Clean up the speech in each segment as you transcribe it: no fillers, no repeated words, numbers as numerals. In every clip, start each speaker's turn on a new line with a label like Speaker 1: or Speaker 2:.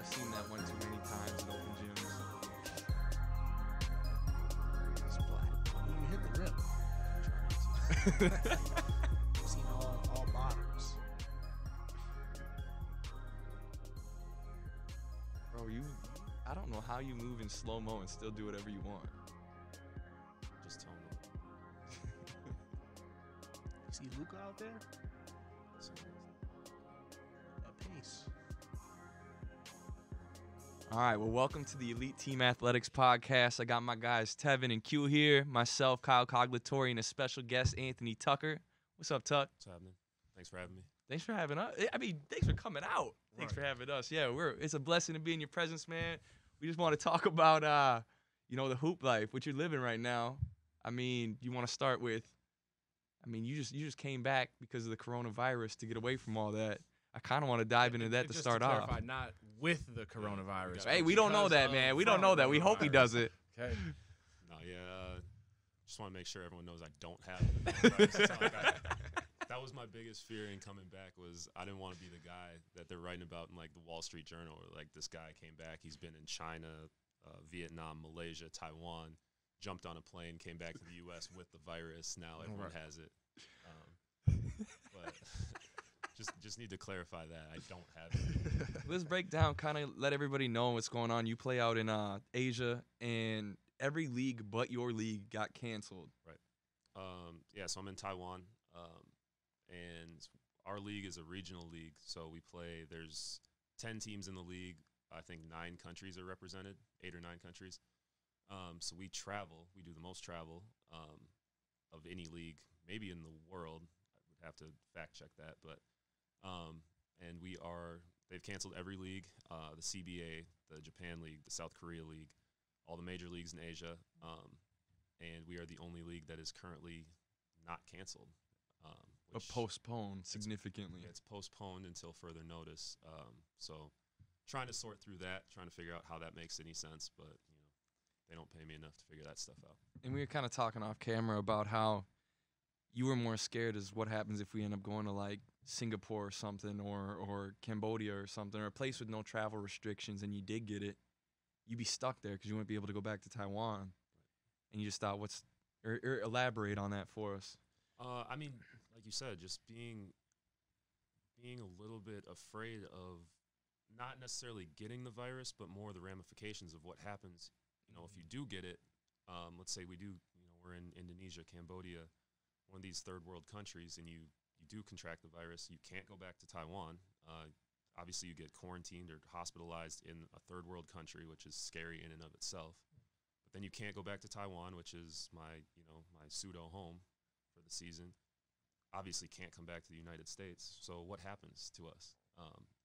Speaker 1: I've seen that one too many times in open gyms.
Speaker 2: It's black. You hit the rim. I've seen all bottoms.
Speaker 1: Bro, I don't know how you move in slow-mo and still do whatever you want.
Speaker 3: Just tone them.
Speaker 2: You see Luka out there? That pace.
Speaker 1: All right, well, welcome to the Elite Team Athletics Podcast. I got my guys Tevin and Q here, myself, Kyle Coglatori, and a special guest, Anthony Tucker. What's up, Tuck?
Speaker 3: What's happening? Thanks for having me.
Speaker 1: Thanks for having us. I mean, thanks for coming out. Thanks for having us. Yeah, it's a blessing to be in your presence, man. We just want to talk about, the hoop life, what you're living right now. I mean, you want to start with, you just came back because of the coronavirus to get away from all that. I kind of want to dive into that to start off.
Speaker 4: Not with the coronavirus.
Speaker 1: Hey, we don't know that, man. We don't know that. We hope he does it.
Speaker 4: Okay.
Speaker 3: No, yeah. Just want to make sure everyone knows I don't have the coronavirus. That was my biggest fear in coming back was I didn't want to be the guy that they're writing about in, like, the Wall Street Journal. Or, like, this guy came back. He's been in China, Vietnam, Malaysia, Taiwan, jumped on a plane, came back to the U.S. with the virus. Now everyone has it. But just need to clarify that. I don't have it.
Speaker 1: Let's break down, kind of let everybody know what's going on. You play out in Asia, and every league but your league got canceled.
Speaker 3: Right. So I'm in Taiwan, and our league is a regional league. So we play, there's 10 teams in the league. I think 9 countries are represented, 8 or 9 countries. So we travel. We do the most travel of any league, maybe in the world. I would have to fact check that, but and they've canceled every league, the CBA, the Japan League, the South Korea League, all the major leagues in Asia, and we are the only league that is currently not canceled.
Speaker 1: But postponed significantly.
Speaker 3: It's postponed until further notice. So trying to sort through that, trying to figure out how that makes any sense, but they don't pay me enough to figure that stuff out.
Speaker 1: And we were kind of talking off camera about how you were more scared as what happens if we end up going to, like, Singapore or something, or Cambodia or something, or a place with no travel restrictions, and you did get it, you'd be stuck there because you wouldn't be able to go back to Taiwan. Right. And you just thought, or elaborate on that for us.
Speaker 3: Like you said, just being a little bit afraid of not necessarily getting the virus, but more the ramifications of what happens. If you do get it, let's say we're in Indonesia, Cambodia, one of these third world countries, and you do contract the virus, you can't go back to Taiwan. Obviously, you get quarantined or hospitalized in a third world country, which is scary in and of itself. But then you can't go back to Taiwan, which is my pseudo home for the season. Obviously, can't come back to the United States. So what happens to us?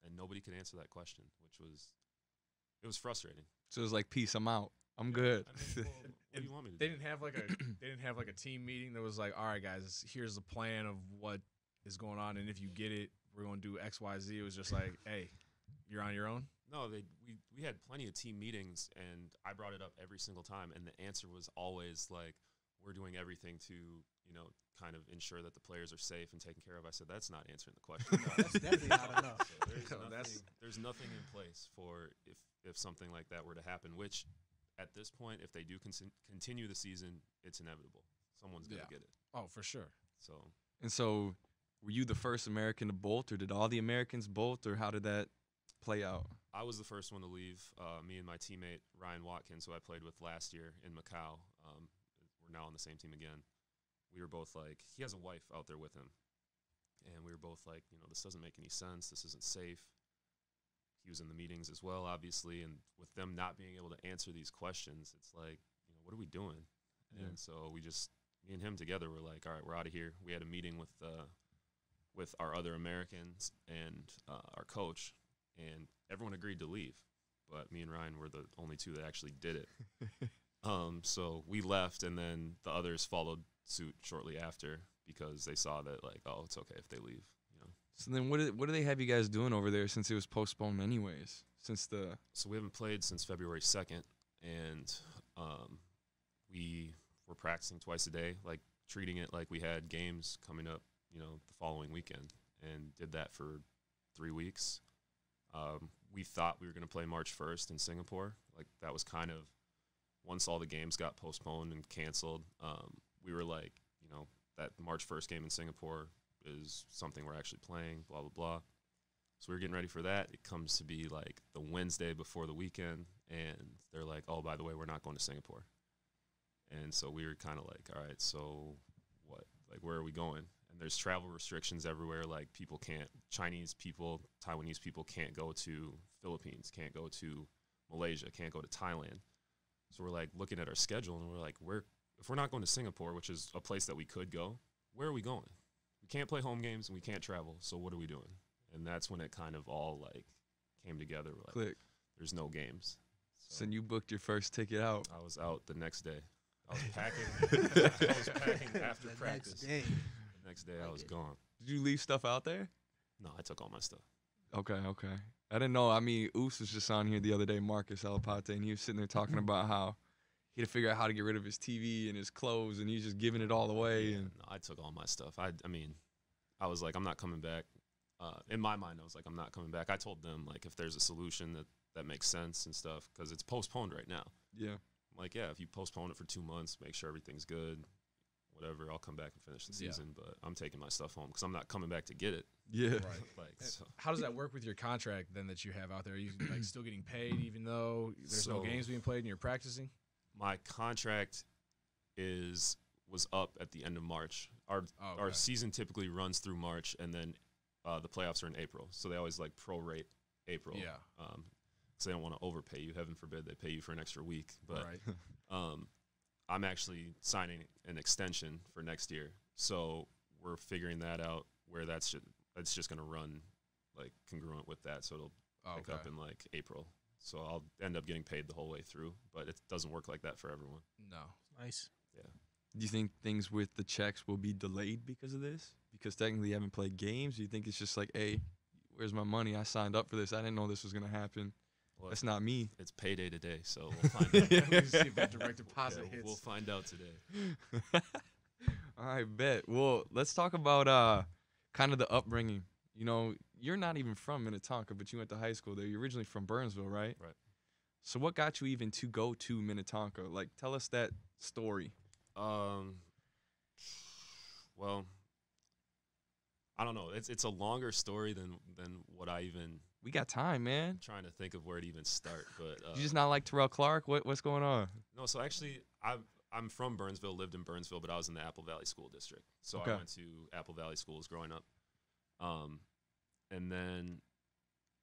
Speaker 3: And nobody could answer that question, it was frustrating.
Speaker 1: So it was like, peace, I'm out. I'm good.
Speaker 3: What do you want me to do?
Speaker 4: They didn't have like a team meeting that was like, all right, guys, here's the plan of what is going on, and if you get it, we're going to do X, Y, Z. It was just like, hey, you're on your own?
Speaker 3: No, we had plenty of team meetings, and I brought it up every single time, and the answer was always like, we're doing everything to, kind of ensure that the players are safe and taken care of. I said, that's not answering the question.
Speaker 2: No, that's definitely not enough.
Speaker 3: So there's nothing in place for if something like that were to happen, which at this point, if they do continue the season, it's inevitable. Someone's going to get it.
Speaker 4: Oh, for sure.
Speaker 1: So were you the first American to bolt, or did all the Americans bolt, or how did that play out?
Speaker 3: I was the first one to leave. Me and my teammate, Ryan Watkins, who I played with last year in Macau, we're now on the same team again. We were both like, he has a wife out there with him. And we were both like, this doesn't make any sense. This isn't safe. He was in the meetings as well, obviously. And with them not being able to answer these questions, it's like, what are we doing? Yeah. And so me and him together were like, all right, we're out of here. We had a meeting with our other Americans and our coach, and everyone agreed to leave. But me and Ryan were the only two that actually did it. So we left, and then the others followed suit shortly after because they saw that, like, oh, it's okay if they leave.
Speaker 1: So then what do they have you guys doing over there since it was postponed anyways?
Speaker 3: So we haven't played since February 2nd, and we were practicing twice a day, like treating it like we had games coming up, the following weekend, and did that for 3 weeks. we thought we were going to play March 1st in Singapore. Like, that was kind of, once all the games got postponed and canceled, we were like, you know, that March 1st game in Singapore is something we're actually playing, blah, blah, blah. So we were getting ready for that. It comes to be like the Wednesday before the weekend, and they're like, oh, by the way, we're not going to Singapore. And so we were kind of like, all right, so what? Like, where are we going? And there's travel restrictions everywhere. Like, people can't, Chinese people, Taiwanese people can't go to Philippines, can't go to Malaysia, can't go to Thailand. So we're like looking at our schedule, and we're like, if we're not going to Singapore, which is a place that we could go, where are we going? We can't play home games and we can't travel. So what are we doing? And that's when it kind of all like came together. We're like,
Speaker 1: Click.
Speaker 3: There's no games.
Speaker 1: So you booked your first ticket out.
Speaker 3: I was out the next day. I was packing. I was packing after practice.
Speaker 2: Next day.
Speaker 3: The next day I was gone.
Speaker 1: Did you leave stuff out there?
Speaker 3: No, I took all my stuff.
Speaker 1: Okay. I didn't know. I mean, Oos was just on here the other day, Marcus Alapate, and he was sitting there talking about how he had to figure out how to get rid of his TV and his clothes, and he's just giving it all away. And
Speaker 3: No, I took all my stuff. I mean, I was like, I'm not coming back. In my mind, I was like, I'm not coming back. I told them, like, if there's a solution that makes sense and stuff, because it's postponed right now.
Speaker 1: yeah.
Speaker 3: I'm like, yeah, if you postpone it for 2 months, make sure everything's good, whatever, I'll come back and finish the season. But I'm taking my stuff home because I'm not coming back to get it.
Speaker 1: Yeah.
Speaker 4: Right.
Speaker 3: Like, so.
Speaker 4: How does that work with your contract then that you have out there? Are you like still getting paid even though there's no
Speaker 3: So-
Speaker 4: games being played and you're practicing?
Speaker 3: My contract was up at the end of March. Our season typically runs through March, and then the playoffs are in April. So they always like prorate April.
Speaker 4: Yeah.
Speaker 3: Because they don't want to overpay you. Heaven forbid they pay you for an extra week. But
Speaker 4: Right.
Speaker 3: I'm actually signing an extension for next year. So we're figuring that out where it's just going to run like congruent with that. So it'll pick up in like April. So I'll end up getting paid the whole way through, but it doesn't work like that for everyone.
Speaker 4: No.
Speaker 2: Nice.
Speaker 3: Yeah.
Speaker 1: Do you think things with the checks will be delayed because of this? Because technically you haven't played games. Do you think it's just like, hey, where's my money? I signed up for this. I didn't know this was going to happen.
Speaker 3: Well,
Speaker 1: That's not me.
Speaker 3: It's payday today, so we'll find out.
Speaker 4: We'll see if that direct deposit hits.
Speaker 3: We'll find out today.
Speaker 1: All right, bet. Well, let's talk about kind of the upbringing. You know, you're not even from Minnetonka, but you went to high school there. You're originally from Burnsville, right?
Speaker 3: Right.
Speaker 1: So what got you even to go to Minnetonka? Like, tell us that story.
Speaker 3: Well, I don't know. It's a longer story than what I even
Speaker 1: We got time, man.
Speaker 3: trying to think of where to even start. But
Speaker 1: You just not like Terrell Clark? What's going on?
Speaker 3: no. So actually, I'm from Burnsville, lived in Burnsville, but I was in the Apple Valley School District. So
Speaker 1: Okay.
Speaker 3: I went to Apple Valley schools growing up. And then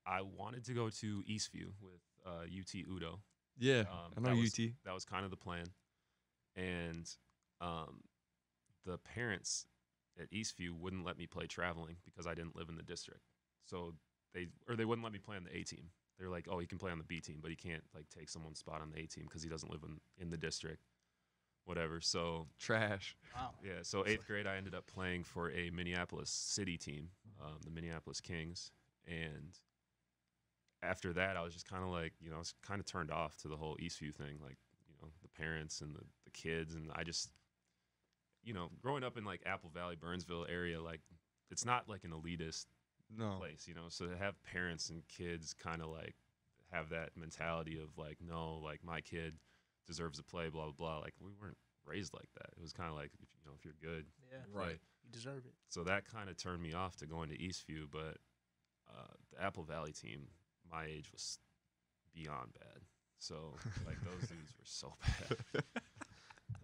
Speaker 3: I wanted to go to Eastview with UT Udo.
Speaker 1: Yeah, I know
Speaker 3: that was-
Speaker 1: UT.
Speaker 3: That was kind of the plan. And the parents at Eastview wouldn't let me play traveling because I didn't live in the district. So they wouldn't let me play on the A team. They're like, oh, he can play on the B team, but he can't like take someone's spot on the A team because he doesn't live in the district, whatever. So
Speaker 1: Trash.
Speaker 2: Wow.
Speaker 3: yeah, so 8th grade I ended up playing for a Minneapolis city team, the Minneapolis Kings, and after that I was just kind of like, I was kind of turned off to the whole Eastview thing, like, the parents and the kids, and I just, growing up in like Apple Valley, Burnsville area, like it's not like an elitist
Speaker 1: No.
Speaker 3: place, so to have parents and kids kind of like have that mentality of like, no, like my kid deserves to play, blah, blah, blah. Like we weren't raised like that. It was kind of like, if you're good.
Speaker 2: Yeah.
Speaker 4: Right.
Speaker 2: You deserve it.
Speaker 3: So that kind of turned me off to going to Eastview, but the Apple Valley team, my age was beyond bad. So like those dudes were so bad.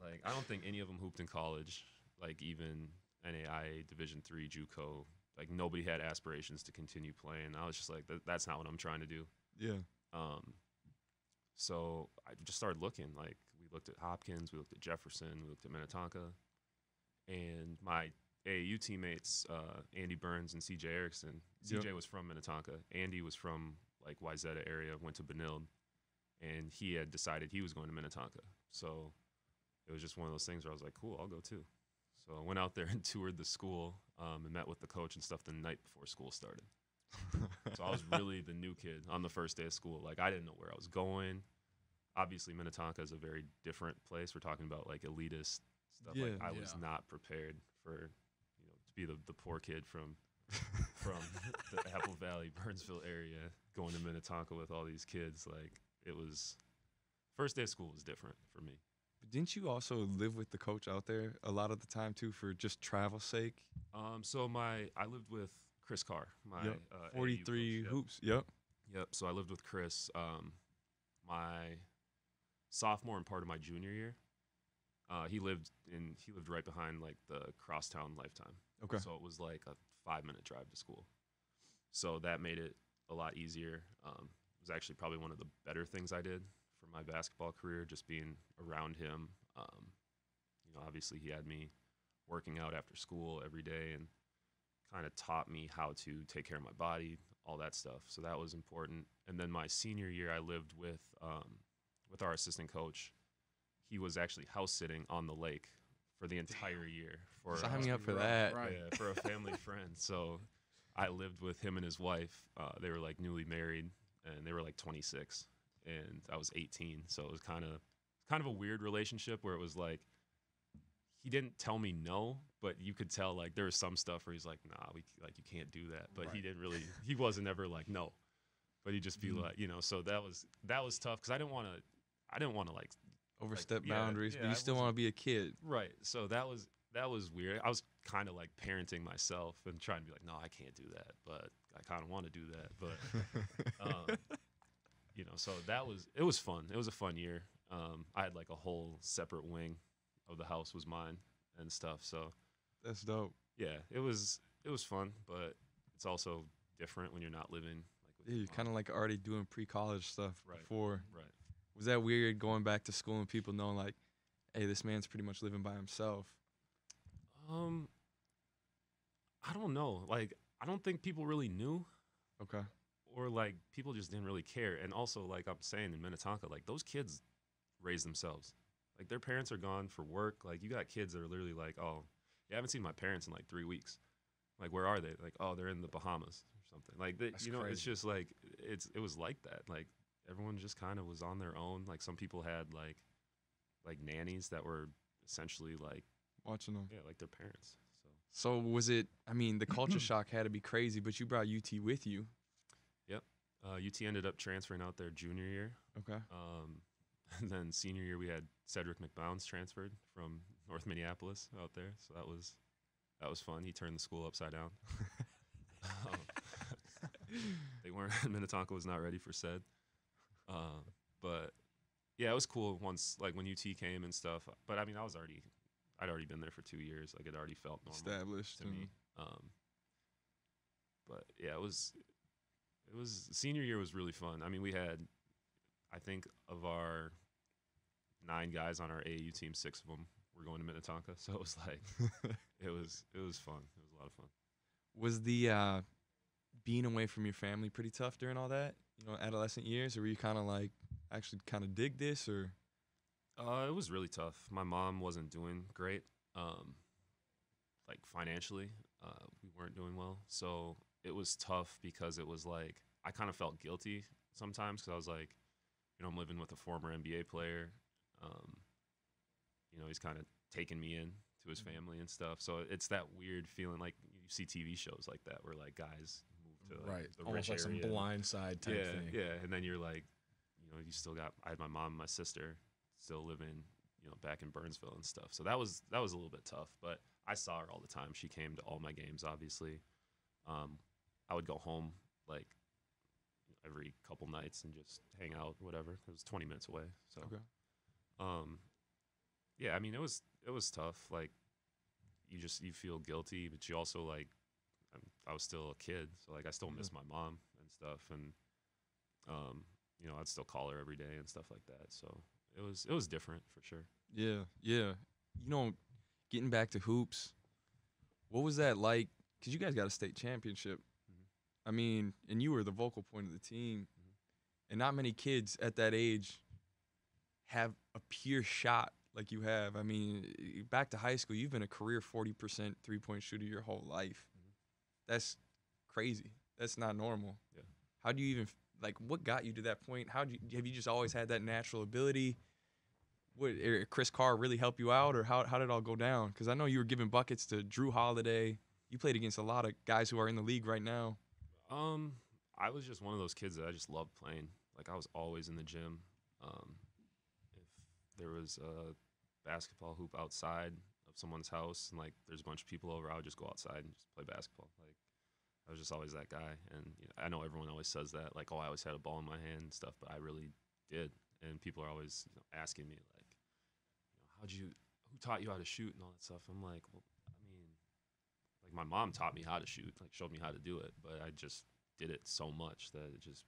Speaker 3: Like I don't think any of them hooped in college, like even NAIA Division III JUCO. Like nobody had aspirations to continue playing. I was just like, that's not what I'm trying to do.
Speaker 1: Yeah.
Speaker 3: So I just started looking. Like we looked at Hopkins, we looked at Jefferson, we looked at Minnetonka, and my AAU teammates, Andy Burns and CJ Erickson. CJ was from Minnetonka. Andy was from like Wayzata area, went to Benilde, and he had decided he was going to Minnetonka. So it was just one of those things where I was like, cool, I'll go too. So I went out there and toured the school and met with the coach and stuff the night before school started. So I was really the new kid on the first day of school. Like I didn't know where I was going. Obviously, Minnetonka is a very different place. We're talking about like elitist stuff.
Speaker 1: Yeah.
Speaker 3: Like I was not prepared for, to be the poor kid from the Apple Valley, Burnsville area. going to Minnetonka with all these kids. Like, it was first day of school was different for me.
Speaker 1: But didn't you also live with the coach out there a lot of the time too for just travel's sake?
Speaker 3: So I lived with Chris Carr, my
Speaker 1: Yep.
Speaker 3: AAU
Speaker 1: 43
Speaker 3: coach.
Speaker 1: hoops. Yep.
Speaker 3: Yep. So I lived with Chris my sophomore and part of my junior year. He lived right behind like the Crosstown Lifetime.
Speaker 1: Okay.
Speaker 3: So it was like a 5-minute drive to school. So that made it a lot easier. It was actually probably one of the better things I did for my basketball career, just being around him. Obviously he had me working out after school every day and kind of taught me how to take care of my body, all that stuff. So that was important. And then my senior year, I lived with our assistant coach. He was actually house sitting on the lake for the entire year.
Speaker 1: Sign me up for that.
Speaker 4: Right.
Speaker 3: Yeah, for a family friend. So I lived with him and his wife. They were like newly married, and they were like 26, and I was 18. So it was kind of a weird relationship where it was like he didn't tell me no, but you could tell like there was some stuff where he's like, nah, you can't do that. But
Speaker 4: Right.
Speaker 3: he didn't really. He wasn't ever like no, but he'd just be like, So that was tough because I didn't want to like
Speaker 1: Overstep
Speaker 3: yeah,
Speaker 1: boundaries,
Speaker 4: yeah,
Speaker 1: but you
Speaker 4: I
Speaker 1: still want to be a kid.
Speaker 3: right. So that was weird. I was kind of like parenting myself and trying to be like, no, I can't do that, but I kind of want to do that. But so it was fun. It was a fun year. I had like a whole separate wing of the house was mine and stuff. So
Speaker 1: That's dope.
Speaker 3: yeah, it was fun, but it's also different when you're not living like with
Speaker 1: Yeah,
Speaker 3: your
Speaker 1: you're
Speaker 3: mom.
Speaker 1: kind of like already doing pre-college stuff
Speaker 3: Right.
Speaker 1: before.
Speaker 3: Right.
Speaker 1: Was that weird going back to school and people knowing like, hey, this man's pretty much living by himself?
Speaker 3: I don't know. Like, I don't think people really knew,
Speaker 1: Okay.
Speaker 3: or like people just didn't really care. And also, like I'm saying in Minnetonka, like those kids raise themselves. Like their parents are gone for work. Like you got kids that are literally like, oh, yeah, I haven't seen my parents in like 3 weeks. Like, where are they? Like, oh, they're in the Bahamas or something. Like,
Speaker 4: That's
Speaker 3: it's
Speaker 4: crazy.
Speaker 3: just like it was like that. Like everyone just kind of was on their own. Like some people had like nannies that were essentially like
Speaker 1: Watching them.
Speaker 3: like their parents.
Speaker 1: So was it, I mean, the culture shock had to be crazy, but you brought UT with you.
Speaker 3: UT ended up transferring out there junior year.
Speaker 1: Okay.
Speaker 3: And then senior year we had Cedric McBounds transferred from North Minneapolis out there. So that was fun. He turned the school upside down. They weren't Minnetonka was not ready for Ced. But yeah, it was cool once like when UT came and stuff. But I mean I'd already been there for 2 years. Like it already felt normal
Speaker 1: Established.
Speaker 3: to me. But yeah, it was senior year was really fun. I mean, we had, I think of our 9 guys on our AAU team, 6 of them were going to Minnetonka. So it was like, it was fun. It was a lot of fun.
Speaker 1: Was the being away from your family pretty tough during all that? Adolescent years, or were you kind of like actually kind of dig this, or?
Speaker 3: It was really tough. My mom wasn't doing great, like financially. We weren't doing well. So it was tough because it was like, I kind of felt guilty sometimes because I was like, I'm living with a former NBA player. He's kind of taking me in to his family and stuff. So it's that weird feeling like you see TV shows like that where like guys move to like,
Speaker 4: Right.
Speaker 3: the
Speaker 4: Almost
Speaker 3: rich
Speaker 4: like some
Speaker 3: area.
Speaker 4: blind side type thing.
Speaker 3: Yeah. And then you're like, you still got, I had my mom and my sister still living, back in Burnsville and stuff. So that was a little bit tough, but I saw her all the time. She came to all my games, obviously. I would go home like every couple nights and just hang out, whatever. It was 20 minutes away. So,
Speaker 1: Okay.
Speaker 3: yeah, I mean, it was tough. Like you feel guilty, but you also like, I was still a kid. So like, I still miss my mom and stuff. And, I'd still call her every day and stuff like that. So it was different for sure.
Speaker 1: Yeah. Getting back to hoops, what was that like? Because you guys got a state championship.
Speaker 3: Mhm.
Speaker 1: I mean, and you were the vocal point of the team. And not many kids at that age have a pure shot like you have. I mean, back to high school, you've been a career 40% three-point shooter your whole life. That's crazy. That's not normal.
Speaker 3: Yeah.
Speaker 1: How do you even, what got you to that point? Have you just always had that natural ability? Chris Carr really help you out, or how did it all go down? Because I know you were giving buckets to Drew Holiday. You played against a lot of guys who are in the league right now.
Speaker 3: I was just one of those kids that I just loved playing. Like, I was always in the gym. If there was a basketball hoop outside of someone's house and, like, there's a bunch of people over, I would just go outside and just play basketball. Like, I was just always that guy. And I know everyone always says that, like, oh, I always had a ball in my hand and stuff, but I really did. And people are always asking me, like, who taught you how to shoot and all that stuff? I'm like, well, I mean, like, my mom taught me how to shoot, like, showed me how to do it, but I just did it so much that it just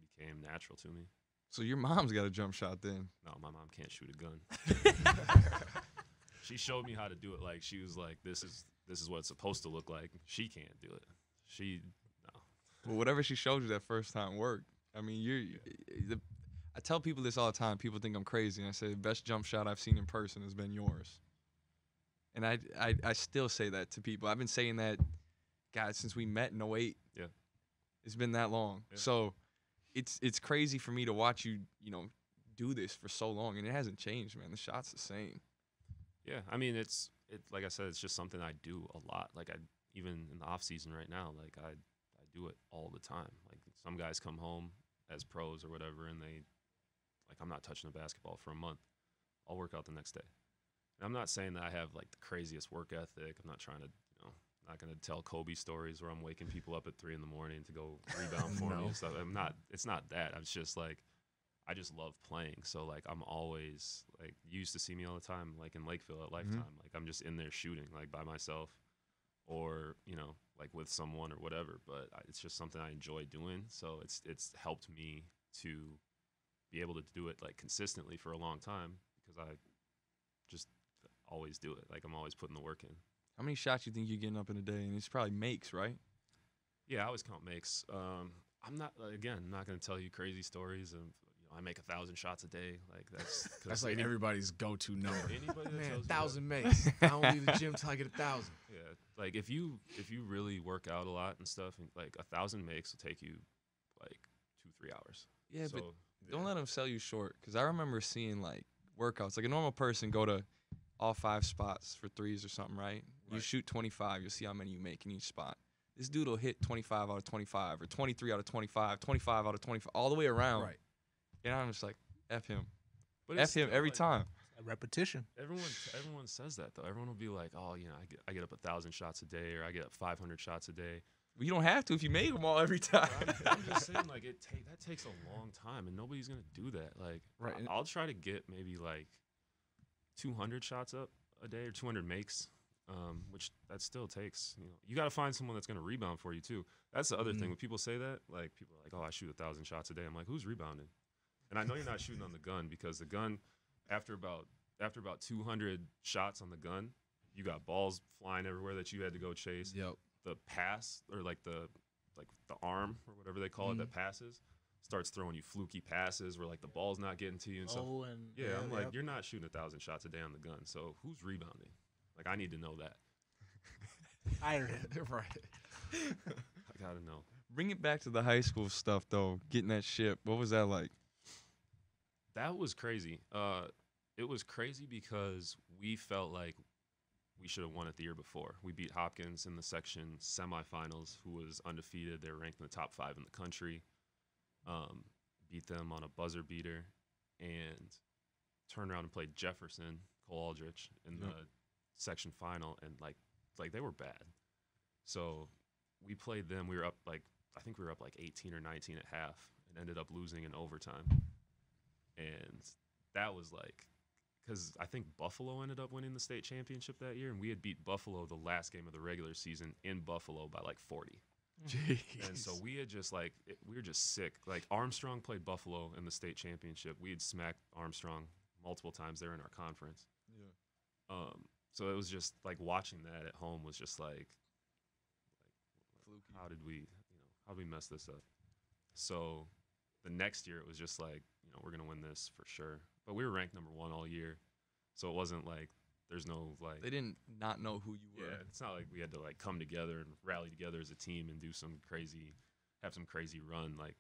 Speaker 3: became natural to me.
Speaker 1: So your mom's got a jump shot then?
Speaker 3: No, my mom can't shoot a gun. She showed me how to do it. Like, she was like, this is what it's supposed to look like. She can't do it. No.
Speaker 1: Well, whatever she showed you that first time worked. I mean, I tell people this all the time. People think I'm crazy. And I say the best jump shot I've seen in person has been yours. And I still say that to people. I've been saying that, God, since we met in 08.
Speaker 3: Yeah.
Speaker 1: It's been that long.
Speaker 3: Yeah.
Speaker 1: So it's crazy for me to watch you, do this for so long. And it hasn't changed, man. The shot's the same.
Speaker 3: Yeah. I mean, it's like I said, it's just something I do a lot. Like, even in the off season right now, like, I do it all the time. Like, some guys come home as pros or whatever, and I'm not touching a basketball for a month. I'll work out the next day. And I'm not saying that I have, like, the craziest work ethic. I'm not trying to, not going to tell Kobe stories where I'm waking people up at 3 in the morning to go rebound for me and stuff. It's not that. It's just, like, I just love playing. So, like, I'm always, like, you used to see me all the time, like, in Lakeville at Lifetime.
Speaker 1: Mm-hmm.
Speaker 3: Like, I'm just in there shooting, like, by myself or, like, with someone or whatever. But it's just something I enjoy doing. So it's helped me to be able to do it, like, consistently for a long time because I just always do it. Like, I'm always putting the work in.
Speaker 1: How many shots you think you're getting up in a day? And it's probably makes, right?
Speaker 3: Yeah, I always count makes. I'm not going to tell you crazy stories of, I make 1,000 shots a day. Like,
Speaker 4: that's like everybody's go-to number.
Speaker 3: Anybody that
Speaker 2: Man,
Speaker 3: tells you
Speaker 2: 1,000 makes. I don't leave the gym till I get 1,000.
Speaker 3: yeah, like, if you really work out a lot and stuff, and, like, 1,000 makes will take you like 2-3 hours.
Speaker 1: Yeah,
Speaker 3: so,
Speaker 1: but don't let them sell you short. Because I remember seeing, like, workouts. Like, a normal person go to all 5 spots for threes or something, right? You shoot 25, you'll see how many you make in each spot. This dude will hit 25 out of 25 or 23 out of 25, 25 out of 25, all the way around.
Speaker 4: Right.
Speaker 1: And I'm just like, F him.
Speaker 3: but
Speaker 1: F him every time.
Speaker 2: A repetition.
Speaker 3: Everyone says that, though. Everyone will be like, oh, I get up 1,000 shots a day, or I get up 500 shots a day.
Speaker 1: Well, you don't have to if you make them all every time.
Speaker 3: I'm just saying, like, that takes a long time, and nobody's gonna do that. Like,
Speaker 4: Right.
Speaker 3: I'll try to get maybe like 200 shots up a day or 200 makes, which that still takes. You got to find someone that's gonna rebound for you too. That's the other thing. When people say that, like, people are like, oh, I shoot 1,000 shots a day. I'm like, who's rebounding? And I know you're not shooting on the gun, because the gun, after about 200 shots on the gun, you got balls flying everywhere that you had to go chase.
Speaker 4: Yep.
Speaker 3: The pass, or like the arm or whatever they call it that passes, starts throwing you fluky passes where, like, the ball's not getting to you and stuff. I'm like, you're not shooting 1,000 shots a day on the gun, so who's rebounding? Like, I need to know that.
Speaker 2: Iron it.
Speaker 4: Right.
Speaker 3: I gotta know.
Speaker 1: Bring it back to the high school stuff, though, getting that ship. What was that like?
Speaker 3: That was crazy. It was crazy because we felt like we should have won it the year before. We beat Hopkins in the section semifinals, who was undefeated. They were ranked in the top 5 in the country. Beat them on a buzzer beater, and turned around and played Jefferson, Cole Aldrich, in the section final, and like they were bad. So we played them. We were up I think we were up like 18 or 19 at half, and ended up losing in overtime. And that was like, because I think Buffalo ended up winning the state championship that year, and we had beat Buffalo the last game of the regular season in Buffalo by like 40.
Speaker 1: Jeez.
Speaker 3: And so we had just we were just sick. Like, Armstrong played Buffalo in the state championship. We had smacked Armstrong multiple times there in our conference.
Speaker 1: Yeah.
Speaker 3: So it was just like, watching that at home was just like
Speaker 1: Fluky.
Speaker 3: how did we mess this up? So the next year it was just like, we're gonna win this for sure. But we were ranked number 1 all year, so it wasn't like there's no like.
Speaker 1: They didn't not know who you were.
Speaker 3: Yeah, it's not like we had to like come together and rally together as a team and have some crazy run. Like,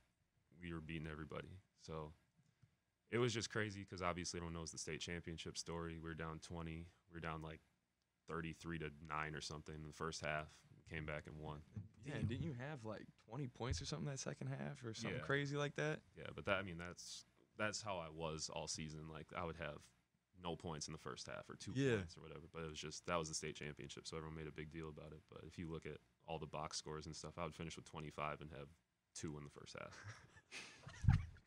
Speaker 3: we were beating everybody. So it was just crazy, because obviously everyone knows the state championship story. We were down 20. We were down like 33-9 or something in the first half. We came back and won.
Speaker 1: Yeah, and didn't you have like 20 points or something that second half or something
Speaker 3: Yeah.
Speaker 1: crazy like that?
Speaker 3: Yeah, but that's how I was all season. Like I would have no points in the first half or 2 points or whatever. But it was just that was the state championship, so everyone made a big deal about it. But if you look at all the box scores and stuff, I would finish with 25 and have 2 in the first half.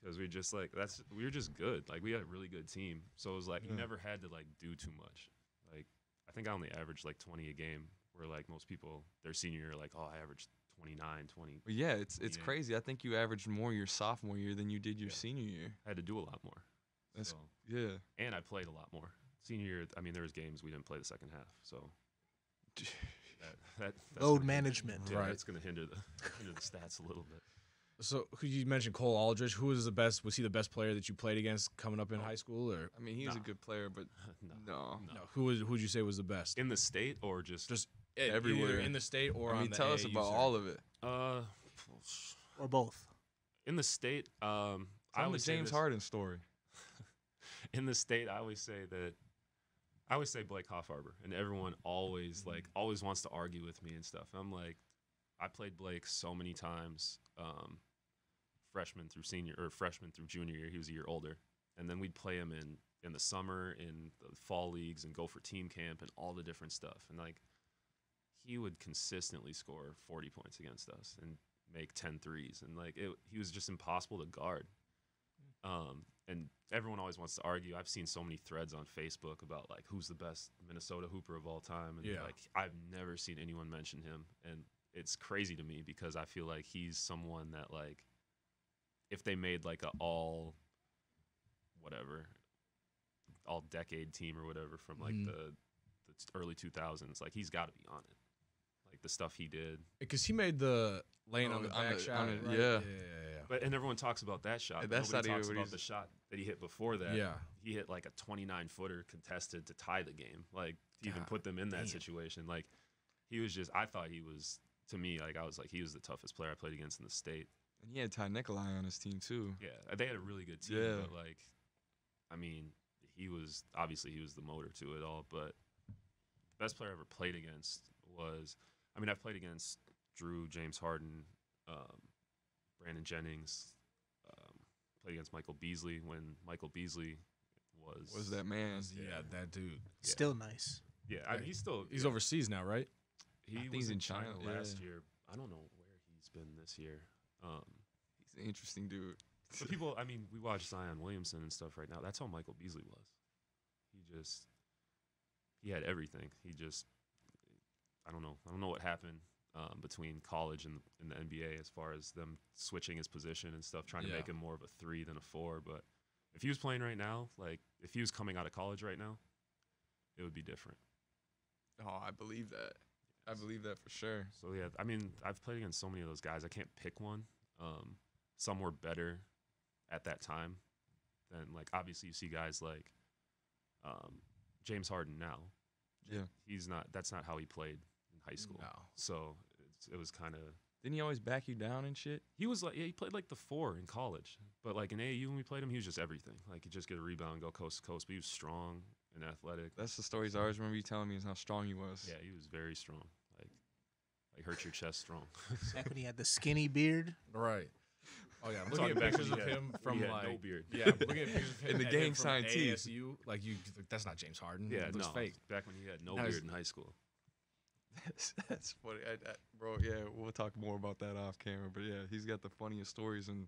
Speaker 3: Because we just we were just good. Like we had a really good team, so it was like you never had to like do too much. Like I think I only averaged like 20 a game, where like most people their senior year like, oh, I averaged 29, 20.
Speaker 1: Well, yeah, it's crazy. I think you averaged more your sophomore year than you did your senior year.
Speaker 3: I had to do a lot more.
Speaker 1: That's
Speaker 3: and I played a lot more. Senior year, I mean, there was games we didn't play the second half, so that's
Speaker 2: Load management.
Speaker 3: Yeah, it's going to hinder the stats a little bit.
Speaker 4: So, could you mention Cole Aldridge? Who was the best? Was he the best player that you played against coming up in high school? Or
Speaker 1: I mean, he was a good player, but no.
Speaker 4: Who would you say was the best
Speaker 3: in the state or just
Speaker 1: everywhere
Speaker 4: either in the state or?
Speaker 1: I mean, tell us about all of it.
Speaker 2: Or both.
Speaker 3: In the state,
Speaker 1: tell the James Harden story.
Speaker 3: In the state, I always say Blake Hoffarber, and everyone always wants to argue with me and stuff. And I'm like, I played Blake so many times, freshman through junior year. He was a year older, and then we'd play him in the summer, in the fall leagues, and go for team camp and all the different stuff. And like, he would consistently score 40 points against us and make 10 threes, and like he was just impossible to guard. And everyone always wants to argue. I've seen so many threads on Facebook about like who's the best Minnesota hooper of all time, and like I've never seen anyone mention him, and it's crazy to me because I feel like he's someone that like if they made like all decade team or whatever from like the early 2000s, like he's got to be on it. Like the stuff he did,
Speaker 4: because he made the lane on the back shot. Right? Yeah.
Speaker 3: But and everyone talks about that shot.
Speaker 1: That's
Speaker 3: Nobody
Speaker 1: not
Speaker 3: talks
Speaker 1: even
Speaker 3: about the shot that he hit before that.
Speaker 4: Yeah,
Speaker 3: he hit like a 29-footer contested to tie the game. Like to even put them in that situation. Like he was just. I thought he was. To me, like I was like he was the toughest player I played against in the state.
Speaker 1: And he had Ty Nikolai on his team too.
Speaker 3: Yeah, they had a really good team.
Speaker 1: Yeah.
Speaker 3: But like, I mean, he was the motor to it all. But the best player I ever played against was. I mean, I've played against Drew, James Harden, Brandon Jennings. Played against Michael Beasley when Michael Beasley was
Speaker 1: that man.
Speaker 4: Yeah, that dude.
Speaker 2: Still nice.
Speaker 3: Yeah, I mean,
Speaker 4: he's overseas now, right?
Speaker 3: He was in China last year. I don't know where he's been this year.
Speaker 1: He's an interesting dude.
Speaker 3: But people, I mean, we watch Zion Williamson and stuff right now. That's how Michael Beasley was. He had everything. I don't know what happened between college and the NBA as far as them switching his position and stuff, trying to make him more of a 3 than a 4. But if he was playing right now, like if he was coming out of college right now, it would be different.
Speaker 1: Oh, I believe that. I believe that for sure.
Speaker 3: So yeah, I mean, I've played against so many of those guys. I can't pick one. Some were better at that time than like obviously you see guys like James Harden now.
Speaker 1: Yeah,
Speaker 3: he's not. That's not how he played in high school.
Speaker 4: No.
Speaker 3: So it was kind of.
Speaker 1: Didn't he always back you down and shit?
Speaker 3: He was like, he played like the 4 in college, but like in AAU when we played him, he was just everything. Like he'd just get a rebound, go coast to coast. But he was strong and athletic.
Speaker 1: That's the stories I always remember you telling me is how strong he was.
Speaker 3: Yeah, he was very strong. Like hurt your chest strong.
Speaker 2: Back when he had the skinny beard.
Speaker 4: Right. Oh yeah, looking at pictures of him from like
Speaker 3: no beard.
Speaker 4: Yeah, looking at pictures of him
Speaker 1: in the gang sign team.
Speaker 4: ASU, like that's not James Harden.
Speaker 3: Yeah,
Speaker 4: it looks fake.
Speaker 3: Back when he had no beard in high school.
Speaker 1: That's funny, bro. Yeah, we'll talk more about that off camera. But yeah, he's got the funniest stories. And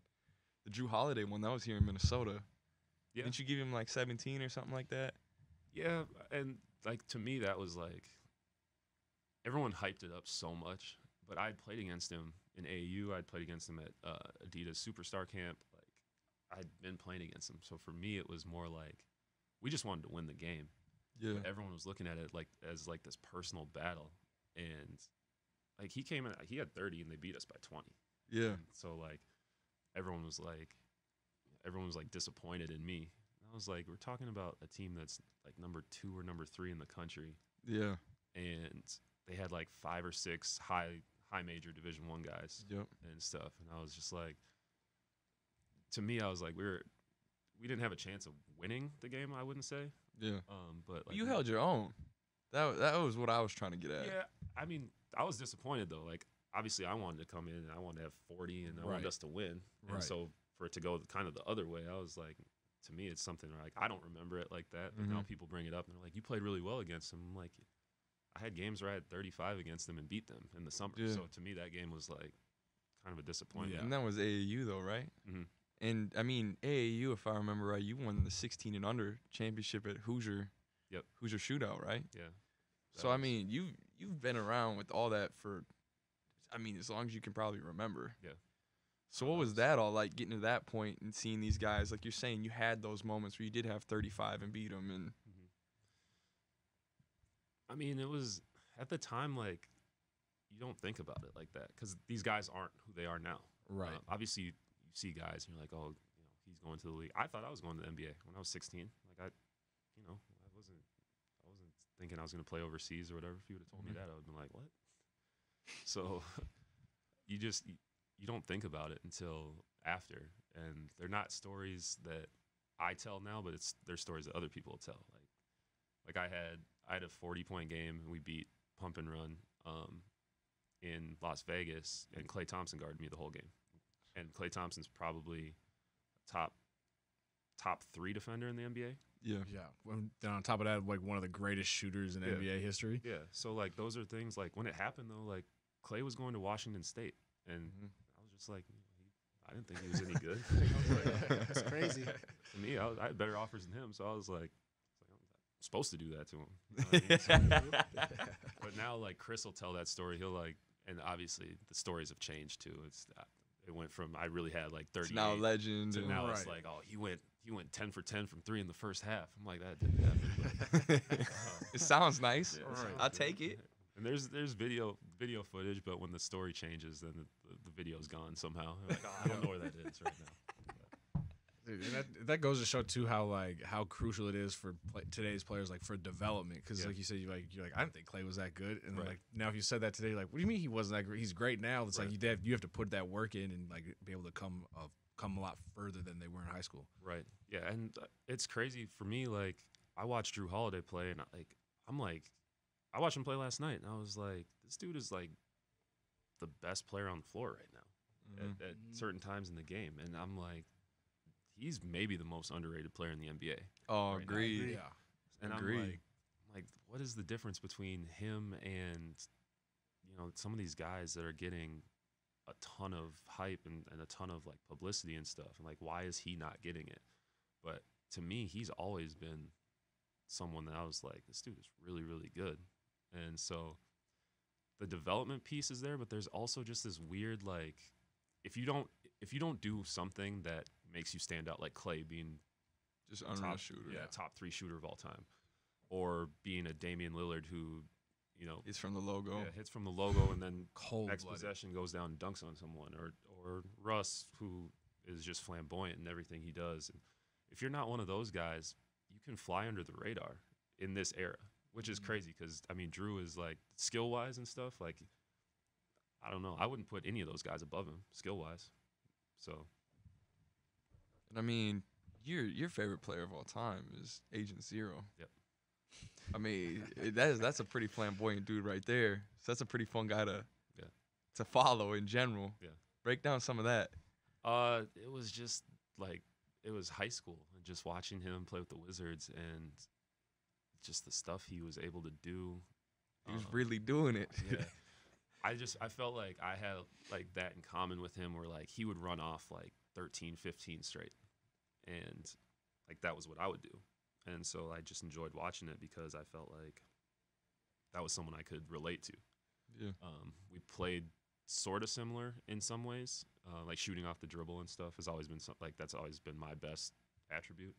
Speaker 1: the Drew Holiday one that was here in Minnesota. Yeah, didn't you give him like 17 or something like that?
Speaker 3: Yeah, and like to me that was like everyone hyped it up so much. But I'd played against him in AAU. I'd played against him at Adidas Superstar Camp. Like I'd been playing against him. So for me, it was more like we just wanted to win the game.
Speaker 1: Yeah.
Speaker 3: But everyone was looking at it like as like this personal battle. And like he came in, he had 30 and they beat us by 20.
Speaker 1: Yeah.
Speaker 3: And so like everyone was like disappointed in me. And I was like, we're talking about a team that's like number 2 or number 3 in the country.
Speaker 1: Yeah.
Speaker 3: And they had like 5 or 6 high major Division I guys.
Speaker 1: Yep.
Speaker 3: And stuff. And I was just like, to me, I was like, we didn't have a chance of winning the game, I wouldn't say.
Speaker 1: Yeah.
Speaker 3: But like,
Speaker 1: you held your own. That was what I was trying to get at.
Speaker 3: Yeah. I mean, I was disappointed though. Like obviously I wanted to come in and I wanted to have 40 and I wanted us to win. And so for it to go kind of the other way, I was like, to me, it's something where, like, I don't remember it like that. But now people bring it up and they're like, you played really well against them. I'm like, I had games where I had 35 against them and beat them in the summer. Yeah. So to me, that game was like kind of a disappointment.
Speaker 1: Yeah. And that was AAU though, right? Mm-hmm. And I mean, AAU, if I remember right, you won the 16 and under championship at Hoosier.
Speaker 3: Yep.
Speaker 1: Hoosier Shootout, right?
Speaker 3: Yeah.
Speaker 1: So I mean, you've been around with all that for, I mean, as long as you can probably remember.
Speaker 3: Yeah.
Speaker 1: So what was that all like, getting to that point and seeing these guys, like you're saying, you had those moments where you did have 35 and beat them, and.
Speaker 3: I mean, it was at the time like you don't think about it like that because these guys aren't who they are now.
Speaker 4: Right.
Speaker 3: Obviously, you see guys and you're like, oh, he's going to the league. I thought I was going to the NBA when I was 16. Like I wasn't thinking I was going to play overseas or whatever. If you would have told me that, I would have been like, what? So you don't think about it until after, and they're not stories that I tell now, but they're stories that other people tell. Like I had a 40-point game and we beat Pump and Run in Las Vegas, and Klay Thompson guarded me the whole game. And Klay Thompson's probably top 3 defender in the NBA.
Speaker 4: Yeah. Then on top of that, like one of the greatest shooters in NBA history.
Speaker 3: Yeah. So like those are things like when it happened though, like Klay was going to Washington State, and I was just like, I didn't think he was any good.
Speaker 2: That's crazy.
Speaker 3: To me, I had better offers than him, so I was like I'm supposed to do that to him. You know what I mean? But now, like Chris will tell that story. He'll like, and obviously the stories have changed too. It went from I really had like 30.
Speaker 1: Now legend.
Speaker 3: To now it's like, oh, he went 10 for 10 from 3 in the first half. I'm like, that didn't happen.
Speaker 1: It sounds nice.
Speaker 3: Yeah,
Speaker 1: I'll take it.
Speaker 3: And there's video footage, but when the story changes, then the video's gone somehow. Like, oh, I don't know where that is right now.
Speaker 4: Dude, and that goes to show too how crucial it is for today's players, like for development. Because like you said, you're like I didn't think Klay was that good, and like now if you said that today, like what do you mean he wasn't that great? He's great now. It's like you have to put that work in and like be able to come a lot further than they were in high school.
Speaker 3: Right. Yeah, and it's crazy for me. Like I watched Drew Holiday play, and I watched him play last night, and I was like, this dude is like the best player on the floor right now at certain times in the game, and I'm like, he's maybe the most underrated player in the NBA.
Speaker 1: Oh, agreed.
Speaker 4: Yeah.
Speaker 3: And
Speaker 1: agreed.
Speaker 3: I'm like, what is the difference between him and some of these guys that are getting a ton of hype and a ton of like publicity and stuff, and like why is he not getting it? But to me, he's always been someone that I was like, this dude is really, really good. And so the development piece is there, but there's also just this weird, like, if you don't do something that makes you stand out, like Klay being
Speaker 1: just unreal shooter,
Speaker 3: top 3 shooter of all time, or being a Damian Lillard who,
Speaker 1: hits from the logo,
Speaker 3: hits from the logo, and then
Speaker 4: Cold
Speaker 3: next
Speaker 4: blooded.
Speaker 3: possession goes down and dunks on someone, or Russ, who is just flamboyant in everything he does. And if you're not one of those guys, you can fly under the radar in this era, which is crazy because, I mean, Drew is like skill-wise and stuff. Like, I don't know. I wouldn't put any of those guys above him skill-wise. So.
Speaker 1: And I mean, your favorite player of all time is Agent Zero.
Speaker 3: Yep.
Speaker 1: I mean, that's a pretty flamboyant dude right there. So that's a pretty fun guy to follow in general.
Speaker 3: Yeah.
Speaker 1: Break down some of that.
Speaker 3: It was just like, it was high school and just watching him play with the Wizards and just the stuff he was able to do.
Speaker 1: He was really doing it.
Speaker 3: Yeah. I felt like I had like that in common with him, where like he would run off like 13, 15 straight. And like that was what I would do. And so I just enjoyed watching it because I felt like that was someone I could relate to.
Speaker 1: Yeah.
Speaker 3: We played sort of similar in some ways, like shooting off the dribble and stuff has always been that's always been my best attribute.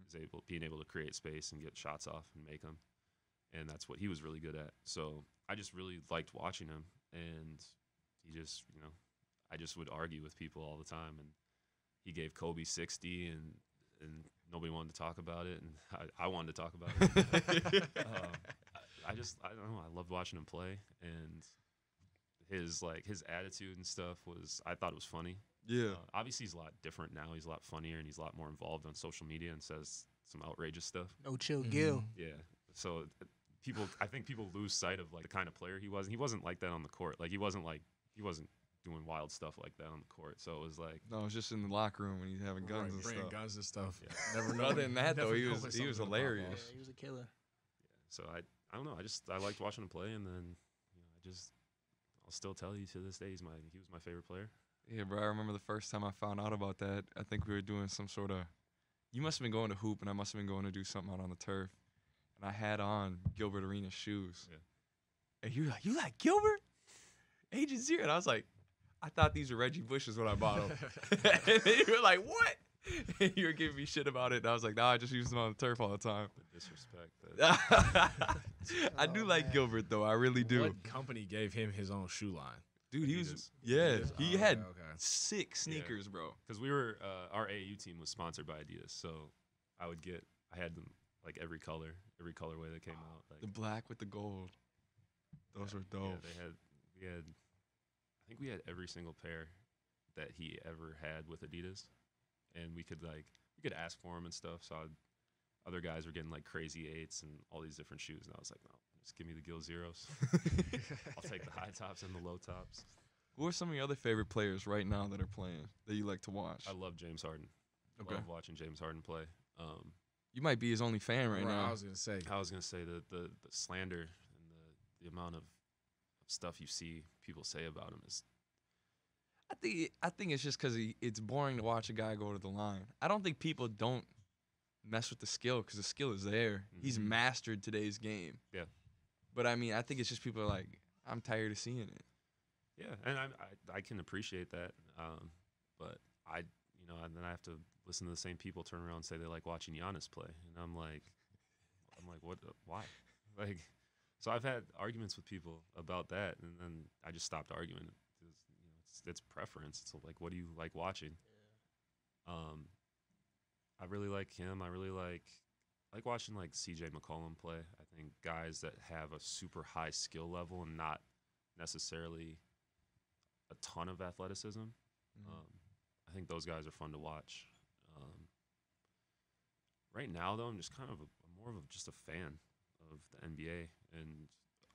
Speaker 3: Is being able to create space and get shots off and make them, and that's what he was really good at. So I just really liked watching him, and he just I just would argue with people all the time, and he gave Kobe 60, and nobody wanted to talk about it, and I wanted to talk about it. I don't know. I loved watching him play, and his attitude and stuff I thought it was funny.
Speaker 1: Yeah.
Speaker 3: Obviously, he's a lot different now. He's a lot funnier, and he's a lot more involved on social media and says some outrageous stuff.
Speaker 2: No chill, Gil.
Speaker 3: Yeah. So I think people lose sight of like the kind of player he was. He wasn't like that on the court. Like he wasn't doing wild stuff like that on the court. So it was like
Speaker 1: No, it was just in the locker room when he's having guns and
Speaker 4: bringing
Speaker 1: stuff.
Speaker 4: guns and stuff.
Speaker 3: Yeah.
Speaker 4: Never know.
Speaker 1: Other than that, though,
Speaker 4: never
Speaker 1: he
Speaker 4: know
Speaker 1: was
Speaker 4: when
Speaker 1: he was
Speaker 4: something's gonna pop
Speaker 1: hilarious.
Speaker 4: off.
Speaker 2: Yeah, he was a killer.
Speaker 3: so I don't know. I liked watching him play, and then I'll still tell you to this day he was my favorite player.
Speaker 1: Yeah, bro. I remember the first time I found out about that. I think we were doing some sort of. You must have been going to hoop, and I must have been going to do something out on the turf. And I had on Gilbert Arenas shoes.
Speaker 3: Yeah.
Speaker 1: And you were like, you like Gilbert? Agent Zero. And I was like, I thought these were Reggie Bush's when I bought them. And then you were like, what? And you were giving me shit about it. And I was like, nah, I just use them on the turf all the time.
Speaker 3: The disrespect.
Speaker 1: I do
Speaker 2: Oh,
Speaker 1: like
Speaker 2: man.
Speaker 1: Gilbert, though. I really do.
Speaker 4: What company gave him his own shoe line?
Speaker 1: Dude, he was,
Speaker 3: Adidas.
Speaker 1: yeah, he had
Speaker 4: Okay.
Speaker 1: sick sneakers, bro.
Speaker 3: Because we were our AAU team was sponsored by Adidas, so I had them like every colorway that came out. Like
Speaker 1: The black with the gold. Those were dope.
Speaker 3: Yeah, I think we had every single pair that he ever had with Adidas, and we could ask for them and stuff. So other guys were getting like crazy 8s and all these different shoes, and I was like, no, just give me the Gil Zeros. I'll take the high tops and the low tops.
Speaker 1: Who are some of your other favorite players right now that are playing that you like to watch?
Speaker 3: I love James Harden.
Speaker 1: Okay.
Speaker 3: Love watching James Harden play.
Speaker 1: You might be his only fan right now.
Speaker 4: I was gonna say.
Speaker 3: The slander and the amount of stuff you see people say about him is.
Speaker 1: I think it's just because it's boring to watch a guy go to the line. I don't think people don't mess with the skill because the skill is there. He's
Speaker 3: Mhm.
Speaker 1: mastered today's game.
Speaker 3: Yeah.
Speaker 1: But I mean, I think it's just people are like, I'm tired of seeing it.
Speaker 3: Yeah, and I can appreciate that, but and then I have to listen to the same people turn around and say they like watching Giannis play, and I'm like, what? Why? Like, so I've had arguments with people about that, and then I just stopped arguing. It's preference. It's like, what do you like watching? Yeah. I really like him. I really like watching like C.J. McCollum play. I think guys that have a super high skill level and not necessarily a ton of athleticism. I think those guys are fun to watch. Right now, though, I'm just kind of more of just a fan of the NBA and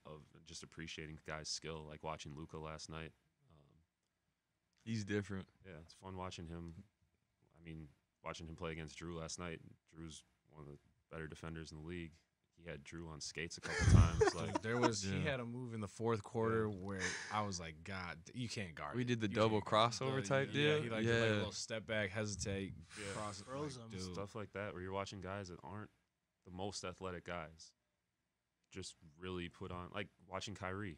Speaker 3: of just appreciating guys' skill. Like watching Luka last night.
Speaker 1: He's different.
Speaker 3: Yeah, it's fun watching him. I mean, watching him play against Drew last night. Drew's one of the better defenders in the league. He had Drew on skates a couple times. Like
Speaker 4: He had a move in the fourth quarter where I was like, God, you can't guard.
Speaker 1: We did the
Speaker 4: You
Speaker 1: double
Speaker 4: can't guard.
Speaker 1: crossover type
Speaker 4: Yeah,
Speaker 1: deal.
Speaker 4: he did like a little step back, hesitate, cross it.
Speaker 2: Froze him.
Speaker 4: Dude.
Speaker 3: stuff like that, where you're watching guys that aren't the most athletic guys, just really put on, like watching Kyrie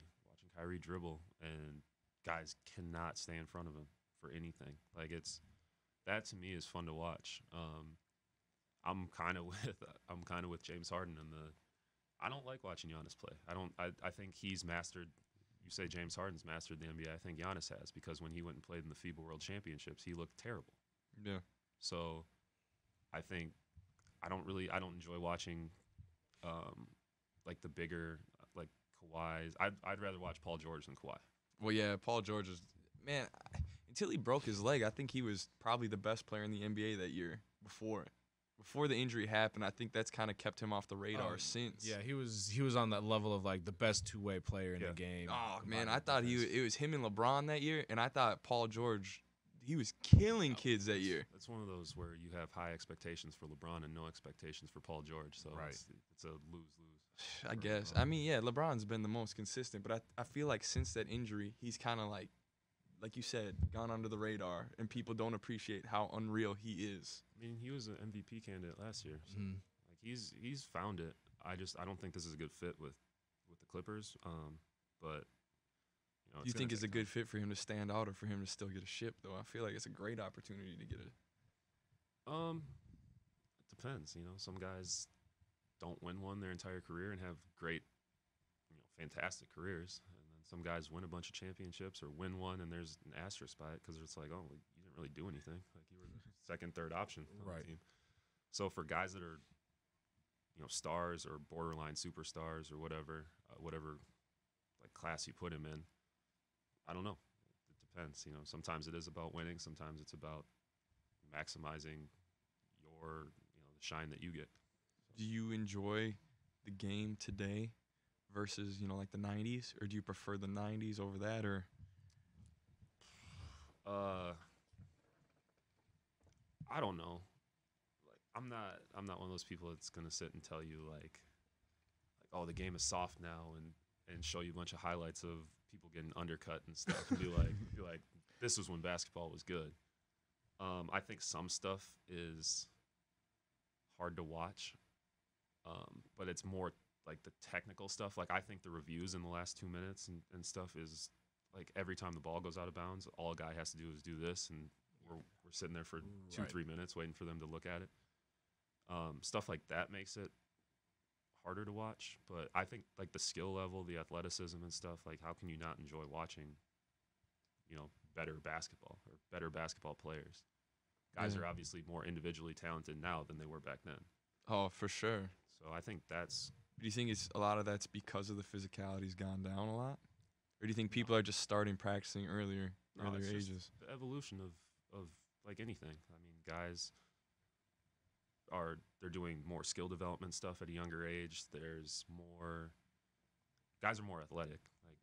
Speaker 3: dribble, and guys cannot stay in front of him for anything. Like that to me is fun to watch. I'm kind of with James Harden in I don't like watching Giannis play. I think he's mastered. You say James Harden's mastered the NBA. I think Giannis has, because when he went and played in the FIBA World Championships, he looked terrible.
Speaker 1: Yeah.
Speaker 3: So I think I don't enjoy watching like the bigger like Kawhi's. I'd rather watch Paul George than Kawhi.
Speaker 1: Well, yeah, Paul George is, man, until he broke his leg, I think he was probably the best player in the NBA that year before the injury happened. I think that's kind of kept him off the radar since.
Speaker 4: Yeah, he was on that level of like the best two-way player in the game.
Speaker 1: Oh, man, I thought it was him and LeBron that year, and I thought Paul George, he was killing kids that year.
Speaker 3: That's one of those where you have high expectations for LeBron and no expectations for Paul George. So it's a lose-lose.
Speaker 1: I guess. I mean, yeah, LeBron's been the most consistent, but I feel like since that injury, he's kind of like you said, gone under the radar, and people don't appreciate how unreal he is.
Speaker 3: I mean, he was an MVP candidate last year. So like he's found it. I don't think this is a good fit with the Clippers. But
Speaker 1: Do you think it's a good fit for him to stand out or for him to still get a ship, though? I feel like it's a great opportunity to get it.
Speaker 3: It depends. Some guys don't win one their entire career and have great, fantastic careers. And then some guys win a bunch of championships or win one, and there's an asterisk by it because it's like, oh, you didn't really do anything. Like you were second, third option on the team. So for guys that are, stars or borderline superstars or whatever like class you put him in, I don't know. It depends. Sometimes it is about winning. Sometimes it's about maximizing your, the shine that you get.
Speaker 1: Do you enjoy the game today versus, like the 90s? Or do you prefer the 90s over that? Or
Speaker 3: I don't know. Like I'm not one of those people that's gonna sit and tell you like oh, the game is soft now and show you a bunch of highlights of people getting undercut and stuff and be like this was when basketball was good. I think some stuff is hard to watch, but it's more like the technical stuff. Like I think the reviews in the last 2 minutes and stuff is like every time the ball goes out of bounds, all a guy has to do is do this, and we're sitting there for 2-3 minutes waiting for them to look at it. Stuff like that makes it harder to watch, but I think like the skill level, the athleticism and stuff, like how can you not enjoy watching, better basketball or better basketball players? Guys are obviously more individually talented now than they were back then.
Speaker 1: Oh, for sure.
Speaker 3: So I think that's.
Speaker 1: Do you think it's a lot of that's because of the physicality's gone down a lot, or do you think people are just starting practicing earlier ages?
Speaker 3: The evolution of like anything. I mean, guys they're doing more skill development stuff at a younger age. Guys are more athletic. Like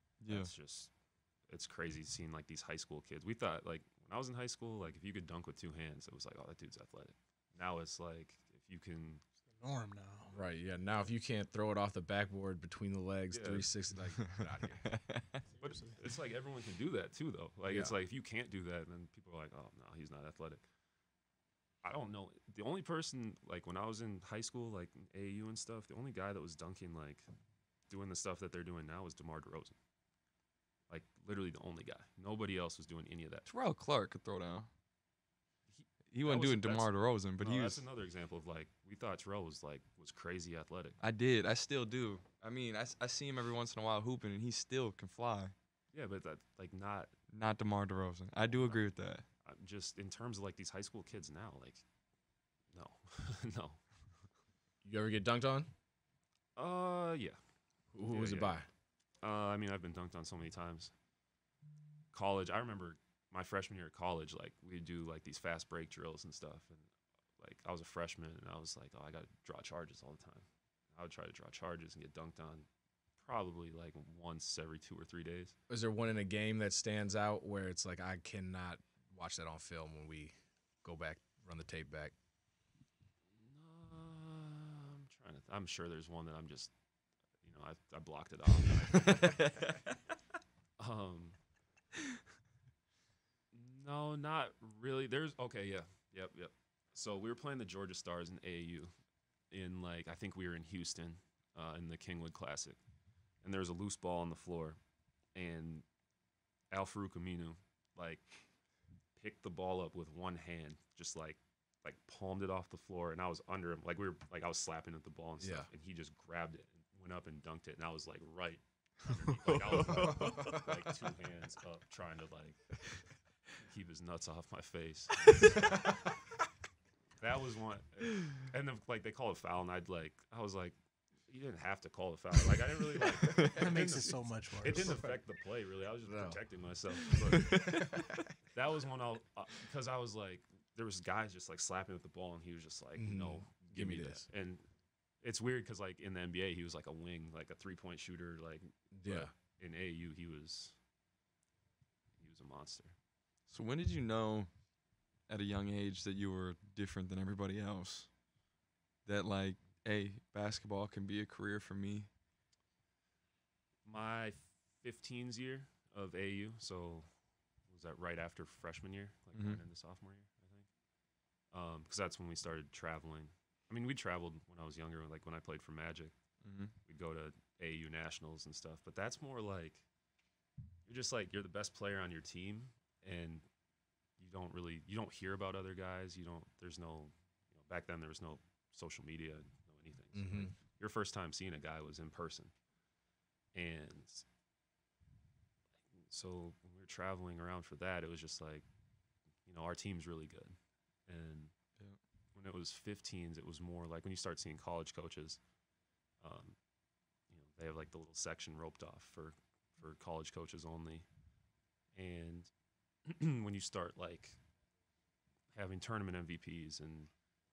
Speaker 3: it's crazy seeing like these high school kids. We thought like when I was in high school, like if you could dunk with 2 hands, it was like, oh, that dude's athletic. Now it's like if you can.
Speaker 2: It's the norm now.
Speaker 4: Right. Yeah. Now if you can't throw it off the backboard between the legs, 360, like get out of here.
Speaker 3: But it's like everyone can do that too, though. Like it's like if you can't do that, then people are like, oh no, he's not athletic. I don't know. The only person, like, when I was in high school, like, in AAU and stuff, the only guy that was dunking, like, doing the stuff that they're doing now was DeMar DeRozan. Like, literally the only guy. Nobody else was doing any of that.
Speaker 1: Terrell Clark could throw down. He wasn't doing DeMar DeRozan, but he was.
Speaker 3: That's another example of, like, we thought Terrell was crazy athletic.
Speaker 1: I did. I still do. I mean, I see him every once in a while hooping, and he still can fly.
Speaker 3: Yeah, but that, like, not.
Speaker 1: Not DeMar DeRozan. I do agree with that.
Speaker 3: Just in terms of like these high school kids now, like, no, no.
Speaker 4: You ever get dunked on?
Speaker 3: Yeah.
Speaker 4: Who was it by?
Speaker 3: I mean, I've been dunked on so many times. College, I remember my freshman year at college, like we'd do like these fast break drills and stuff, and like I was a freshman, and I was like, oh, I got to draw charges all the time. I would try to draw charges and get dunked on probably like once every 2 or 3 days.
Speaker 4: Is there one in a game that stands out where it's like I cannot watch that on film when we go back, run the tape back?
Speaker 3: I'm sure there's one that I'm just, I blocked it off. No, not really. Yep. So we were playing the Georgia Stars in AAU in I think we were in Houston in the Kingwood Classic. And there was a loose ball on the floor, and Al-Farouq Aminu, picked the ball up with one hand, just palmed it off the floor, and I was under him, I was slapping at the ball and stuff, and he just grabbed it and went up and dunked it, and I was right underneath. I was 2 hands up, trying to keep his nuts off my face. That was one, and then they call it foul, and I was like. You didn't have to call the foul. I didn't really
Speaker 2: That makes it so much worse.
Speaker 3: It didn't affect the play really. I was just protecting myself. But that was one because I was there was guys just slapping with the ball, and he was just no, give me this. And it's weird because in the NBA he was a wing, a 3-point shooter. In AAU he was a monster.
Speaker 1: So when did you know, at a young age, that you were different than everybody else? That hey, basketball can be a career for me?
Speaker 3: My 15s year of AAU, so was that right after freshman year, going into sophomore year, I think? Because that's when we started traveling. I mean, we traveled when I was younger, when I played for Magic. We'd go to AAU nationals and stuff, but that's more you're just you're the best player on your team, and you don't hear about other guys. There's no, back then there was no social media. Anything. So your first time seeing a guy was in person. And so when we were traveling around for that, it was just our team's really good. And when it was 15s, it was more when you start seeing college coaches, they have the little section roped off for college coaches only. And when you start having tournament MVPs and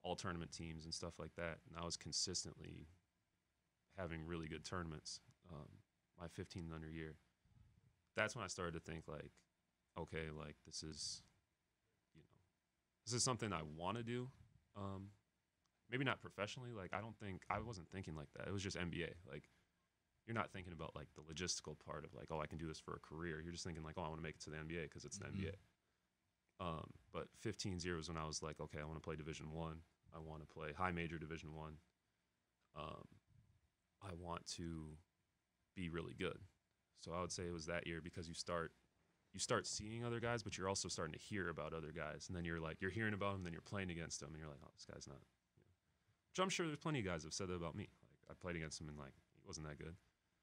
Speaker 3: all tournament teams and stuff like that, and I was consistently having really good tournaments. my 15 under year, that's when I started to think like, okay, like this is something I want to do. Maybe not professionally. Like I wasn't thinking like that. It was just NBA. Like you're not thinking about like the logistical part of like, oh, I can do this for a career. You're just thinking like, oh, I want to make it to the NBA because it's the NBA. But 15-0 was when I was like, okay, I want to play Division I. I want to play high major Division I. I want to be really good. So I would say it was that year because you start seeing other guys, but you're also starting to hear about other guys. And then you're hearing about them, then you're playing against them, and you're like, oh, this guy's not. Which I'm sure there's plenty of guys that have said that about me. Like I played against him and like he wasn't that good.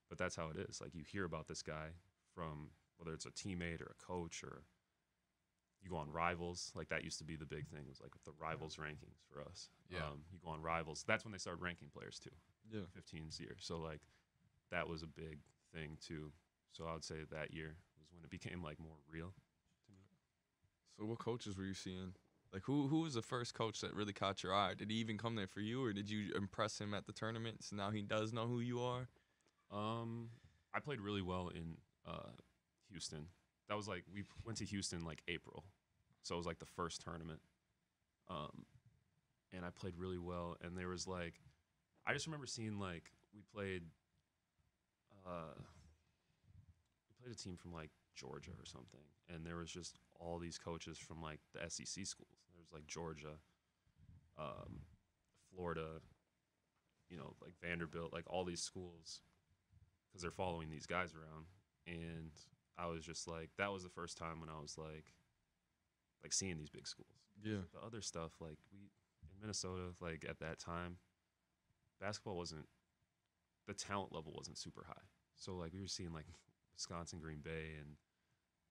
Speaker 3: But that's how it is. Like you hear about this guy from whether it's a teammate or a coach or you go on Rivals. Like that used to be the big thing. It was like the Rivals rankings for us.
Speaker 4: Yeah.
Speaker 3: You go on Rivals. That's when they started ranking players too.
Speaker 1: Yeah.
Speaker 3: 15's year. So like that was a big thing too. So I would say that year was when it became like more real to me.
Speaker 1: So what coaches were you seeing? Like who was the first coach that really caught your eye? Did he even come there for you, or did you impress him at the tournaments? Now he does know who you are.
Speaker 3: I played really well in Houston. That was like we went to Houston like April, so it was like the first tournament. And I played really well. And there was like, I just remember seeing like we played a team from like Georgia or something, and there was just all these coaches from like the SEC schools. There was like Georgia, Florida, like Vanderbilt, like all these schools, because they're following these guys around. And I was just like, that was the first time when I was like seeing these big schools.
Speaker 1: Yeah.
Speaker 3: The other stuff, like in Minnesota, like at that time, basketball wasn't, the talent level wasn't super high. So like we were seeing like Wisconsin, Green Bay, and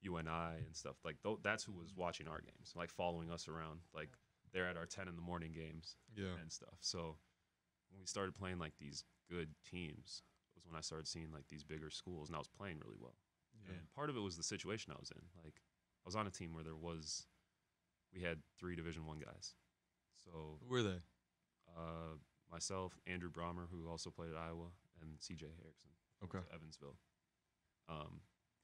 Speaker 3: UNI and stuff. Like that's who was watching our games, like following us around. Like they're at our 10 in the morning games and stuff. So when we started playing like these good teams, was when I started seeing like these bigger schools, and I was playing really well. Yeah. And part of it was the situation I was in. Like I was on a team where we had 3 Division I guys. So
Speaker 1: Who were they?
Speaker 3: Myself, Andrew Brahmer, who also played at Iowa, and CJ Harrison.
Speaker 1: Okay.
Speaker 3: To Evansville.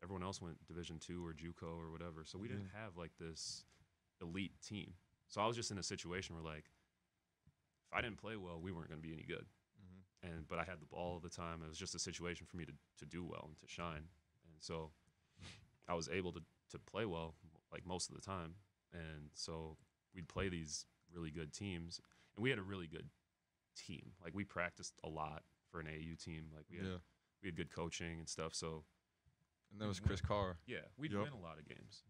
Speaker 3: Everyone else went Division II or JUCO or whatever. So we didn't have like this elite team. So I was just in a situation where like, if I didn't play well, we weren't going to be any good. But I had the ball all the time. It was just a situation for me to do well and to shine. And so I was able to play well like most of the time. And so we'd play these really good teams, and we had a really good team. Like we practiced a lot for an AAU team. Like we had good coaching and stuff. So,
Speaker 1: and that was Chris Carr.
Speaker 3: Yeah, we'd win a lot of games.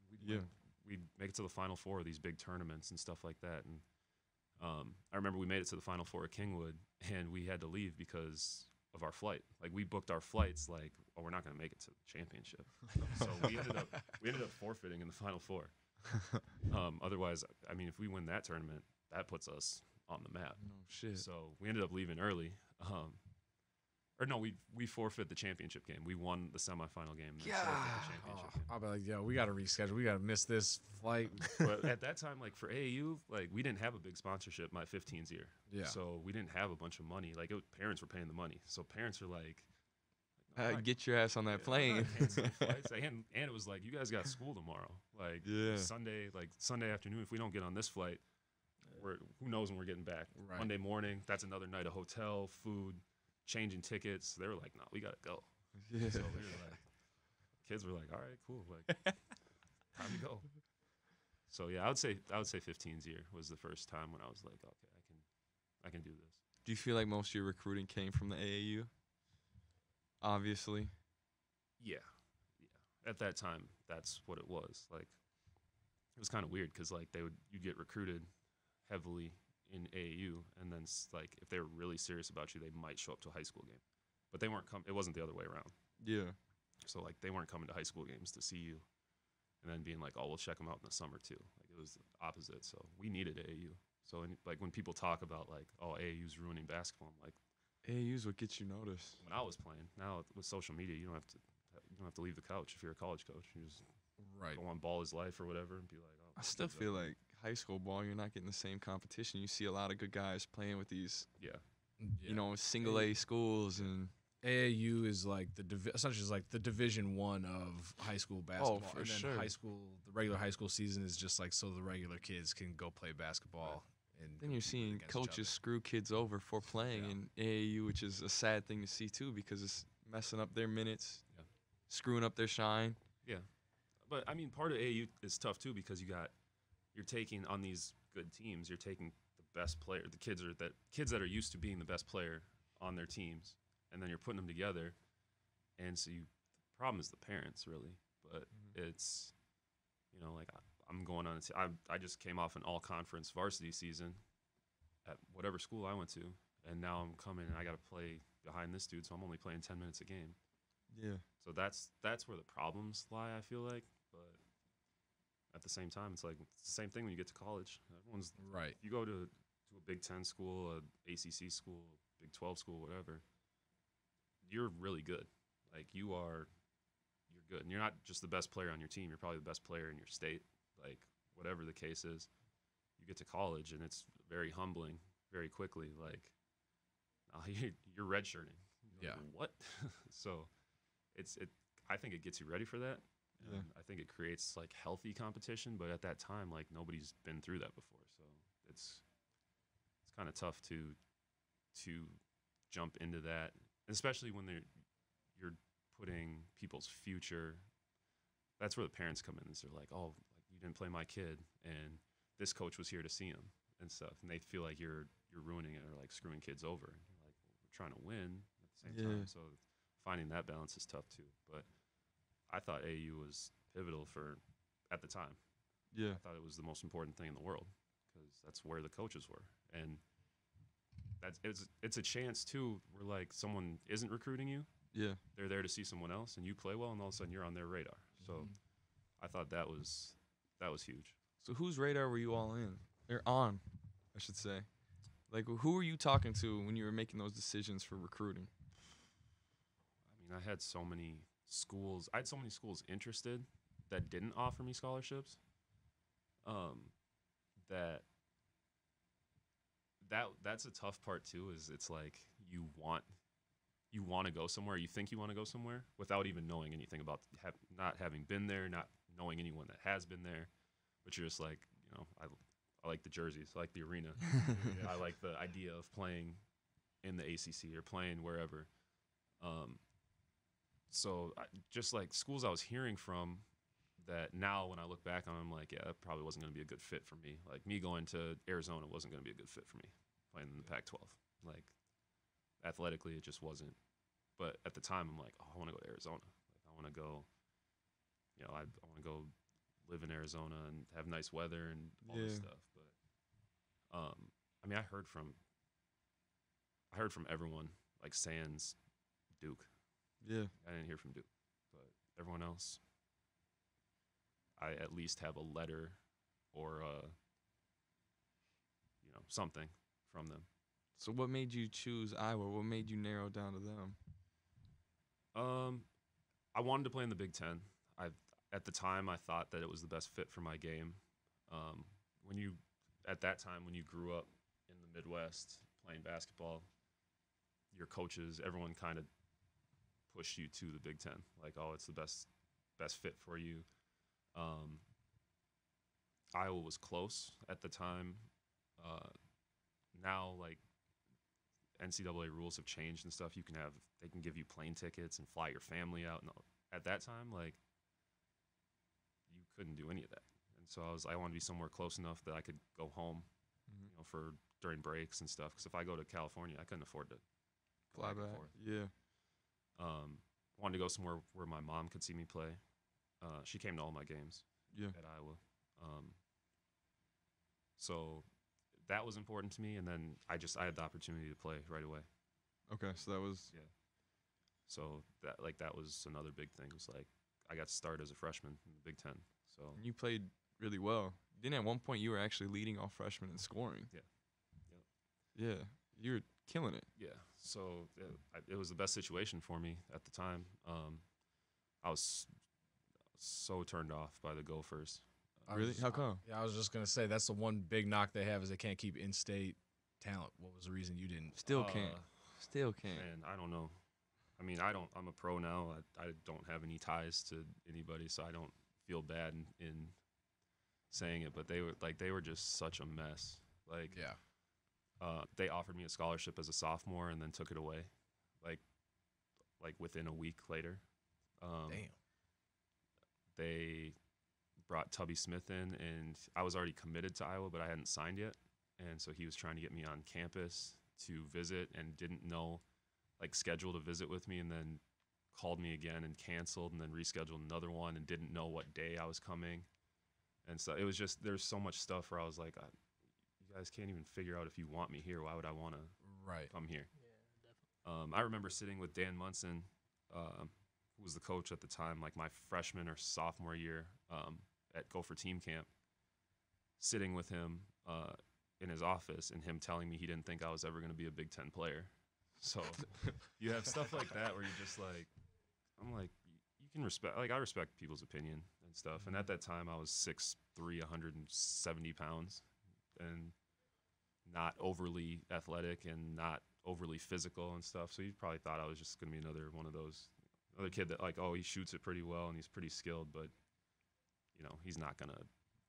Speaker 3: We'd make it to the Final Four of these big tournaments and stuff like that. And I remember we made it to the Final Four at Kingwood, and we had to leave because of our flight. Like we booked our flights like, oh, we're not going to make it to the championship. So we ended up forfeiting in the Final Four. Otherwise, I mean, if we win that tournament, that puts us on the map.
Speaker 1: No shit.
Speaker 3: So we ended up leaving early. Or no, we forfeit the championship game. We won the semifinal game.
Speaker 1: Yeah.
Speaker 3: The championship game.
Speaker 4: I'll be like, yo, we got to reschedule. We got to miss this flight.
Speaker 3: But at that time, like for AAU, like we didn't have a big sponsorship my 15's year.
Speaker 4: Yeah.
Speaker 3: So we didn't have a bunch of money. Like parents were paying the money. So parents are like,
Speaker 1: get your ass on that plane.
Speaker 3: Flights. And it was like, you guys got school tomorrow. Like Sunday afternoon, if we don't get on this flight, who knows when we're getting back.
Speaker 4: Right.
Speaker 3: Monday morning, that's another night of hotel, food, changing tickets. They were like, no, we got to go.
Speaker 1: Yeah.
Speaker 3: So we were like, kids were like, all right, cool. Like, time to go. So yeah, I would say 15's year was the first time when I was like, okay, I can do this.
Speaker 1: Do you feel like most of your recruiting came from the AAU? Obviously.
Speaker 3: Yeah. At that time, that's what it was. Like, it was kind of weird because like you'd get recruited heavily in AAU, and then like if they were really serious about you, they might show up to a high school game, but they weren't it wasn't the other way around.
Speaker 1: Yeah.
Speaker 3: So like they weren't coming to high school games to see you, and then being like, oh, we'll check them out in the summer too. Like it was the opposite. So we needed AAU. So like when people talk about like, oh, AAU's ruining basketball, I'm like,
Speaker 1: AAU's what gets you noticed.
Speaker 3: When I was playing, now with social media, you don't have to leave the couch if you're a college coach. You just go on Ball Is Life or whatever and be like, oh.
Speaker 1: I still feel like high school ball, you're not getting the same competition. You see a lot of good guys playing with these, single A schools, and
Speaker 4: AAU is like essentially is like the Division I of high school basketball.
Speaker 1: For
Speaker 4: and then
Speaker 1: sure.
Speaker 4: high school, the regular high school season is just like so the regular kids can go play basketball. And
Speaker 1: then you're seeing coaches screw kids over for playing in AAU, which is a sad thing to see too, because it's messing up their minutes, screwing up their shine.
Speaker 3: Yeah, but I mean, part of AAU is tough too because you're taking on these good teams, you're taking the best player, the kids that are used to being the best player on their teams, and then you're putting them together, and so the problem is the parents really, but it's like I'm going on. I just came off an all-conference varsity season at whatever school I went to, and now I'm coming and I got to play behind this dude, so I'm only playing 10 minutes a game.
Speaker 1: Yeah.
Speaker 3: So that's where the problems lie, I feel like. But at the same time, it's like it's the same thing when you get to college. Everyone's
Speaker 4: right.
Speaker 3: If you go to a Big Ten school, a ACC school, Big 12 school, whatever, you're really good. Like you're good, and you're not just the best player on your team. You're probably the best player in your state. Like whatever the case is, you get to college, and it's very humbling very quickly. Like you're redshirting.
Speaker 4: Yeah.
Speaker 3: Like, what? So I think it gets you ready for that. And I think it creates like healthy competition, but at that time, like nobody's been through that before, so it's kind of tough to jump into that, especially when you're putting people's future. That's where the parents come in. They're like, oh, like you didn't play my kid, and this coach was here to see him and stuff, and they feel like you're ruining it or like screwing kids over. And you're like, well, we're trying to win at the same time, so finding that balance is tough too. But I thought AU was pivotal at the time.
Speaker 1: Yeah.
Speaker 3: I thought it was the most important thing in the world because that's where the coaches were. And it's a chance too where like someone isn't recruiting you.
Speaker 1: Yeah.
Speaker 3: They're there to see someone else and you play well and all of a sudden you're on their radar. So I thought that was huge.
Speaker 1: So whose radar were you all in? Or on, I should say. Like who were you talking to when you were making those decisions for recruiting?
Speaker 3: I mean, I had so many schools interested that didn't offer me scholarships. That's a tough part too, is it's like you want to go somewhere, you think you want to go somewhere without even knowing anything about not having been there, not knowing anyone that has been there, but you're just like, I like the jerseys, I like the arena. I like the idea of playing in the ACC or playing wherever. So just like schools I was hearing from that now when I look back on them, I'm like, yeah, that probably wasn't going to be a good fit for me. Like me going to Arizona wasn't going to be a good fit for me playing in the Pac-12. Like athletically, it just wasn't. But at the time, I'm like, oh, I want to go to Arizona. Like I want to go, I want to go live in Arizona and have nice weather and all this stuff. But I mean, I heard from everyone like sans Duke.
Speaker 1: Yeah.
Speaker 3: I didn't hear from Duke, but everyone else, I at least have a letter or something from them.
Speaker 1: So what made you choose Iowa? What made you narrow down to them?
Speaker 3: I wanted to play in the Big Ten. At the time, I thought that it was the best fit for my game. At that time, when you grew up in the Midwest playing basketball, your coaches, everyone kind of pushed you to the Big Ten. Like, oh, it's the best fit for you. Iowa was close at the time. Now, like, NCAA rules have changed and stuff. They can give you plane tickets and fly your family out. And at that time, like, you couldn't do any of that. And so I wanted to be somewhere close enough that I could go home, for during breaks and stuff. Because if I go to California, I couldn't afford to
Speaker 1: fly back. Yeah.
Speaker 3: Wanted to go somewhere where my mom could see me play. She came to all my games at Iowa. So that was important to me. And then I had the opportunity to play right away.
Speaker 1: Okay, so that was
Speaker 3: So that was another big thing. It was like I got to start as a freshman in the Big Ten. So
Speaker 1: you played really well. Didn't at one point you were actually leading all freshmen in scoring? Yeah, you were killing it.
Speaker 3: Yeah, so it was the best situation for me at the time. I was so turned off by the Gophers.
Speaker 1: Really? How come?
Speaker 4: Yeah, I was just gonna say that's the one big knock they have is they can't keep in-state talent. What was the reason you didn't?
Speaker 1: Still can't.
Speaker 3: Man, I don't know. I mean, I'm a pro now. I don't have any ties to anybody, so I don't feel bad in saying it. But they were just such a mess. Like, they offered me a scholarship as a sophomore and then took it away, like within a week later.
Speaker 2: Damn.
Speaker 3: They brought Tubby Smith in, and I was already committed to Iowa, but I hadn't signed yet. And so he was trying to get me on campus to visit and didn't know, like, scheduled a visit with me, and then called me again and canceled and then rescheduled another one and didn't know what day I was coming. And so it was just, there's so much stuff where I was like, you guys can't even figure out if you want me here. Why would I want to come here?
Speaker 2: Yeah, definitely.
Speaker 3: I remember sitting with Dan Munson, who was the coach at the time, like my freshman or sophomore year at Gopher Team Camp, sitting with him in his office and him telling me he didn't think I was ever going to be a Big Ten player. So you have stuff like that where you're just like, I'm like, you can respect, like I respect people's opinion and stuff. And at that time I was 6'3", 170 pounds and not overly athletic and not overly physical and stuff. So you probably thought I was just going to be another one of those, another kid that like, oh, he shoots it pretty well and he's pretty skilled, but you know, he's not going to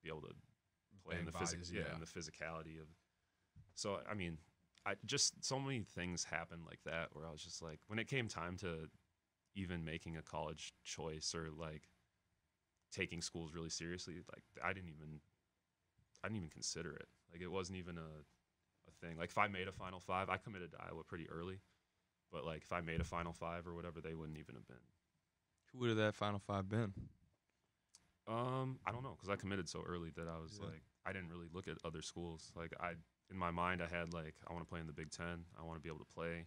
Speaker 3: be able to play in the in the physicality of. So I mean, I just, so many things happened like that where I was just like, when it came time to even making a college choice or like taking schools really seriously, like I didn't even consider it. Like it wasn't even a thing. Like if I made a Final Five, I committed to Iowa pretty early, but like if I made a Final Five or whatever, they wouldn't even have been.
Speaker 1: Who would have that Final Five been?
Speaker 3: I don't know, because I committed so early that I was like, I didn't really look at other schools. Like in my mind, I had like, I want to play in the Big Ten. I want to be able to play.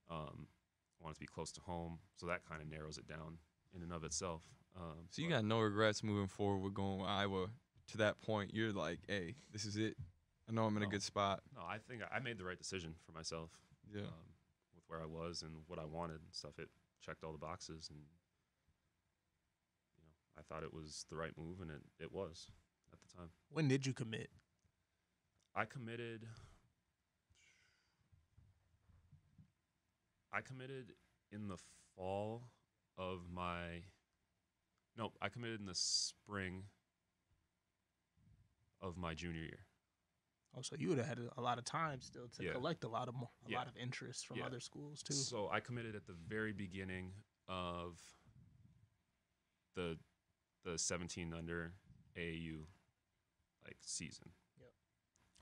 Speaker 3: I want it to be close to home. So that kind of narrows it down in and of itself.
Speaker 1: So you got no regrets moving forward with going with Iowa to that point. You're like, hey, this is it. I know I'm in a good spot.
Speaker 3: No, I think I made the right decision for myself.
Speaker 1: Yeah.
Speaker 3: With where I was and what I wanted and stuff. It checked all the boxes, and you know, I thought it was the right move, and it was at the time.
Speaker 2: When did you commit?
Speaker 3: I committed in the fall of my – no, I committed in the spring of my junior year.
Speaker 2: Oh, so you would have had a lot of time still to collect a lot of interest from other schools too.
Speaker 3: So I committed at the very beginning of the 17 under AAU like season.
Speaker 2: Yep.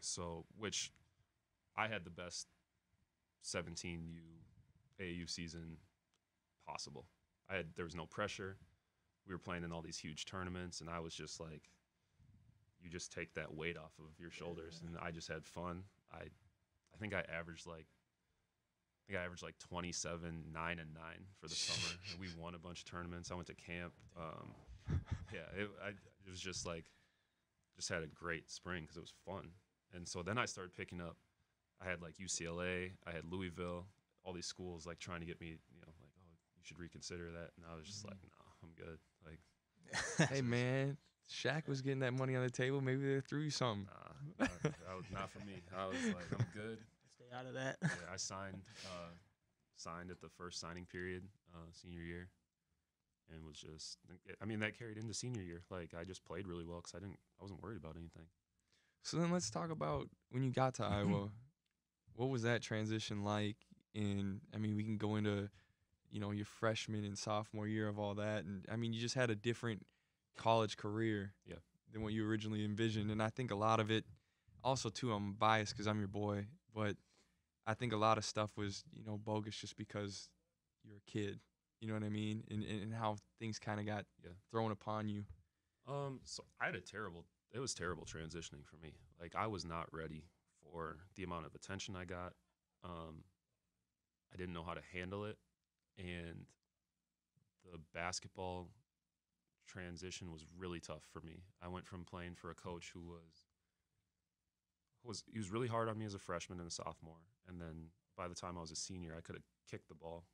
Speaker 3: So which I had the best 17U AAU season possible. There was no pressure. We were playing in all these huge tournaments, and I was just like, you just take that weight off of your shoulders, and I just had fun. I think I averaged like 27, 9, and 9 for the summer. And we won a bunch of tournaments. I went to camp. It was just like, just had a great spring because it was fun. And so then I started picking up. I had like UCLA, I had Louisville, all these schools like trying to get me, you know, like, oh, you should reconsider that. And I was just like, no, I'm good. Like,
Speaker 1: hey man, Shaq was getting that money on the table. Maybe they threw you something.
Speaker 3: Nah, that was not for me. I was like, I'm good.
Speaker 2: Stay out of that.
Speaker 3: Yeah, I signed at the first signing period, senior year, and was just, I mean, that carried into senior year. Like, I just played really well because I wasn't worried about anything.
Speaker 1: So then let's talk about when you got to Iowa. What was that transition like? And I mean, we can go into, you know, your freshman and sophomore year of all that. And I mean, you just had a different college career than what you originally envisioned. And I think a lot of it, also too, I'm biased because I'm your boy, but I think a lot of stuff was, you know, bogus just because you're a kid. You know what I mean? And how things kind of got thrown upon you.
Speaker 3: So it was terrible transitioning for me. Like, I was not ready for the amount of attention I got. I didn't know how to handle it. And the basketball transition was really tough for me. I went from playing for a coach who was really hard on me as a freshman and a sophomore. And then by the time I was a senior, I could have kicked the ball,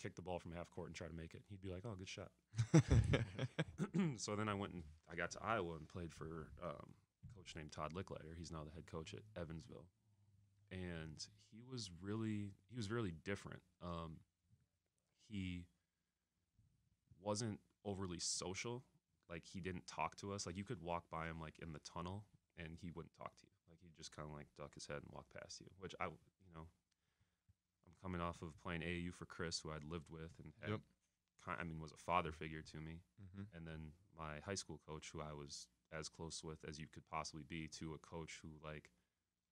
Speaker 3: kick the ball from half court and try to make it. He'd be like, oh, good shot. So then I got to Iowa and played for a coach named Todd Licklider. He's now the head coach at Evansville. And he was really different. he wasn't overly social. Like, he didn't talk to us. Like, you could walk by him, like, in the tunnel, and he wouldn't talk to you. Like, he'd just kind of, like, duck his head and walk past you, which I'm coming off of playing AAU for Chris, who I'd lived with and had, was a father figure to me. And then my high school coach, who I was as close with as you could possibly be, to a coach who, like,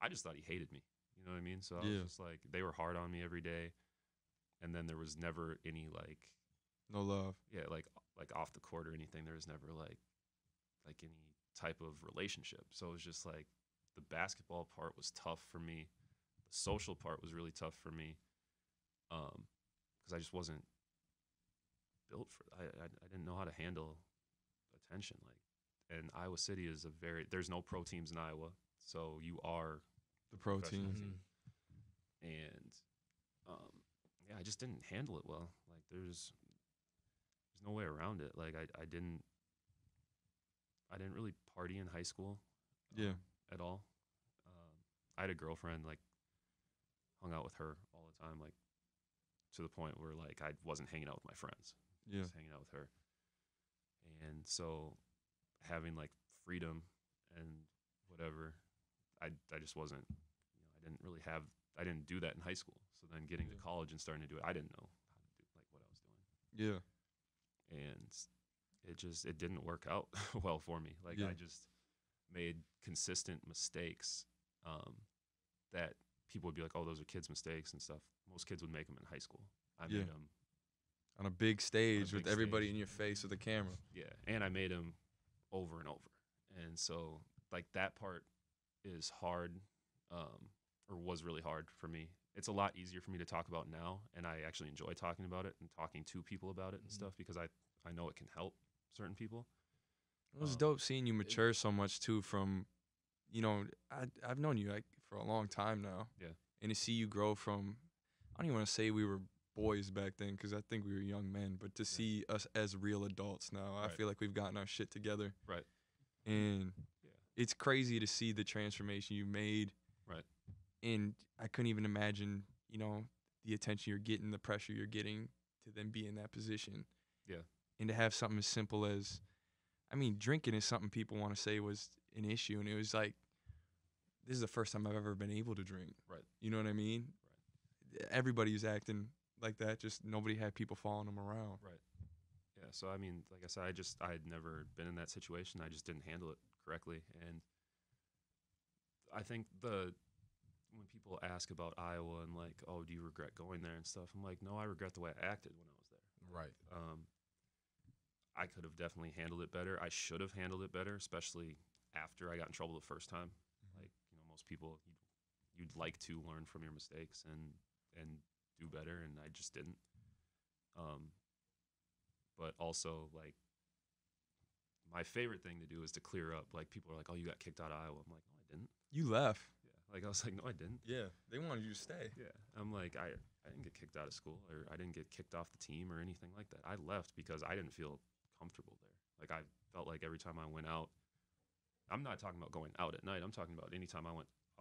Speaker 3: I just thought he hated me. You know what I mean? So I was just like, they were hard on me every day. And then there was never any, like,
Speaker 1: no love.
Speaker 3: Yeah, like off the court or anything. There was never like any type of relationship. So it was just like the basketball part was tough for me. The social part was really tough for me, because I just wasn't built for. I didn't know how to handle attention. Like, and Iowa City is there's no pro teams in Iowa, so you are
Speaker 1: the pro team.
Speaker 3: And I just didn't handle it well. Like, there's no way around it. Like, I didn't really party in high school at all. I had a girlfriend, like, hung out with her all the time, like, to the point where, like, I wasn't hanging out with my friends. Just hanging out with her. And so having, like, freedom and whatever, I just wasn't, I didn't do that in high school. So then getting to college and starting to do it, I didn't know how to do, like, what I was doing.
Speaker 1: Yeah.
Speaker 3: And it didn't work out well for me. Like, I just made consistent mistakes that people would be like, oh, those are kids' mistakes and stuff. Most kids would make them in high school. I made them
Speaker 1: on a big stage with everybody in your face with a camera.
Speaker 3: Yeah, and I made them over and over. And so, like, that part is hard, or was really hard for me. It's a lot easier for me to talk about now, and I actually enjoy talking about it and talking to people about it and stuff, because I know it can help certain people.
Speaker 1: It was dope seeing you mature so much too. From, I've known you, like, for a long time now.
Speaker 3: Yeah.
Speaker 1: And to see you grow from, I don't even want to say we were boys back then, because I think we were young men, but to see us as real adults now, I feel like we've gotten our shit together.
Speaker 3: Right.
Speaker 1: And it's crazy to see the transformation you made.
Speaker 3: Right.
Speaker 1: And I couldn't even imagine, the attention you're getting, the pressure you're getting to then be in that position.
Speaker 3: Yeah.
Speaker 1: And to have something as simple as, drinking is something people want to say was an issue. And it was like, this is the first time I've ever been able to drink.
Speaker 3: Right.
Speaker 1: You know what I mean? Right. Everybody was acting like that. Just nobody had people following them around.
Speaker 3: Right. Yeah. So, like I said, I had never been in that situation. I just didn't handle it correctly. And I think when people ask about Iowa and, like, oh, do you regret going there and stuff, I'm like, no, I regret the way I acted when I was there.
Speaker 4: Right.
Speaker 3: I could have definitely handled it better. I should have handled it better, especially after I got in trouble the first time. Like, most people, you'd like to learn from your mistakes and do better, and I just didn't. But also, like, my favorite thing to do is to clear up. Like, people are like, oh, you got kicked out of Iowa. I'm like, no, I didn't.
Speaker 1: You left.
Speaker 3: Like, I was like, no, I didn't.
Speaker 1: Yeah, they wanted you to stay.
Speaker 3: Yeah. I'm like, I didn't get kicked out of school, or I didn't get kicked off the team or anything like that. I left because I didn't feel comfortable there. Like, I felt like every time I went out, I'm not talking about going out at night. I'm talking about anytime I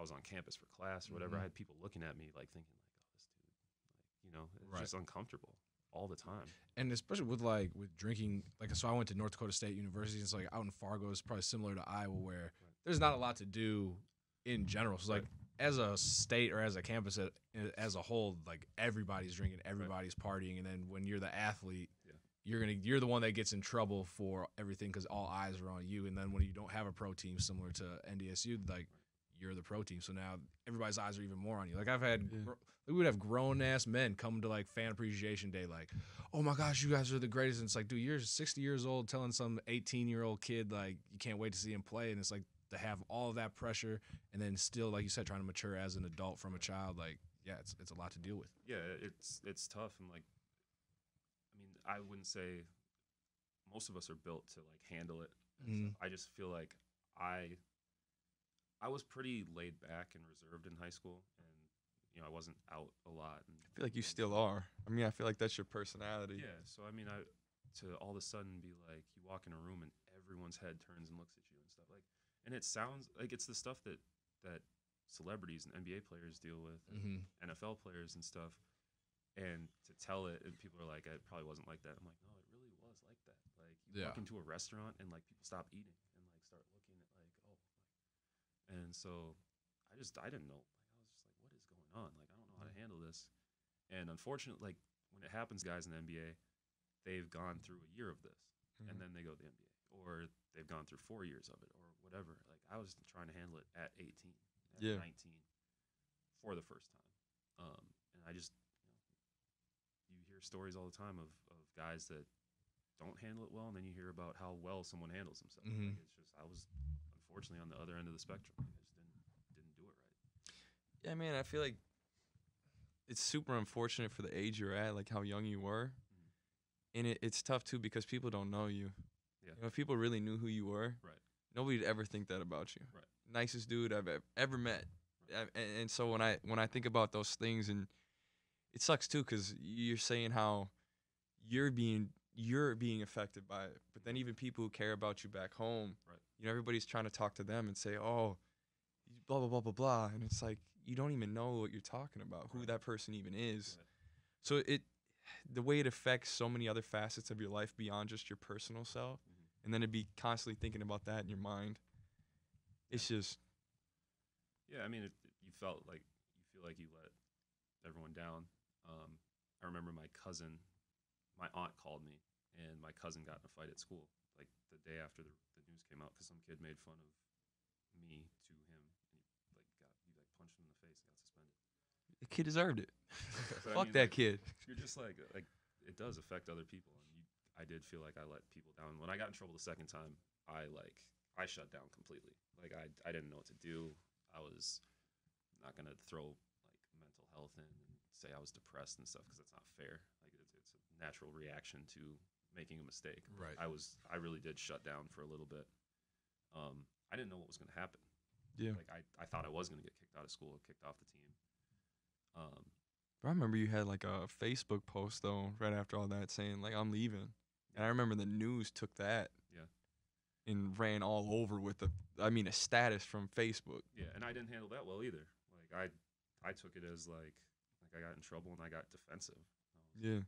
Speaker 3: was on campus for class or whatever, I had people looking at me, like, thinking, like, oh, this dude, like, it's just uncomfortable all the time.
Speaker 4: And especially with drinking, like, so I went to North Dakota State University. It's like out in Fargo, it's probably similar to Iowa, where there's not a lot to do in general. So, like, as a state or as a campus as a whole, like, everybody's drinking, everybody's partying, and then when you're the athlete, you're the one that gets in trouble for everything because all eyes are on you. And then when you don't have a pro team similar to NDSU, like, you're the pro team, so now everybody's eyes are even more on you. Like, we would have grown ass men come to, like, fan appreciation day, like, oh my gosh, you guys are the greatest. And it's like, dude, you're 60 years old telling some 18-year-old kid, like, you can't wait to see him play. And it's like, to have all of that pressure and then still, like you said, trying to mature as an adult from a child, like, it's a lot to deal with.
Speaker 3: Yeah, it's tough. And, like, I wouldn't say most of us are built to, like, handle it. I just feel like I was pretty laid back and reserved in high school, and I wasn't out a lot. And
Speaker 1: I feel like you still are. I feel like that's your personality.
Speaker 3: Yeah. So to all of a sudden be like, you walk in a room and everyone's head turns and looks at you and stuff, like, and it sounds like it's the stuff that celebrities and NBA players deal with, and NFL players and stuff. And to tell it, and people are like, it probably wasn't like that. I'm like, no, it really was like that. Like, you walk into a restaurant and like people stop eating and like start looking at like, oh, and so I didn't know. Like, I was just like, what is going on? Like, I don't know how to handle this. And unfortunately, like when it happens, guys in the NBA, they've gone through a year of this, and then they go to the NBA, or they've gone through 4 years of it, or whatever. Like I was trying to handle it at 18, at 19, for the first time, and I just. You hear stories all the time of guys that don't handle it well, and then you hear about how well someone handles himself. Like it's just I was unfortunately on the other end of the spectrum. I just didn't do it right.
Speaker 1: Yeah, man, I feel like it's super unfortunate for the age you're at, like how young you were, and it's tough too because people don't know you.
Speaker 3: Yeah.
Speaker 1: You know, if people really knew who you were, nobody'd ever think that about you.
Speaker 3: Right.
Speaker 1: Nicest dude I've ever met, and so when I think about those things and. It sucks too because you're saying how you're being affected by it, but then even people who care about you back home, you know, everybody's trying to talk to them and say, oh, blah blah blah blah blah, and it's like you don't even know what you're talking about, who that person even is. So the way it affects so many other facets of your life beyond just your personal self, and then to be constantly thinking about that in your mind, it's just.
Speaker 3: Yeah, I mean, you feel like you let everyone down. I remember my aunt called me, and my cousin got in a fight at school, like the day after the news came out, because some kid made fun of me to him, and he punched him in the face and got suspended.
Speaker 1: The kid deserved it.
Speaker 3: So,
Speaker 1: Fuck that kid.
Speaker 3: You're just like it does affect other people, and I did feel like I let people down. When I got in trouble the second time, I shut down completely. Like I didn't know what to do. I was not gonna throw like mental health in. Say I was depressed and stuff because that's not fair. Like it's a natural reaction to making a mistake.
Speaker 4: Right.
Speaker 3: I really did shut down for a little bit. I didn't know what was going to happen.
Speaker 1: Yeah.
Speaker 3: Like I thought I was going to get kicked out of school, kicked off the team.
Speaker 1: But I remember you had like a Facebook post though right after all that saying like I'm leaving, and I remember the news took that.
Speaker 3: Yeah.
Speaker 1: And ran all over with a status from Facebook.
Speaker 3: Yeah, and I didn't handle that well either. Like I took it as like I got in trouble and I got defensive.
Speaker 1: Yeah.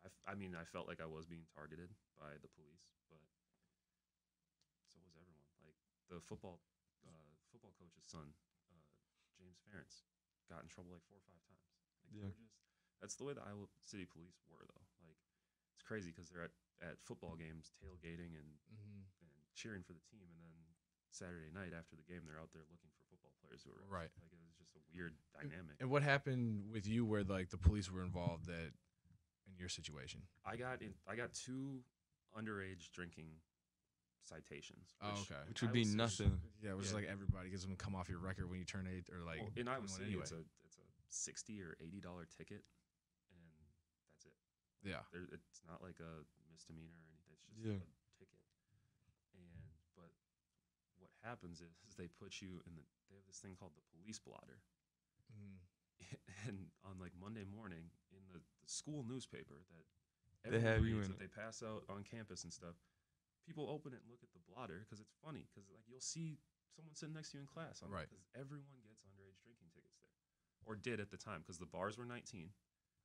Speaker 3: Like I felt like I was being targeted by the police, but so was everyone. Like the football coach's son, James Ferentz, got in trouble like 4 or 5 times. Like that's the way the Iowa City Police were though. Like it's crazy because they're at football games tailgating and cheering for the team, and then Saturday night after the game they're out there looking for football players who are
Speaker 4: right.
Speaker 3: Like it was just a weird dynamic.
Speaker 4: And what happened with you where like the police were involved in your situation?
Speaker 3: I got 2 underage drinking citations.
Speaker 1: Which would be nothing.
Speaker 4: Yeah, it was like everybody gets them to come off your record when you turn 8 or like.
Speaker 3: Well, in Iowa City,
Speaker 4: anyway.
Speaker 3: it's a $60 or $80 ticket, and that's it.
Speaker 4: Yeah,
Speaker 3: it's not like a misdemeanor or anything. It's just a ticket. But what happens is they put you in they have this thing called the police blotter. And on like Monday morning in the school newspaper that
Speaker 1: they have you in
Speaker 3: that they pass out on campus and stuff, people open it and look at the blotter because it's funny because like you'll see someone sitting next to you in class on
Speaker 4: right,
Speaker 3: because everyone gets underage drinking tickets there, or did at the time because the bars were 19,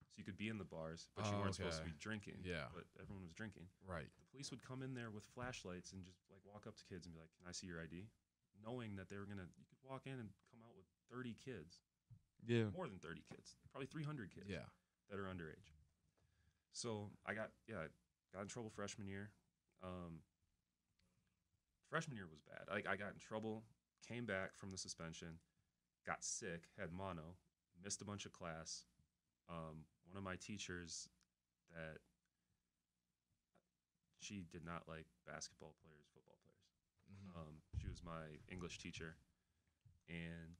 Speaker 3: so you could be in the bars but you weren't supposed to be drinking.
Speaker 4: Yeah,
Speaker 3: but everyone was drinking. Right. The police would come in there with flashlights and just like walk up to kids and be like, "Can I see your ID?" Knowing that you could walk in and come out with 30 kids.
Speaker 1: Yeah.
Speaker 3: More than 30 kids. Probably 300 kids.
Speaker 4: Yeah.
Speaker 3: That are underage. So I got in trouble freshman year. Freshman year was bad. I got in trouble, came back from the suspension, got sick, had mono, missed a bunch of class. One of my teachers that she did not like basketball players, football players. She was my English teacher, and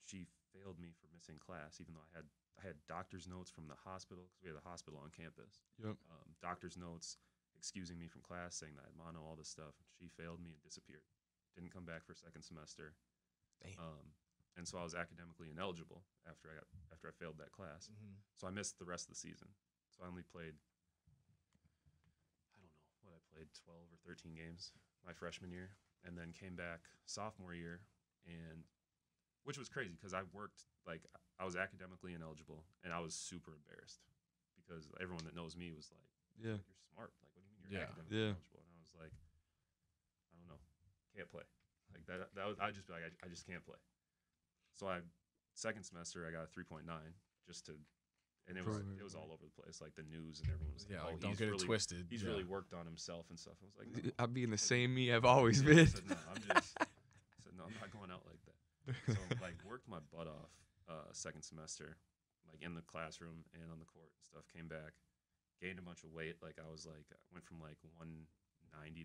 Speaker 3: she failed me for missing class, even though I had doctor's notes from the hospital because we had a hospital on campus.
Speaker 1: Yep.
Speaker 3: Doctor's notes excusing me from class, saying that I had mono, all this stuff. She failed me and disappeared. Didn't come back for second semester.
Speaker 4: Damn.
Speaker 3: And so I was academically ineligible after I failed that class. So I missed the rest of the season. So I only played, I don't know what I played, 12 or 13 games my freshman year, and then came back sophomore year and which was crazy because I worked I was academically ineligible, and I was super embarrassed because everyone that knows me was like,
Speaker 1: Yeah.
Speaker 3: "You're smart. Like, what do you mean you're academically ineligible?" And I was like, "I don't know, can't play." Like that was I just be like I just can't play. So second semester I got a 3.9 just to. And it was all over the place, like the news and everyone was like, "Oh,
Speaker 4: don't get it twisted.
Speaker 3: He's really worked on himself and stuff." I was like, no.
Speaker 1: "I'm being the same me I've always been."
Speaker 3: I said, "No, I'm not going out like that." So like worked my butt off second semester, like in the classroom and on the court and stuff. Came back, gained a bunch of weight. Like I was like went from like 190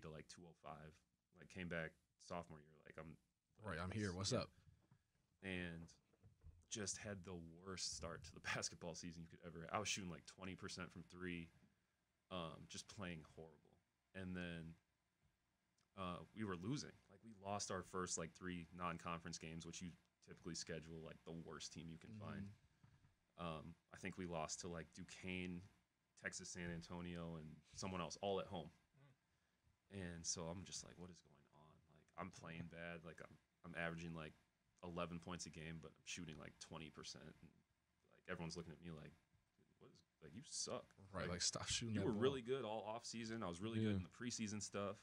Speaker 3: to like 205. Like came back sophomore year, like
Speaker 4: I'm here. What's up?
Speaker 3: And just had the worst start to the basketball season you could ever. I was shooting like 20% from three, just playing horrible. And then we were losing. Like we lost our first like 3 non-conference games, which you typically schedule like the worst team you can find. I think we lost to like Duquesne, Texas San Antonio, and someone else all at home. And so I'm just like, what is going on? Like I'm playing bad. Like I'm averaging like 11 points a game, but I'm shooting like 20%. And like everyone's looking at me like, what is like you suck.
Speaker 4: Right, like stop shooting.
Speaker 3: You
Speaker 4: that
Speaker 3: were
Speaker 4: ball.
Speaker 3: really good all off season. I was really good in the preseason stuff.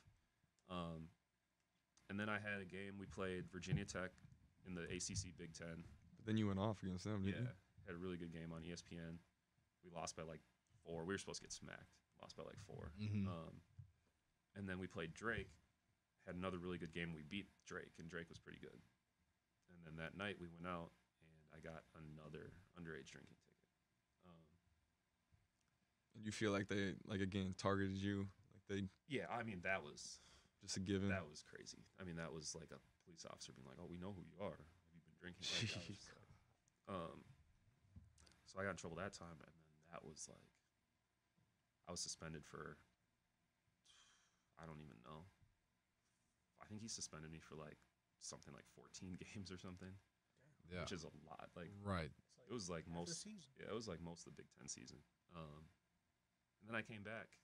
Speaker 3: And then I had a game we played Virginia Tech in the ACC Big Ten.
Speaker 1: But then you went off against them, didn't you?
Speaker 3: Had a really good game on ESPN. We lost by like 4. We were supposed to get smacked. Lost by like 4. And then we played Drake. Had another really good game. We beat Drake, and Drake was pretty good. And then that night we went out, and I got another underage drinking ticket.
Speaker 1: And you feel like they, like, again, targeted you? Like they?
Speaker 3: Yeah, I mean, that was
Speaker 1: just a given.
Speaker 3: That was crazy. I mean, that was like a police officer being like, "Oh, we know who you are. Have you been drinking?" So I got in trouble that time, and then that was like, I was suspended for, I don't even know. I think he suspended me for like something like 14 games or something. Yeah, which is a lot. Like,
Speaker 4: right.
Speaker 3: It was like most. Yeah, it was like most of the Big Ten season. And then I came back,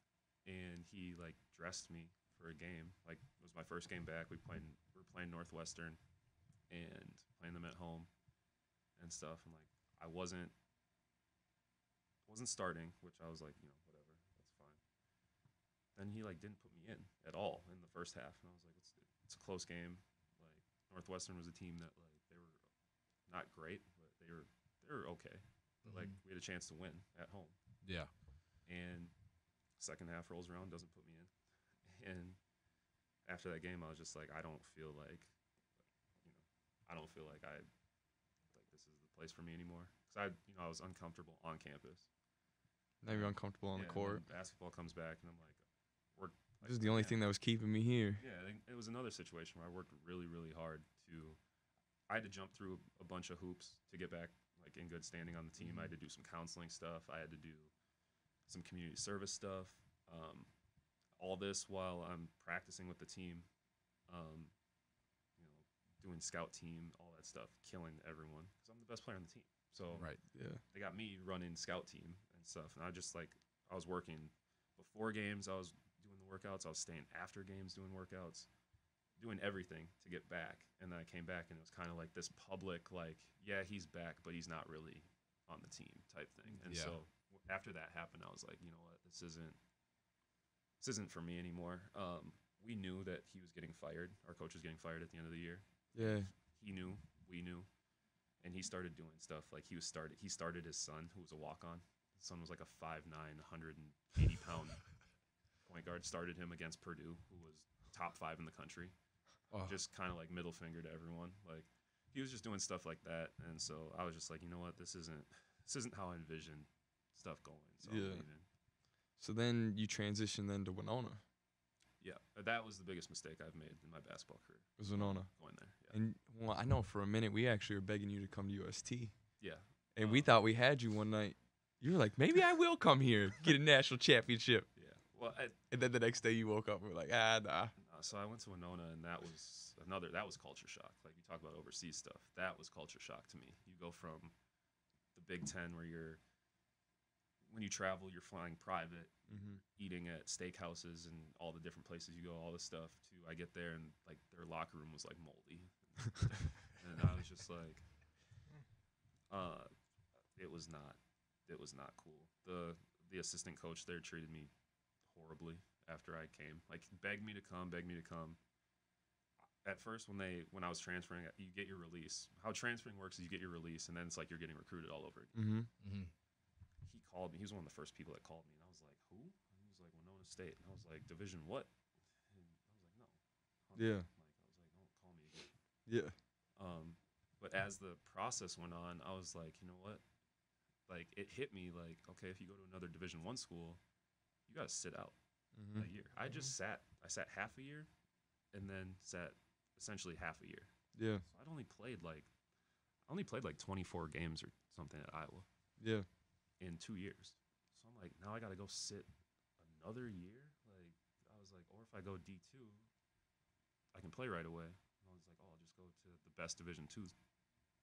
Speaker 3: and he like dressed me for a game. Like it was my first game back. We were playing Northwestern, and playing them at home, and stuff. And like I wasn't starting, which I was like, whatever, that's fine. Then he like didn't put me in at all in the first half, and I was like, it's a close game. Like Northwestern was a team that like they were not great, but they were okay. But like we had a chance to win at home.
Speaker 4: Yeah.
Speaker 3: And second half rolls around, doesn't put me in. And after that game, I was just like, I don't feel like this is the place for me anymore. Because I was uncomfortable on campus.
Speaker 1: Now you're uncomfortable on the court.
Speaker 3: Basketball comes back, and I'm like,
Speaker 1: this is the only thing that was keeping me here.
Speaker 3: Yeah, it was another situation where I worked really, really hard I had to jump through a bunch of hoops to get back like in good standing on the team. I had to do some counseling stuff. I had to do some community service stuff. All this while I'm practicing with the team, doing scout team, all that stuff, killing everyone because I'm the best player on the team. So they got me running scout team and stuff, and I was working before games. I was doing the workouts. I was staying after games doing workouts, doing everything to get back. And then I came back, and it was kind of like this public, like, yeah, he's back, but he's not really on the team type thing. And so after that happened, I was like, you know what, this isn't for me anymore. We knew that he was getting fired. Our coach was getting fired at the end of the year.
Speaker 1: Yeah.
Speaker 3: He knew, we knew. And he started doing stuff like he started his son, who was a walk-on. His son was like a 5'9", 180-pound point guard. Started him against Purdue, who was top 5 in the country. Just kind of like middle finger to everyone. Like he was just doing stuff like that. And so I was just like, you know what, this isn't how I envisioned stuff going. So I'm leaving.
Speaker 1: So then you transitioned then to Winona.
Speaker 3: Yeah, that was the biggest mistake I've made in my basketball career.
Speaker 1: Was Winona.
Speaker 3: Going there. Yeah.
Speaker 1: And well, I know for a minute we actually were begging you to come to UST.
Speaker 3: Yeah.
Speaker 1: And we thought we had you one night. You were like, maybe I will come here, get a national championship.
Speaker 3: Yeah. Well,
Speaker 1: and then the next day you woke up and were like, nah.
Speaker 3: So I went to Winona, and that was culture shock. Like you talk about overseas stuff. That was culture shock to me. You go from the Big Ten where when you travel, you're flying private, eating at steakhouses and all the different places you go, all this stuff, to I get there and like their locker room was like moldy. And I was just like, it was not cool. The assistant coach there treated me horribly after I came. Like, begged me to come. At first, when I was transferring, you get your release. How transferring works is you get your release, and then it's like you're getting recruited all over again. He called me. He was one of the first people that called me, and I was like, who? And he was like, Winona State. And I was like, Division what? And I was like, no.
Speaker 1: Yeah.
Speaker 3: I was like, don't call me again.
Speaker 1: Yeah.
Speaker 3: But as the process went on, I was like, you know what? Like, it hit me like, okay, if you go to another Division I school, you got to sit out a year. I sat half a year and then sat essentially half a year.
Speaker 1: Yeah.
Speaker 3: So I only played like 24 games or something at Iowa.
Speaker 1: Yeah.
Speaker 3: In 2 years. So I'm like, now I got to go sit another year? Like, I was like, or if I go D2, I can play right away. And I was like, oh, I'll just go to the best Division II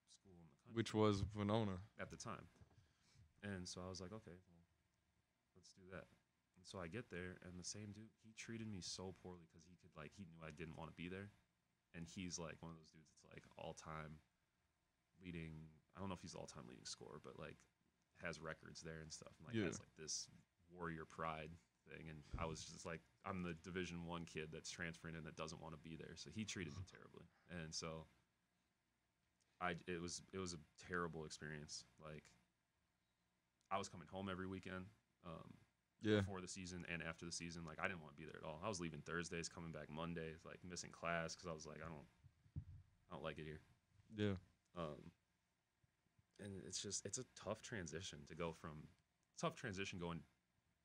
Speaker 3: school in the country.
Speaker 1: Which was Winona.
Speaker 3: At the time. And so I was like, okay, well, let's do that. And so I get there, and the same dude, he treated me so poorly because he knew I didn't want to be there. And he's like one of those dudes that's like all-time leading, I don't know if he's all-time leading scorer, but like has records there and stuff. And like has like this warrior pride thing. And I was just like, I'm the Division I kid that's transferring in that doesn't want to be there. So he treated me terribly. And so it was a terrible experience. Like, I was coming home every weekend before the season and after the season. Like, I didn't want to be there at all. I was leaving Thursdays, coming back Mondays, like missing class because I was like, I don't like it here.
Speaker 1: Yeah.
Speaker 3: And it's a tough transition going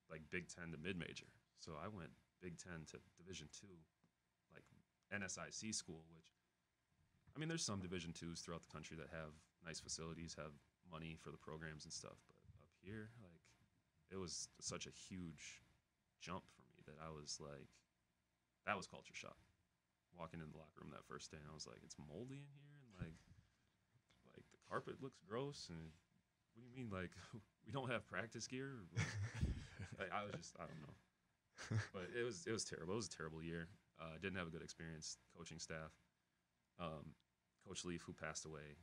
Speaker 3: like Big Ten to mid-major. So I went Big Ten to Division II, like NSIC school, which, I mean, there's some Division IIs throughout the country that have nice facilities, have money for the programs and stuff, but up here, like, it was such a huge jump for me that I was like, that was culture shock. Walking in the locker room that first day, and I was like, it's moldy in here, and like the carpet looks gross, and what do you mean, like, we don't have practice gear? Like, I don't know. But it was terrible. It was a terrible year. Didn't have a good experience coaching staff. Coach Leaf, who passed away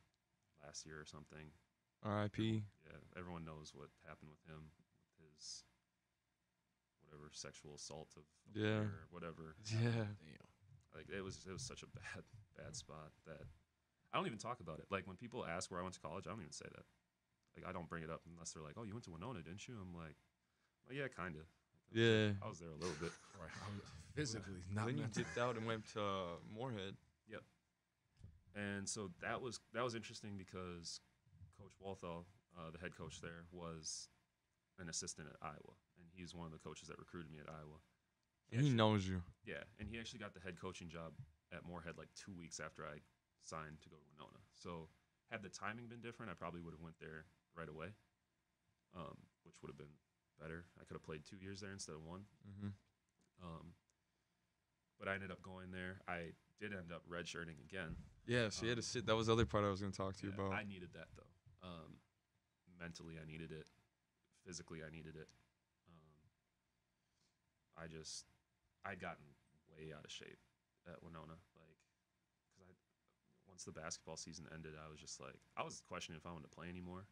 Speaker 3: last year or something.
Speaker 1: R.I.P.
Speaker 3: Yeah, everyone knows what happened with him, with his whatever sexual assault of or whatever.
Speaker 1: Yeah.
Speaker 3: Like, it was such a bad spot that I don't even talk about it. Like, when people ask where I went to college, I don't even say that. Like, I don't bring it up unless they're like, "Oh, you went to Winona, didn't you?" I'm like, well, yeah, kind of.
Speaker 1: Yeah.
Speaker 3: I was there a little bit.
Speaker 4: Right. Physically, not
Speaker 1: then you
Speaker 4: mentally.
Speaker 1: dipped out and went to Moorhead.
Speaker 3: Yep. And so that was interesting because Coach Walthall, the head coach there, was an assistant at Iowa, and he's one of the coaches that recruited me at Iowa.
Speaker 1: He knows you.
Speaker 3: Yeah, and he actually got the head coaching job at Moorhead like 2 weeks after I signed to go to Winona. So had the timing been different, I probably would have went there right away, which would have been better. I could have played 2 years there instead of one. But I ended up going there. I did end up redshirting again.
Speaker 1: Yeah, so you had to sit. That was the other part I was going to talk to you about.
Speaker 3: I needed that, though. Mentally, I needed it. Physically, I needed it. I'd gotten way out of shape at Winona. Like, because once the basketball season ended, I was just like, I was questioning if I wanted to play anymore.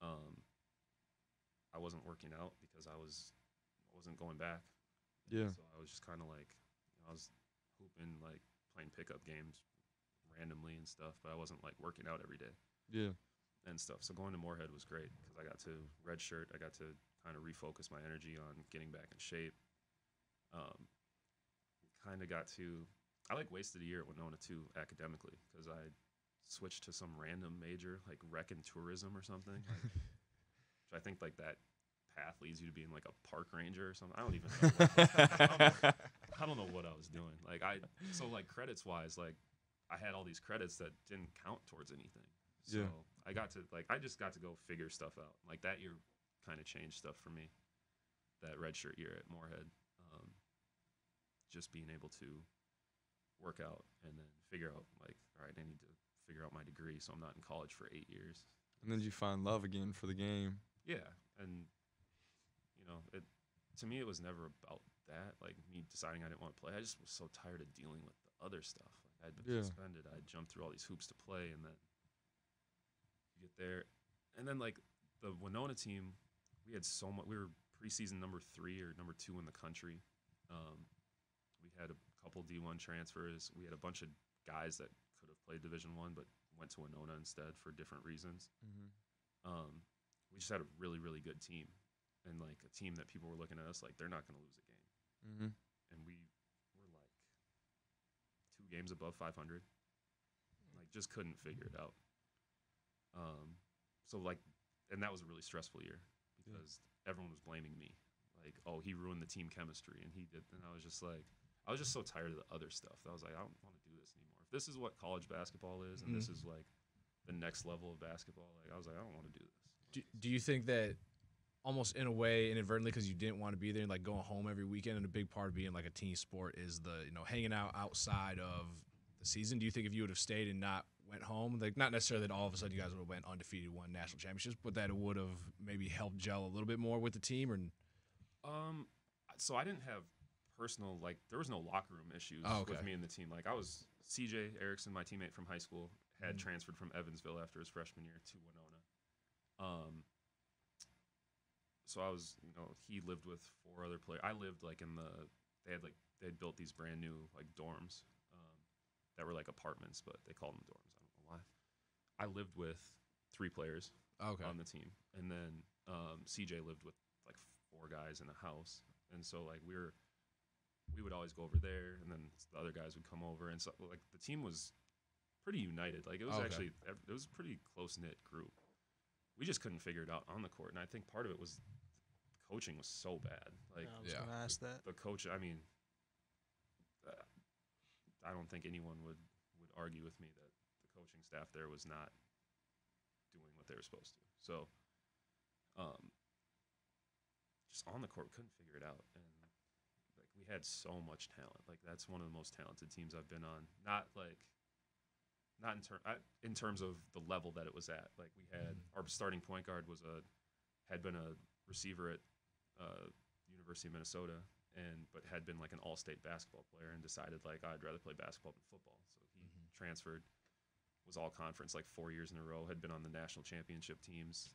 Speaker 3: I wasn't working out because I wasn't going back.
Speaker 1: Yeah.
Speaker 3: So I was just kind of like, I was hooping, like playing pickup games randomly and stuff, but I wasn't like working out every day.
Speaker 1: Yeah.
Speaker 3: And stuff. So going to Moorhead was great because I got to redshirt. I got to kind of refocus my energy on getting back in shape. I like wasted a year at Winona too academically because I switched to some random major like rec and tourism or something. Like, which I think like that path leads you to being like a park ranger or something. I don't even know. I don't know what I was doing. Like so credits wise, like I had all these credits that didn't count towards anything. So I just got to go figure stuff out. Like that year kind of changed stuff for me. That redshirt year at Moorhead, just being able to work out and then figure out like, all right, I need to figure out my degree so I'm not in college for 8 years.
Speaker 1: And then you find love again for the game.
Speaker 3: Yeah, and to me it was never about that. Like me deciding I didn't want to play. I just was so tired of dealing with the other stuff. Like I'd been suspended. I'd jumped through all these hoops to play, and then you get there. And then, like, the Winona team, we had so much. We were preseason number 3 or number 2 in the country. We had a couple D1 transfers. We had a bunch of guys that could have played Division I but went to Winona instead for different reasons. We just had a really, really good team, and like a team that people were looking at us like they're not going to lose a game. And we were like 2 games above 500. Like, just couldn't figure it out. So like, and that was a really stressful year because everyone was blaming me. Like, oh, he ruined the team chemistry, and he did. And I was just like, I was just so tired of the other stuff. I was like, I don't want to do this anymore. If this is what college basketball is, and this is like the next level of basketball, like I was like, I don't want to do this.
Speaker 4: Do you think that almost in a way inadvertently because you didn't want to be there and like going home every weekend, and a big part of being like a team sport is the hanging out outside of the season? Do you think if you would have stayed and not went home, like not necessarily that all of a sudden you guys would have went undefeated, won national championships, but that it would have maybe helped gel a little bit more with the team? Or
Speaker 3: so I didn't have personal, like, there was no locker room issues with me and the team. Like, I was CJ Erickson, my teammate from high school, had transferred from Evansville after his freshman year to Winona. So I was, he lived with 4 other players. I lived like they had built these brand new like dorms that were like apartments, but they called them dorms. I don't know why. I lived with 3 players on the team, and then CJ lived with like 4 guys in a house, and so like we would always go over there, and then the other guys would come over, and so like the team was pretty united. Like, it was actually, it was a pretty close knit group. We just couldn't figure it out on the court, and I think part of it was the coaching was so bad. Like,
Speaker 2: I was gonna ask that.
Speaker 3: The coach, I mean, I don't think anyone would argue with me that the coaching staff there was not doing what they were supposed to. So, just on the court, couldn't figure it out, and like we had so much talent. Like, that's one of the most talented teams I've been on. Not in terms of the level that it was at. Like, we had our starting point guard had been a receiver at University of Minnesota, but had been like an all-state basketball player and decided like I'd rather play basketball than football. So he transferred, was all conference like 4 years in a row, had been on the national championship teams.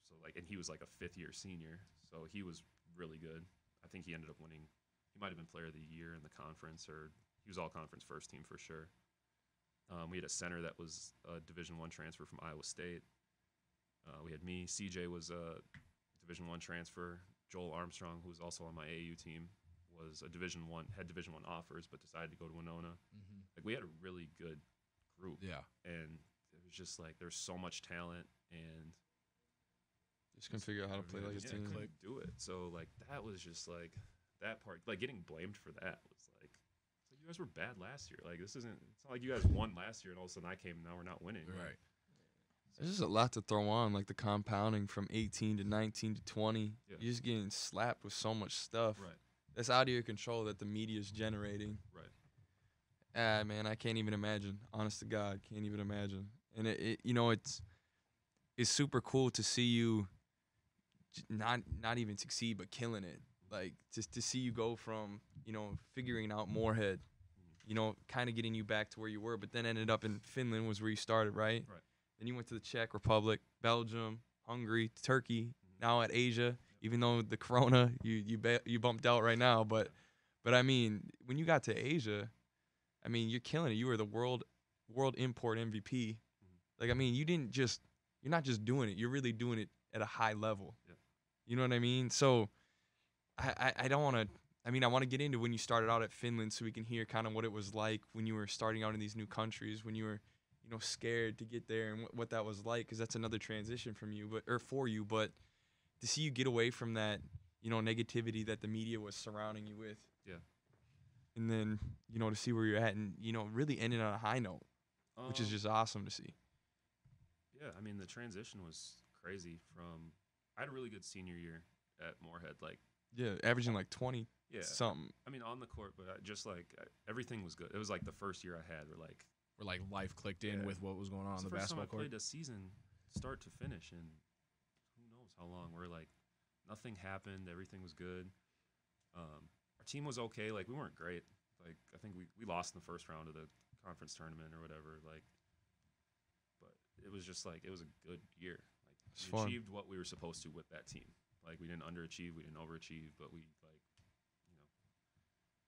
Speaker 3: So like, and he was like a 5th-year senior, so he was really good. I think he ended up winning. He might have been player of the year in the conference, or he was all conference first team for sure. We had a center that was a Division I transfer from Iowa State. We had me. CJ was a Division I transfer. Joel Armstrong, who was also on my AAU team, was a had Division I offers, but decided to go to Winona. Like, we had a really good group. Yeah. And it was just like, there's so much talent, and
Speaker 1: just couldn't figure out how to play like a team.
Speaker 3: Couldn't do it. So like, that was just like, that part, like getting blamed for that was like, you guys were bad last year. Like, it's not like you guys won last year and all of a sudden I came and now we're not winning.
Speaker 4: Right.
Speaker 1: There's just a lot to throw on, like the compounding from 18 to 19 to 20.
Speaker 3: Yeah.
Speaker 1: You're just getting slapped with so much stuff.
Speaker 3: Right.
Speaker 1: That's out of your control that the media's generating.
Speaker 3: Right.
Speaker 1: Man, I can't even imagine. Honest to God, can't even imagine. And it's super cool to see you not even succeed, but killing it. Like, just to see you go from, figuring out Moorhead, kind of getting you back to where you were, but then ended up in Finland was where you started, right?
Speaker 3: Right.
Speaker 1: Then you went to the Czech Republic, Belgium, Hungary, Turkey, now at Asia, even though the Corona, you bumped out right now. But I mean, when you got to Asia, I mean, you're killing it. You were the World Import MVP. Like, I mean, you're not just doing it. You're really doing it at a high level.
Speaker 3: Yeah.
Speaker 1: You know what I mean? So I don't want to. I mean, I want to get into when you started out at Finland so we can hear kind of what it was like when you were starting out in these new countries, when you were, scared to get there and what that was like, because that's another transition for you. But to see you get away from that, negativity that the media was surrounding you with.
Speaker 3: Yeah.
Speaker 1: And then, to see where you're at and, really ending on a high note, which is just awesome to see.
Speaker 3: Yeah, I mean, the transition was crazy I had a really good senior year at Moorhead, like.
Speaker 1: Yeah, averaging like 20 something.
Speaker 3: I mean, on the court, but everything was good. It was like the first year I had where
Speaker 4: life clicked in with what was going on the basketball court.
Speaker 3: I played a season start to finish, and who knows how long. Where like nothing happened, everything was good. Our team was okay. Like, we weren't great. Like I think we lost in the first round of the conference tournament or whatever. Like, but it was just like it was a good year. Like we achieved what we were supposed to with that team. Like we didn't underachieve, we didn't overachieve, but we like, you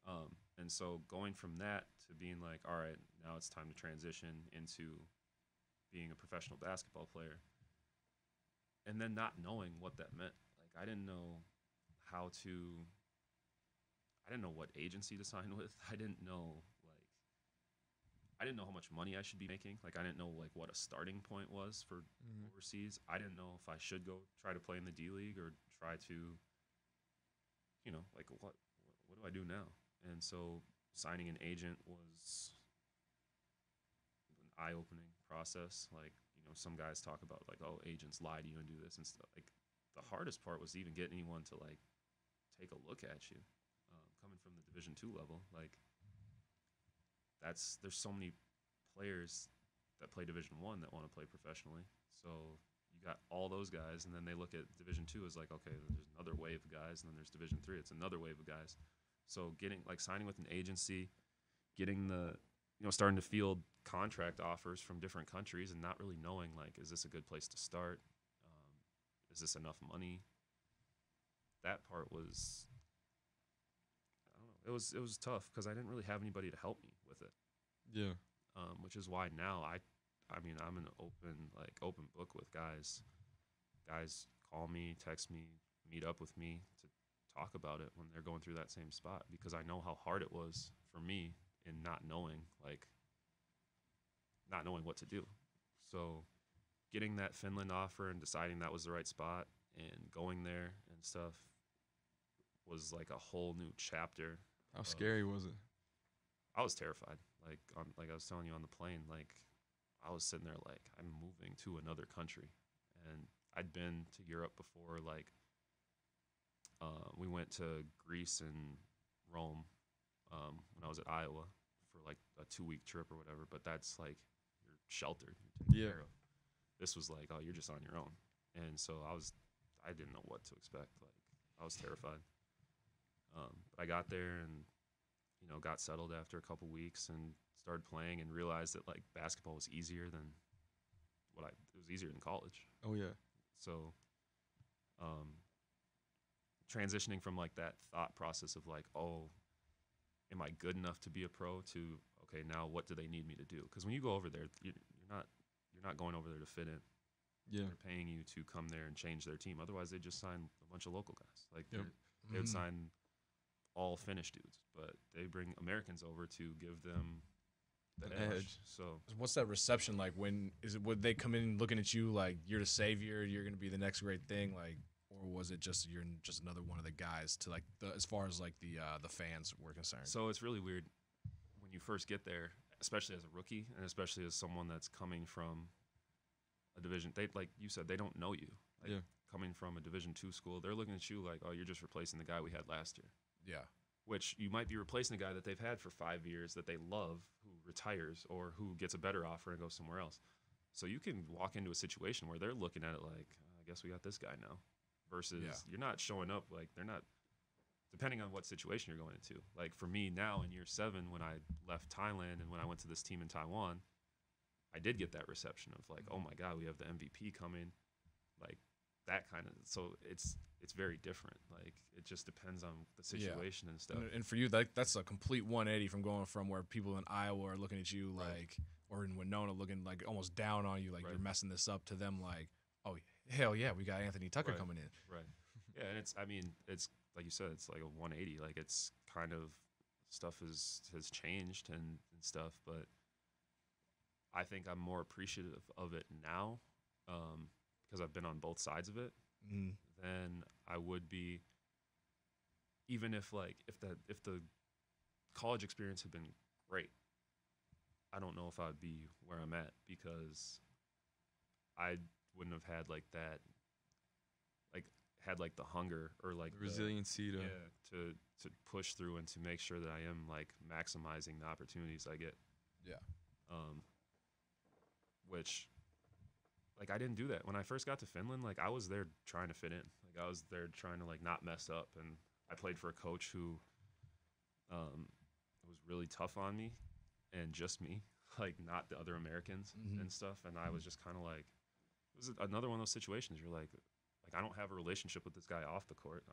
Speaker 3: know. And so going from that to being like, all right, now it's time to transition into being a professional basketball player, and then not knowing what that meant. Like I didn't know what agency to sign with. I didn't know how much money I should be making. Like I didn't know like what a starting point was for overseas. I didn't know if I should go try to play in the D League or try to, you know, like what do I do now? And so signing an agent was an eye-opening process. Like, you know, some guys talk about like, oh, agents lie to you and do this and stuff. Like the hardest part was even getting anyone to like take a look at you, coming from the Division II level. Like there's so many players that play Division I that want to play professionally. So you got all those guys, and then they look at Division II as like, okay, there's another wave of guys, and then there's Division III. It's another wave of guys. So signing with an agency, getting starting to field contract offers from different countries, and not really knowing like, is this a good place to start? Is this enough money? That part was, I don't know, it was tough because I didn't really have anybody to help me with it.
Speaker 1: Yeah.
Speaker 3: Which is why now I mean I'm an open book with guys. Guys call me, text me, meet up with me to talk about it when they're going through that same spot, because I know how hard it was for me in not knowing what to do. So getting that Finland offer and deciding that was the right spot and going there and stuff was like a whole new chapter.
Speaker 1: How scary was it?
Speaker 3: I was terrified. Like I was telling you on the plane, like I was sitting there like I'm moving to another country, and I'd been to Europe before. Like we went to Greece and Rome when I was at Iowa for like a 2-week trip or whatever. But that's like you're sheltered. You're taken care of. This was like, oh, you're just on your own, and so I didn't know what to expect. Like I was terrified. But I got there and, you know, got settled after a couple weeks and started playing and realized that like basketball was easier than it was easier than college.
Speaker 1: Oh yeah.
Speaker 3: So, transitioning from like that thought process of like, oh, am I good enough to be a pro, to okay, now what do they need me to do? Because when you go over there, you're not going over there to fit in.
Speaker 1: Yeah.
Speaker 3: They're paying you to come there and change their team. Otherwise, they just sign a bunch of local guys. Like they would sign all Finnish dudes, but they bring Americans over to give them the edge. So
Speaker 4: what's that reception like? Would they come in looking at you like you're the savior, you're going to be the next great thing, like, or was it just you're just another one of the guys to like as far as like the fans were concerned?
Speaker 3: So it's really weird when you first get there, especially as a rookie and especially as someone that's coming from a division. They, like you said, they don't know you. Like, coming from a Division II school, they're looking at you like, oh, you're just replacing the guy we had last year.
Speaker 4: Yeah.
Speaker 3: Which you might be replacing a guy that they've had for 5 years that they love, who retires or who gets a better offer and goes somewhere else. So you can walk into a situation where they're looking at it like, I guess we got this guy now, versus you're not showing up like they're not, depending on what situation you're going into. Like for me now in year 7, when I left Thailand and when I went to this team in Taiwan, I did get that reception of like, oh my God, we have the MVP coming, like that kind of. So it's very different. Like it just depends on the situation and stuff.
Speaker 4: And for you, that's a complete 180 from going from where people in Iowa are looking at you like, or in Winona looking like almost down on you, like you're messing this up, to them like, oh hell yeah, we got Anthony Tucker coming in.
Speaker 3: Right. Yeah, and it's like you said, it's like a 180. Like it's kind of stuff has changed and stuff, but I think I'm more appreciative of it now because I've been on both sides of it than I would be even if the college experience had been great. I don't know if I'd be where I'm at because I wouldn't have had like that, like had like the hunger or like
Speaker 1: the resiliency
Speaker 3: to push through and to make sure that I am like maximizing the opportunities I get.
Speaker 4: Yeah.
Speaker 3: Which, like, I didn't do that when I first got to Finland. Like, I was there trying to fit in. Like, I was there trying to like not mess up. And I played for a coach who was really tough on me and just me, like not the other Americans and stuff. And I was just kind of like, it was another one of those situations. You're like I don't have a relationship with this guy off the court.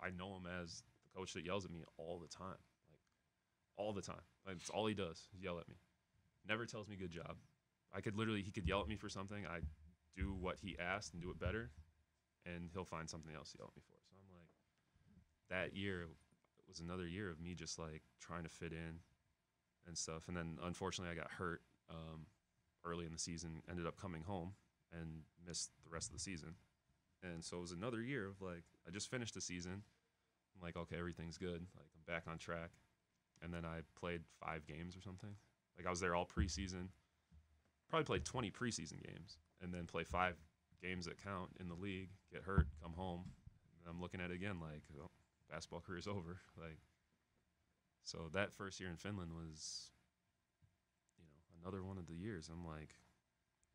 Speaker 3: I know him as the coach that yells at me all the time, like all the time. Like, it's all he does is yell at me. Never tells me good job. He could yell at me for something. I do what he asked and do it better, and he'll find something else to yell at me for. So I'm like, that year was another year of me just like trying to fit in and stuff. And then unfortunately I got hurt early in the season, ended up coming home and missed the rest of the season. And so it was another year of like, I just finished the season. I'm like, okay, everything's good. Like I'm back on track. And then I played 5 games or something. Like I was there all preseason, probably played 20 preseason games, and then play 5 games that count in the league, get hurt, come home. And I'm looking at it again like, oh, basketball career's over. Like, so that first year in Finland was, another one of the years. I'm like,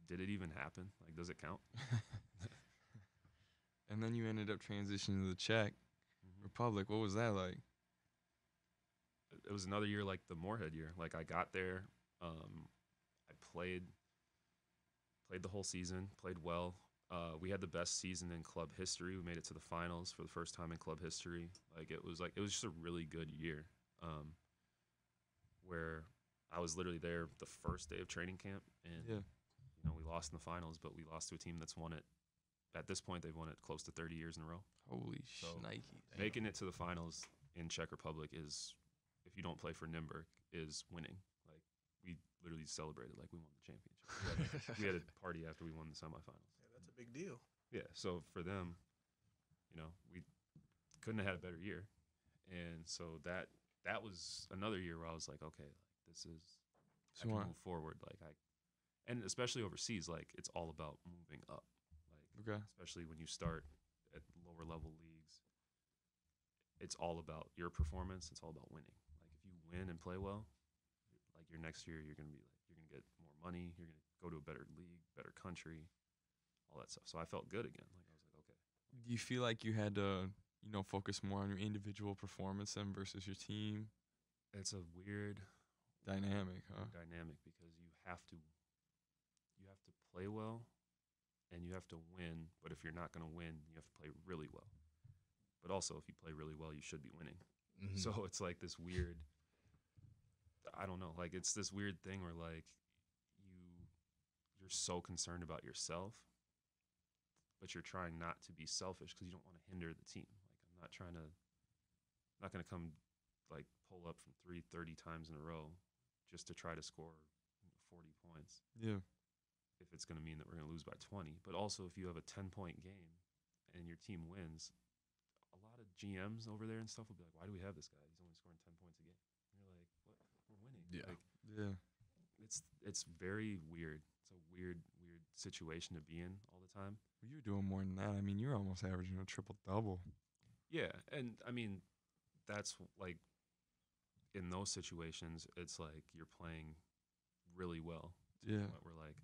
Speaker 3: did it even happen? Like, does it count?
Speaker 1: And then you ended up transitioning to the Czech Republic. What was that like?
Speaker 3: It was another year like the Moorhead year. Like I got there, I played the whole season, played well. We had the best season in club history. We made it to the finals for the first time in club history. It was just a really good year, where I was literally there the first day of training camp, and we lost in the finals, but we lost to a team that's won it. At this point, they've won it close to 30 years in a row.
Speaker 1: Holy shnikes.
Speaker 3: Making it to the finals in Czech Republic is, if you don't play for Nürnberg, is winning. Like, we literally celebrated like we won the championship. We had a party after we won the semifinals.
Speaker 2: Yeah, that's a big deal.
Speaker 3: Yeah, so for them, we couldn't have had a better year. And so that was another year where I was like, okay, this is, I can move forward. And especially overseas, like, it's all about moving up. Especially when you start at lower level leagues, it's all about your performance. It's all about winning. Like if you win and play well, like your next year, you're gonna get more money. You're gonna go to a better league, better country, all that stuff. So I felt good again. Like I was like, okay.
Speaker 1: Do you feel like you had to, focus more on your individual performance then versus your team?
Speaker 3: It's a weird
Speaker 1: dynamic, huh?
Speaker 3: Dynamic, because you have to play well. And you have to win, but if you're not going to win, you have to play really well. But also, if you play really well, you should be winning. So it's like this weird, I don't know, like it's this weird thing where like you're so concerned about yourself, but you're trying not to be selfish because you don't want to hinder the team. Like I'm not going to come like pull up from 30 times in a row just to try to score 40 points.
Speaker 1: Yeah.
Speaker 3: If it's going to mean that we're going to lose by 20. But also, if you have a 10-point game and your team wins, a lot of GMs over there and stuff will be like, why do we have this guy? He's only scoring 10 points a game. And you're like, what? We're winning.
Speaker 4: Yeah.
Speaker 3: It's very weird. It's a weird situation to be in all the time.
Speaker 1: Well, you're doing more than that. I mean, you're almost averaging a triple-double.
Speaker 3: Yeah, and, I mean, that's, like, in those situations, it's like you're playing really well.
Speaker 1: Yeah.
Speaker 3: We're like,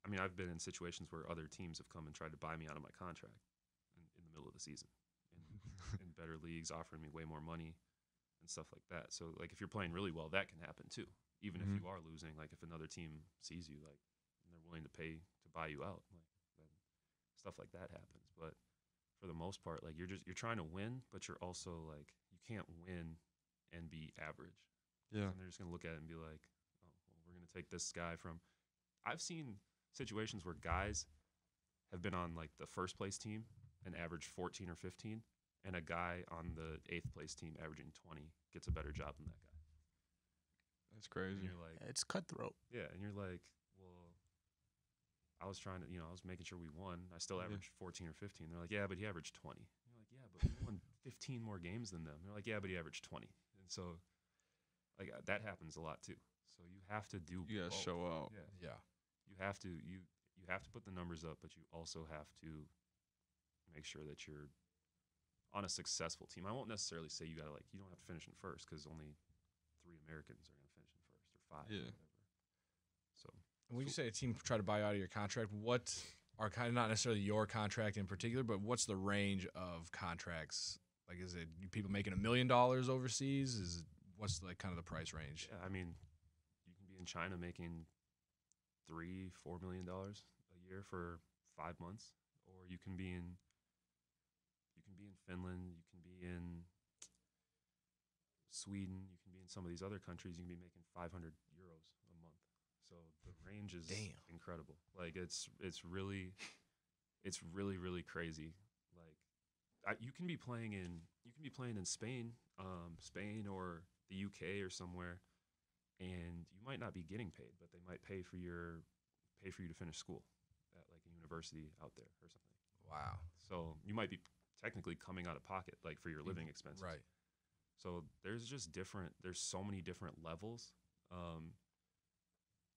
Speaker 3: I mean, I've been in situations where other teams have come and tried to buy me out of my contract in the middle of the season, in better leagues, offering me way more money and stuff like that. So, like, if you're playing really well, that can happen too. Even if you are losing, like, if another team sees you, like, and they're willing to pay to buy you out, like, then stuff like that happens. But for the most part, like, you're trying to win, but you're also like, you can't win and be average.
Speaker 1: Yeah.
Speaker 3: And they're just gonna look at it and be like, oh, well, we're gonna take this guy from. I've seen situations where guys have been on like the first place team and averaged 14 or 15, and a guy on the 8th place team averaging 20 gets a better job than that guy.
Speaker 1: That's crazy.
Speaker 3: And you're like,
Speaker 2: it's cutthroat.
Speaker 3: Yeah, and you're like, well, I was trying to, I was making sure we won. I still averaged 14 or 15. They're like, yeah, but he averaged 20. You're like, yeah, but we won 15 more games than them. They're like, yeah, but he averaged 20. And so, like, that happens a lot too. So you have to do.
Speaker 1: You gotta show out.
Speaker 3: Yeah. You have to put the numbers up, but you also have to make sure that you're on a successful team. I won't necessarily say you don't have to finish in first, because only 3 Americans are going to finish in first, or 5.
Speaker 1: Yeah.
Speaker 3: Or whatever. So
Speaker 4: when you say a team try to buy you out of your contract, what are kind of not necessarily your contract in particular, but what's the range of contracts? Like, is it people making $1 million overseas? What's like kind of the price range?
Speaker 3: Yeah, I mean, you can be in China making $3-4 million a year for 5 months, or you can be in Finland, you can be in Sweden, you can be in some of these other countries. You can be making 500 euros a month. So the range is incredible. Like it's really really crazy. Like you can be playing in Spain, Spain or the UK or somewhere, and you might not be getting paid, but they might pay for you to finish school at like a university out there or something.
Speaker 4: Wow.
Speaker 3: So you might be technically coming out of pocket, like for your living expenses.
Speaker 4: Right.
Speaker 3: So there's so many different levels.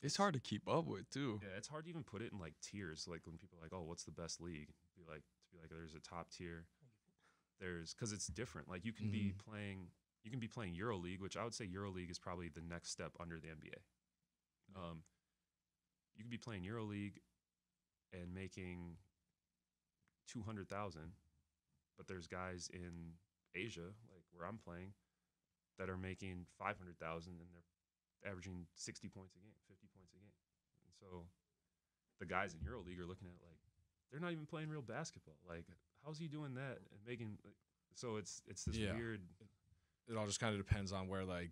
Speaker 1: It's hard to keep up with too.
Speaker 3: Yeah, it's hard to even put it in like tiers. Like when people are like, "Oh, what's the best league?" To be like, there's a top tier. Because it's different. Like you can be playing EuroLeague, which I would say EuroLeague is probably the next step under the NBA. You can be playing EuroLeague and making 200,000, but there's guys in Asia, like where I'm playing, that are making 500,000 and they're averaging 60 points a game, 50 points a game. And so the guys in EuroLeague are looking at like, they're not even playing real basketball. Like, how's he doing that and making? So it's this weird.
Speaker 4: It all just kind of depends on where the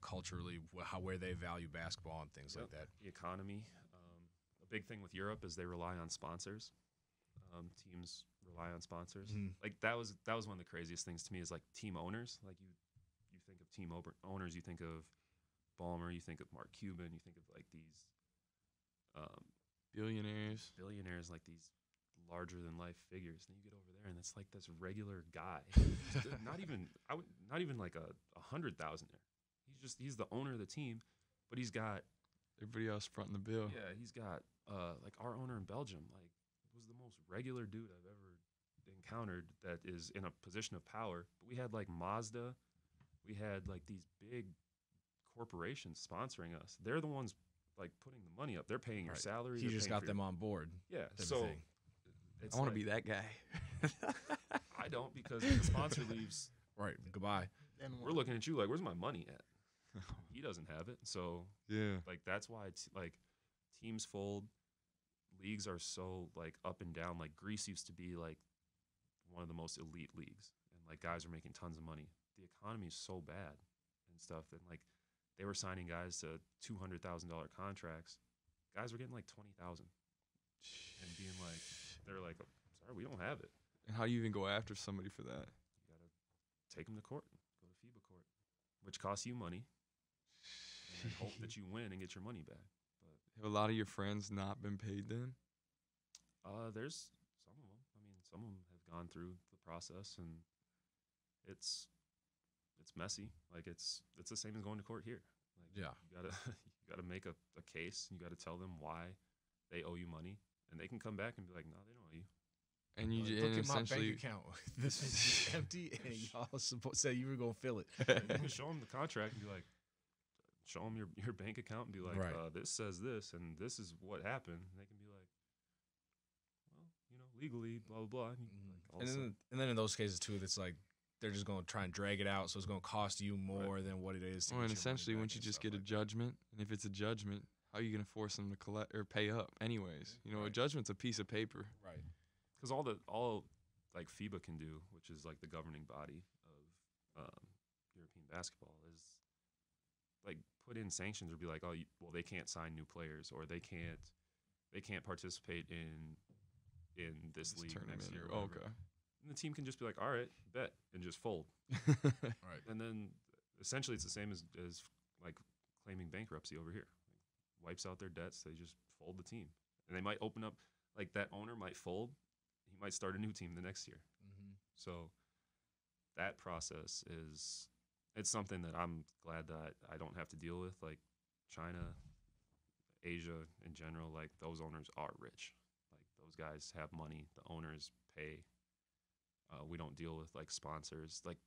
Speaker 4: culturally where they value basketball and things like that.
Speaker 3: The economy. A big thing with Europe is they rely on sponsors. Teams rely on sponsors. Like that was one of the craziest things to me is like team owners. Like you think of team owners, you think of Ballmer, you think of Mark Cuban, you think of like these
Speaker 1: billionaires,
Speaker 3: like these larger than life figures. Then you get over there and it's like this regular guy, not even like a 100,000 there. He's the owner of the team, but he's got
Speaker 1: everybody else fronting the bill.
Speaker 3: Yeah, he's got like our owner in Belgium, like was the most regular dude I've ever encountered that is in a position of power. But we had like Mazda, we had like these big corporations sponsoring us. They're the ones like putting the money up. They're paying your salary.
Speaker 4: He just got them on board.
Speaker 3: Yeah, so
Speaker 1: I want to be that guy.
Speaker 3: I don't, because when the sponsor leaves,
Speaker 4: right, goodbye.
Speaker 2: And
Speaker 3: we're looking at you like, where's my money at? He doesn't have it. So
Speaker 1: yeah,
Speaker 3: like that's why it's like teams fold. Leagues are so like up and down. Like Greece used to be like one of the most elite leagues, and like guys are making tons of money. The economy is so bad and stuff, and like they were signing guys to $200,000 contracts. Guys were getting like 20,000, and being like, they're like, sorry, we don't have it.
Speaker 1: And how do you even go after somebody for that?
Speaker 3: You gotta take them to court, go to FIBA court, which costs you money, and hope that you win and get your money back.
Speaker 1: Have a lot of your friends not been paid then?
Speaker 3: There's some of them. I mean, some of them have gone through the process, and it's messy. Like it's the same as going to court here. Like,
Speaker 4: yeah,
Speaker 3: you gotta make a case. You gotta tell them why they owe you money, and they can come back and be like, no, they don't owe you.
Speaker 1: And you
Speaker 4: look at my
Speaker 1: essentially
Speaker 4: bank account. This is empty, and y'all said you were gonna fill it.
Speaker 3: You can show them the contract and be like, show them your bank account and be like, this says this, and this is what happened. And they can be like, well, legally, blah, blah, blah. And,
Speaker 4: and then in those cases, too, it's like they're just going to try and drag it out, so it's going to cost you more than what it is.
Speaker 1: And essentially, once you just get a judgment, and if it's a judgment, how are you going to force them to collect or pay up anyways? A judgment's a piece of paper.
Speaker 3: Right. Because all like FIBA can do, which is like the governing body of European basketball, is like put in sanctions or be like, well, they can't sign new players, or they can't participate in this league next year.
Speaker 1: Okay.
Speaker 3: And the team can just be like, all right, bet, and just fold.
Speaker 4: Right.
Speaker 3: And then essentially it's the same as like claiming bankruptcy over here. Like, wipes out their debts. They just fold the team, and they might open up, like that owner might fold. He might start a new team the next year. So that process it's something that I'm glad that I don't have to deal with. Like China, Asia in general, like those owners are rich. Like those guys have money. The owners pay. We don't deal with like sponsors, like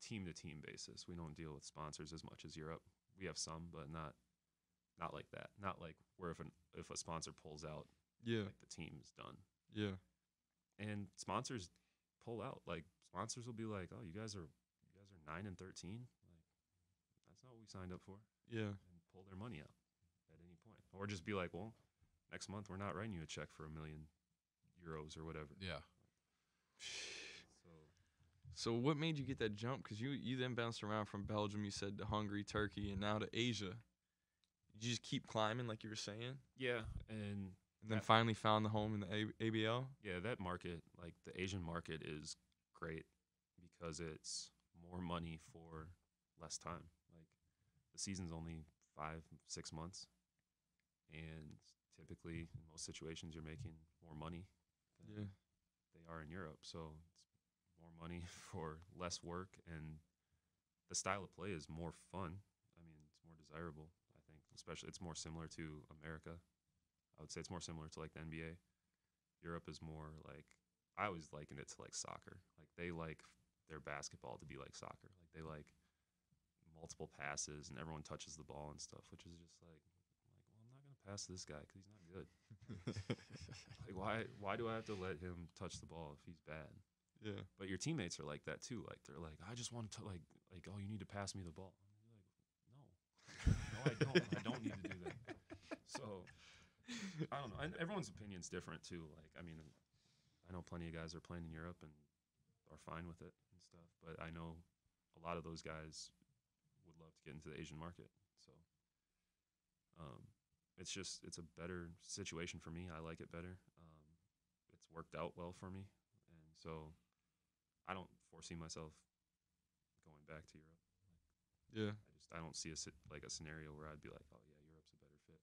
Speaker 3: team to team basis. We don't deal with sponsors as much as Europe. We have some, but not like that. Not like where if a sponsor pulls out, like the team's done.
Speaker 1: Yeah.
Speaker 3: And sponsors pull out. Like sponsors will be like, "Oh, you guys are 9-13. Like we signed up for.
Speaker 1: Yeah.
Speaker 3: And pull their money out at any point. Or just be like, well, next month we're not writing you a check for €1 million or whatever.
Speaker 4: Yeah.
Speaker 1: So what made you get that jump? Because you then bounced around from Belgium, you said, to Hungary, Turkey, and now to Asia. Did you just keep climbing like you were saying?
Speaker 3: Yeah, and
Speaker 1: then finally found the home in the ABL?
Speaker 3: Yeah, that market, like the Asian market, is great because it's more money for less time. Like the season's only 5-6 months, and typically in most situations you're making more money than they are in Europe. So it's more money for less work, and the style of play is more fun. I mean, it's more desirable, I think. Especially, it's more similar to America. I would say it's more similar to like the NBA. Europe is more like, I always liken it to like soccer. Like they like their basketball to be like soccer. Like they like multiple passes and everyone touches the ball and stuff, which is just like well, I'm not gonna pass this guy because he's not good. Like why do I have to let him touch the ball if he's bad?
Speaker 1: Yeah. But
Speaker 3: your teammates are like that too. Like they're like, I just want to like oh, you need to pass me the ball. And you're like, no, I don't need to do that. So I don't know. And everyone's opinion's different too. Like I mean, I know plenty of guys are playing in Europe and are fine with it and stuff. But I know a lot of those guys would love to get into the Asian market. So it's a better situation for me. I like it better. It's worked out well for me, and so I don't foresee myself going back to Europe.
Speaker 1: Yeah.
Speaker 3: I don't see a scenario where I'd be like, oh yeah, Europe's a better fit.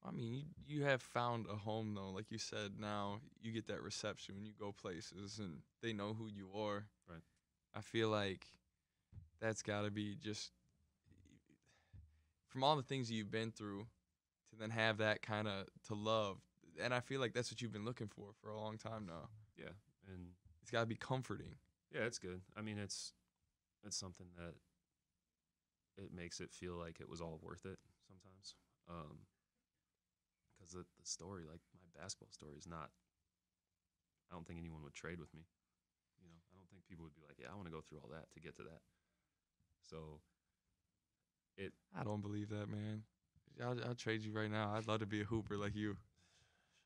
Speaker 1: I mean, you have found a home though. Like you said, now you get that reception when you go places, and they know who you are.
Speaker 3: Right.
Speaker 1: I feel like that's got to be just from all the things you've been through to then have that kind of to love. And I feel like that's what you've been looking for a long time now.
Speaker 3: Yeah, and
Speaker 1: it's got to be comforting.
Speaker 3: Yeah, it's good. I mean, it's something that it makes it feel like it was all worth it sometimes. Because the story, like my basketball story, is not. I don't think anyone would trade with me. You know, I don't think people would be like, yeah, I want to go through all that to get to that. So
Speaker 1: I don't believe that, man. I'll trade you right now. I'd love to be a hooper like you.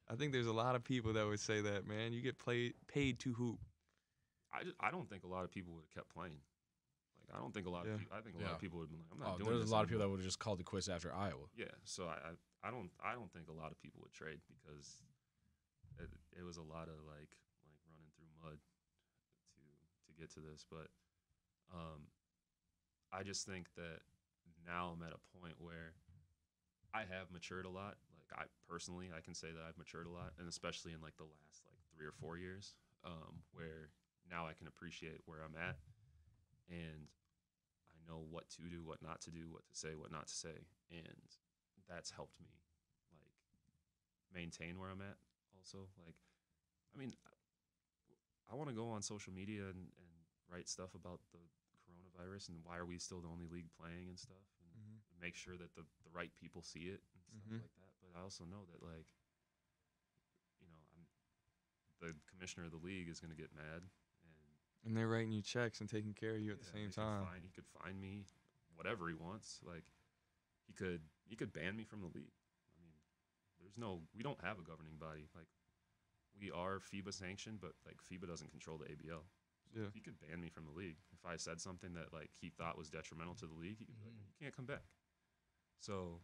Speaker 1: I think there's a lot of people that would say that, man. You get paid to hoop.
Speaker 3: I don't think a lot of people would have kept playing. Like I don't think a lot of people. I think a lot of people would have been like, I'm not doing this.
Speaker 4: There's a lot of people that would have just called it quits after Iowa.
Speaker 3: Yeah, so I don't think a lot of people would trade because it was a lot of like running through mud to get to this. But I just think that now I'm at a point where I have matured a lot. Like I can say that I've matured a lot, and especially in like the last 3 or 4 years, where now I can appreciate where I'm at, and I know what to do, what not to do, what to say, what not to say, and that's helped me like maintain where I'm at. Also, like, I mean, I want to go on social media and write stuff about the coronavirus and why are we still the only league playing and stuff, and make sure that the right people see it and stuff like that. But I also know that like, you know, the commissioner of the league is going to get mad.
Speaker 1: And they're writing you checks and taking care of you at the same time.
Speaker 3: He could fine me whatever he wants. Like he could ban me from the league. I mean, we don't have a governing body. Like we are FIBA sanctioned, but like FIBA doesn't control the ABL. So he could ban me from the league. If I said something that like he thought was detrimental to the league, he could be like, you can't come back. So,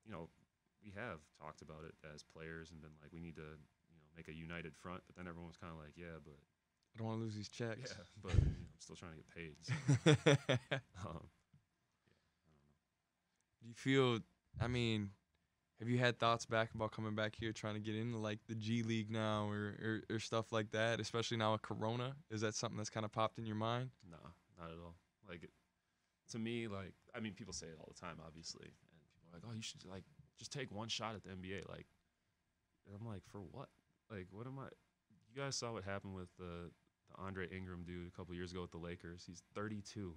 Speaker 3: you know, we have talked about it as players and been like, we need to, make a united front. But then everyone was kind of like, yeah, but
Speaker 1: I don't want to lose these checks.
Speaker 3: Yeah, but I'm still trying to get paid. So. I don't know.
Speaker 1: Do you feel? I mean, have you had thoughts back about coming back here, trying to get into like the G League now, or stuff like that? Especially now with Corona, is that something that's kind of popped in your mind?
Speaker 3: No, not at all. Like, to me, like, I mean, people say it all the time, obviously, and people are like, oh, you should like just take one shot at the NBA, like. And I'm like, for what? Like, what am I? You guys saw what happened with the Andre Ingram dude a couple years ago with the Lakers. He's 32,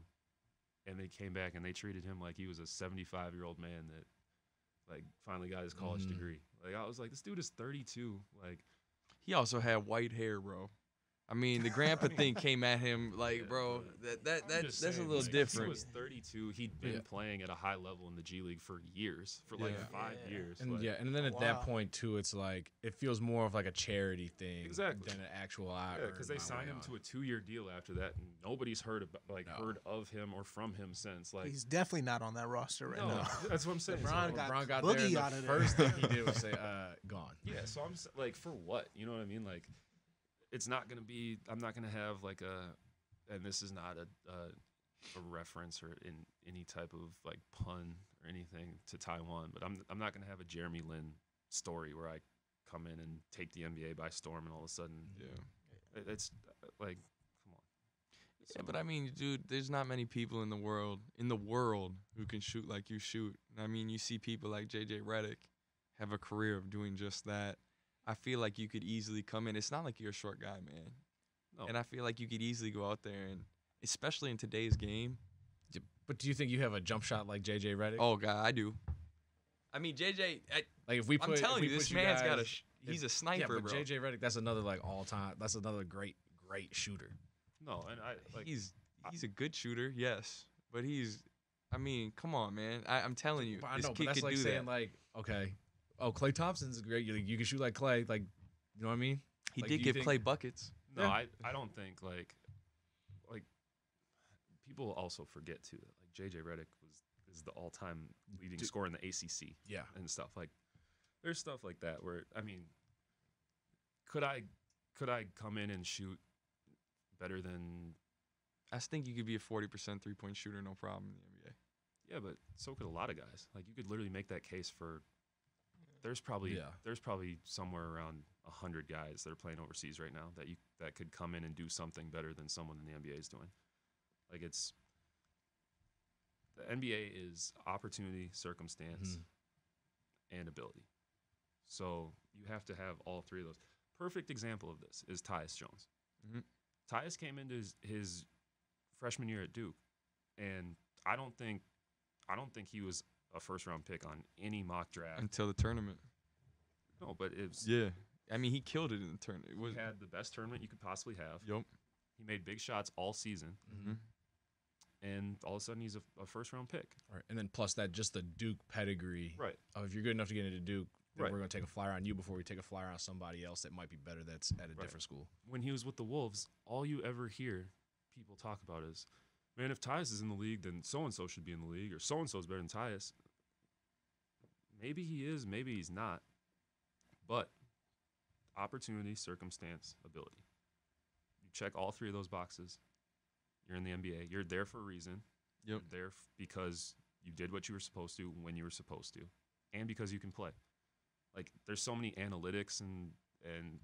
Speaker 3: and they came back and they treated him like he was a 75-year-old man that, like, finally got his college degree. Like, I was like, this dude is 32. Like,
Speaker 1: he also had white hair, bro. I mean, the grandpa thing came at him like, bro, that's a little different.
Speaker 3: He was 32. He'd been playing at a high level in the G League for years, for like 5 years.
Speaker 4: And and then at that point too, it's like it feels more of like a charity thing than an actual.
Speaker 3: Yeah, because they signed him to a 2-year deal after that, and nobody's heard of him or from him since. Like,
Speaker 2: he's definitely not on that roster right now.
Speaker 3: That's what I'm saying.
Speaker 2: LeBron got
Speaker 4: Boogie out of there. First thing he did was say, "Gone."
Speaker 3: Yeah, so I'm like, for what? You know what I mean? Like, it's not gonna be. I'm not gonna have like and this is not a reference or in any type of like pun or anything to Taiwan, but I'm not gonna have a Jeremy Lin story where I come in and take the NBA by storm and all of a sudden, it's like, come on.
Speaker 1: Yeah, but I mean, dude, there's not many people in the world who can shoot like you shoot. I mean, you see people like JJ Redick have a career of doing just that. I feel like you could easily come in. It's not like you're a short guy, man. No. And I feel like you could easily go out there and, especially in today's game.
Speaker 4: But do you think you have a jump shot like JJ Redick?
Speaker 1: Oh God, I do. I mean, JJ.
Speaker 4: Like if we put,
Speaker 1: I'm telling you, this man's got a. He's a sniper,
Speaker 4: yeah, but
Speaker 1: bro.
Speaker 4: JJ Redick, that's another like all time. That's another great shooter.
Speaker 3: No, and
Speaker 1: he's a good shooter, yes, but he's. I mean, come on, man. I'm telling you,
Speaker 4: I
Speaker 1: this
Speaker 4: know,
Speaker 1: kid
Speaker 4: but that's
Speaker 1: could
Speaker 4: like
Speaker 1: do
Speaker 4: saying
Speaker 1: that.
Speaker 4: like, okay, Klay Thompson's great. You can shoot like Klay, like, you know what I mean?
Speaker 1: He
Speaker 4: like,
Speaker 1: did give Klay buckets.
Speaker 3: No, I don't think like people also forget too that like JJ Redick is the all-time leading scorer in the ACC.
Speaker 4: Yeah,
Speaker 3: and stuff like. There's stuff like that where, I mean, could I come in and shoot better than?
Speaker 1: I think you could be a 40% 3-point shooter, no problem in the NBA.
Speaker 3: Yeah, but so could a lot of guys. Like, you could literally make that case for. There's probably somewhere around 100 guys that are playing overseas right now that could come in and do something better than someone in the NBA is doing. Like, the NBA is opportunity, circumstance, and ability. So you have to have all three of those. Perfect example of this is Tyus Jones.
Speaker 1: Mm-hmm.
Speaker 3: Tyus came into his freshman year at Duke, and I don't think he was a first-round pick on any mock draft
Speaker 1: until the tournament.
Speaker 3: No, but it was.
Speaker 1: Yeah, I mean, he killed it in the tournament.
Speaker 3: He had the best tournament you could possibly have.
Speaker 1: Yep.
Speaker 3: He made big shots all season.
Speaker 1: Mm-hmm.
Speaker 3: And all of a sudden, he's a first-round pick.
Speaker 4: Right. And then plus that, just the Duke pedigree.
Speaker 3: Right.
Speaker 4: If you're good enough to get into Duke, then we're going to take a flyer on you before we take a flyer on somebody else that might be better that's at a different school.
Speaker 3: When he was with the Wolves, all you ever hear people talk about is, man, if Tyus is in the league, then so-and-so should be in the league, or so-and-so is better than Tyus. Maybe he is, maybe he's not. But opportunity, circumstance, ability. You check all three of those boxes. You're in the NBA. You're there for a reason.
Speaker 1: Yep.
Speaker 3: You're there because you did what you were supposed to when you were supposed to, and because you can play. Like, there's so many analytics and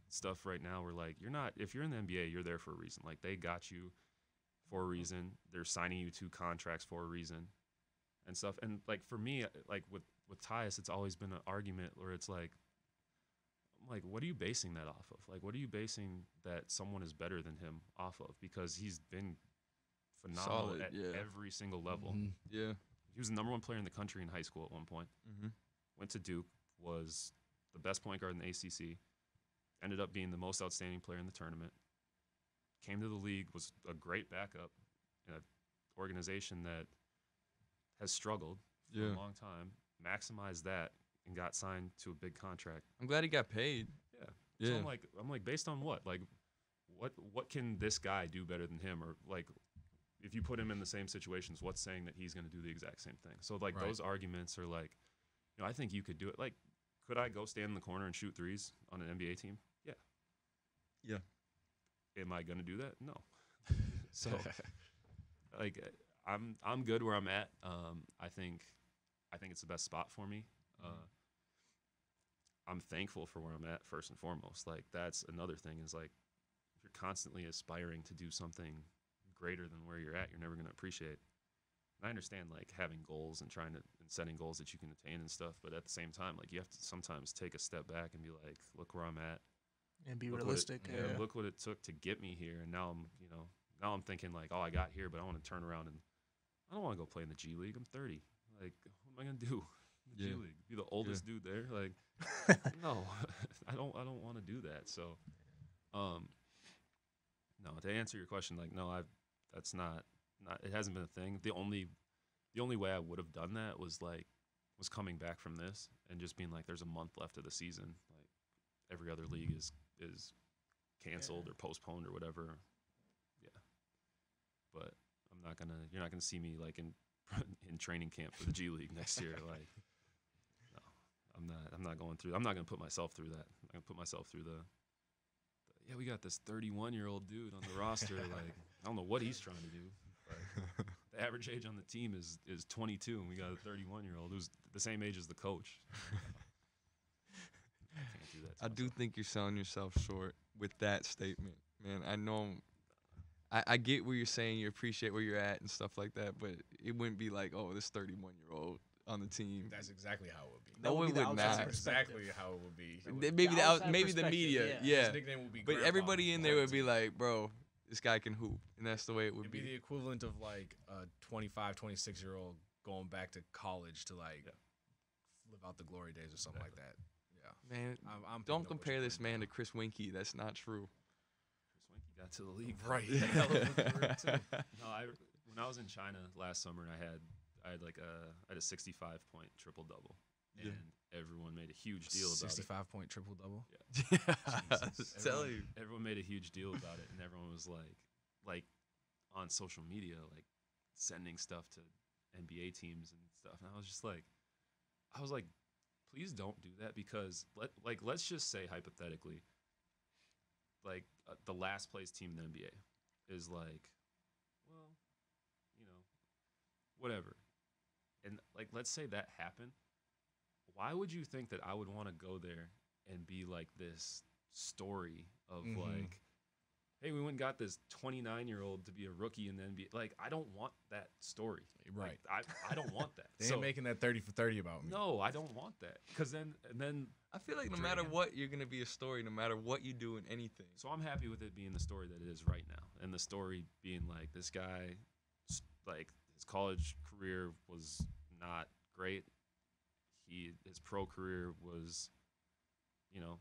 Speaker 3: stuff right now where, like, if you're in the NBA, you're there for a reason. Like, they got you for a reason. They're signing you to contracts for a reason and stuff. And, like, for me, like, with Tyus, it's always been an argument where it's like, what are you basing that off of? Like, what are you basing that someone is better than him off of? Because he's been phenomenal at every single level.
Speaker 1: Mm-hmm. Yeah.
Speaker 3: He was the number one player in the country in high school at one point.
Speaker 1: Mm-hmm.
Speaker 3: Went to Duke, was the best point guard in the ACC, ended up being the most outstanding player in the tournament, came to the league, was a great backup in an organization that has struggled for a long time, maximized that, and got signed to a big contract.
Speaker 1: I'm glad he got paid.
Speaker 3: Yeah. So I'm like, based on what? Like, what can this guy do better than him? Or, like, if you put him in the same situations, what's saying that he's going to do the exact same thing? So, like, those arguments are like, I think you could do it. Like, could I go stand in the corner and shoot threes on an NBA team? Yeah.
Speaker 1: Yeah.
Speaker 3: Am I going to do that? No. So, like, I'm good where I'm at. I think it's the best spot for me. I'm thankful for where I'm at first and foremost. Like, that's another thing is, like, if you're constantly aspiring to do something greater than where you're at, you're never going to appreciate. And I understand, like, having goals and setting goals that you can attain and stuff, but at the same time, like, you have to sometimes take a step back and be like, look where I'm at.
Speaker 2: And be realistic.
Speaker 3: Look what it took to get me here. And now I'm thinking, like, oh, I got here, but I want to turn around and I don't want to go play in the G League. I'm 30. Like, what am I going to do? G League, be the oldest dude there. Like, no, I don't want to do that. So, No, to answer your question, like, no, that's not it hasn't been a thing. The only way I would have done that was coming back from this and just being like, there's a month left of the season. Like every other league is canceled or postponed or whatever. Yeah. But you're not gonna see me like in training camp for the G League next year. Like, no, I'm not gonna put myself through that. I'm gonna put myself through yeah, we got this 31-year-old dude on the roster. Like, I don't know what he's trying to do. But the average age on the team is 22, and we got a 31-year-old who's the same age as the coach. I can't do that.
Speaker 1: I do think you're selling yourself short with that statement, man. I know. I get what you're saying. You appreciate where you're at and stuff like that, but it wouldn't be like, oh, this 31-year-old on the team.
Speaker 4: That's exactly how it would be.
Speaker 1: No, it would not.
Speaker 4: That's exactly how it would be.
Speaker 1: Maybe the media, yeah.
Speaker 4: His nickname would be
Speaker 1: But
Speaker 4: Grandpa.
Speaker 1: everybody in there would be like, bro, this guy can hoop, and that's the way it would
Speaker 4: It'd be the equivalent of like a 25, 26-year-old going back to college to like live out the glory days or something like that. Yeah,
Speaker 1: man. Don't compare this man to Chris Winkie. That's not true.
Speaker 3: Chris Winkie got to the league,
Speaker 4: right?
Speaker 3: Hell of a career too. No, when I was in China last summer, I had a 65-point triple double, and everyone made a huge deal about
Speaker 4: 65-point triple double.
Speaker 1: Yeah, tell you.
Speaker 3: Everyone made a huge deal about it, and everyone was like on social media, like sending stuff to NBA teams and stuff. And I was like, please don't do that, because let's just say hypothetically, like the last place team in the NBA is like, well, you know, whatever. And like, let's say that happened. Why would you think that I would want to go there and be like this story of like, hey, we went and got this 29-year-old to be a rookie in the NBA? Like, I don't want that story.
Speaker 4: Right.
Speaker 3: Like, I don't want that.
Speaker 4: They ain't making that 30 for 30 about me.
Speaker 3: No, I don't want that. Because then
Speaker 1: I feel like no matter what, you're going to be a story, no matter what you do in anything.
Speaker 3: So I'm happy with it being the story that it is right now. And the story being like, this guy, like, his college career was not great. His pro career was, you know,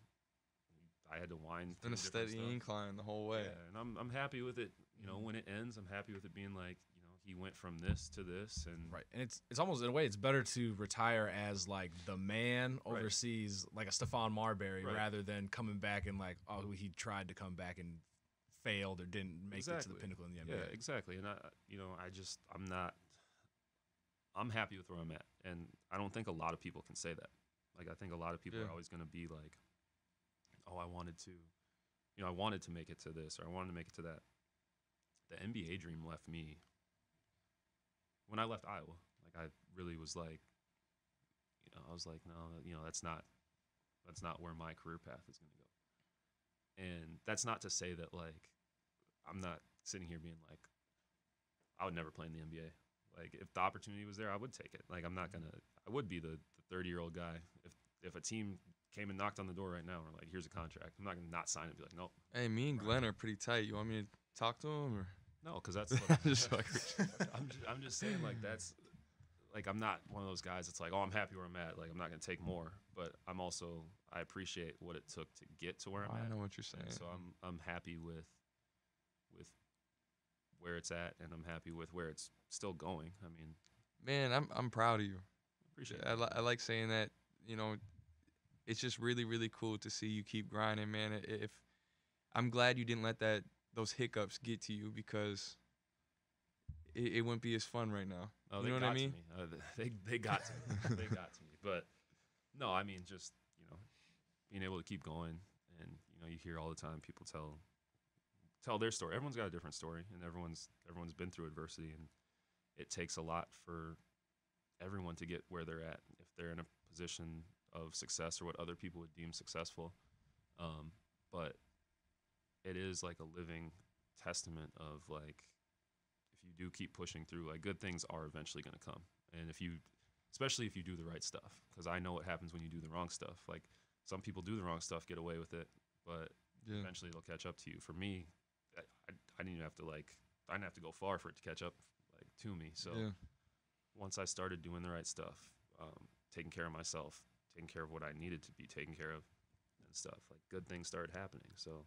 Speaker 3: I had to wind through
Speaker 1: a steady incline the whole way.
Speaker 3: Yeah, and I'm happy with it. You know, when it ends, I'm happy with it being like, you know, he went from this to this, and
Speaker 4: right. And it's almost, in a way, it's better to retire as like the man overseas, like a Stephon Marbury, rather than coming back and like, oh, he tried to come back and failed or didn't make it to the pinnacle in the NBA.
Speaker 3: Yeah, exactly. And I'm happy with where I'm at, and I don't think a lot of people can say that. Like, I think a lot of people are always going to be like, oh, I wanted to make it to this, or I wanted to make it to that. The NBA dream left me when I left Iowa. Like, I really was like, you know, I was like, no, you know, that's not where my career path is going to go. And that's not to say that, like, I'm not sitting here being like, I would never play in the NBA. Like, if the opportunity was there, I would take it. Like, I would be the 30-year-old guy. If a team came and knocked on the door right now and were like, here's a contract, I'm not going to not sign it and be like, nope.
Speaker 1: Hey, me and Glenn are pretty tight. You want me to talk to him? Or?
Speaker 3: No, because that's I'm just saying, like, that's, like, I'm not one of those guys that's like, oh, I'm happy where I'm at. Like, I'm not going to take more. But I appreciate what it took to get to where I'm at.
Speaker 1: I know what you're saying.
Speaker 3: And so I'm happy with where it's at, and I'm happy with where it's still going. I mean,
Speaker 1: man, I'm proud of you.
Speaker 3: Appreciate
Speaker 1: it. I like saying that. You know, it's just really, really cool to see you keep grinding, man. If I'm glad you didn't let those hiccups get to you, because it wouldn't be as fun right now.
Speaker 3: Oh,
Speaker 1: you know what I mean?
Speaker 3: They got to me. They got to me. But no, I mean, just, you know, being able to keep going, and, you know, you hear all the time people tell their story. Everyone's got a different story, and everyone's been through adversity, and it takes a lot for everyone to get where they're at if they're in a position of success or what other people would deem successful. But it is like a living testament of, like, if you do keep pushing through, like, good things are eventually going to come. And especially if you do the right stuff, because I know what happens when you do the wrong stuff. Like, some people do the wrong stuff, get away with it, but eventually it'll catch up to you. For me, I didn't have to go far for it to catch up, like, to me. So once I started doing the right stuff, taking care of myself, taking care of what I needed to be taken care of and stuff, like, good things started happening. So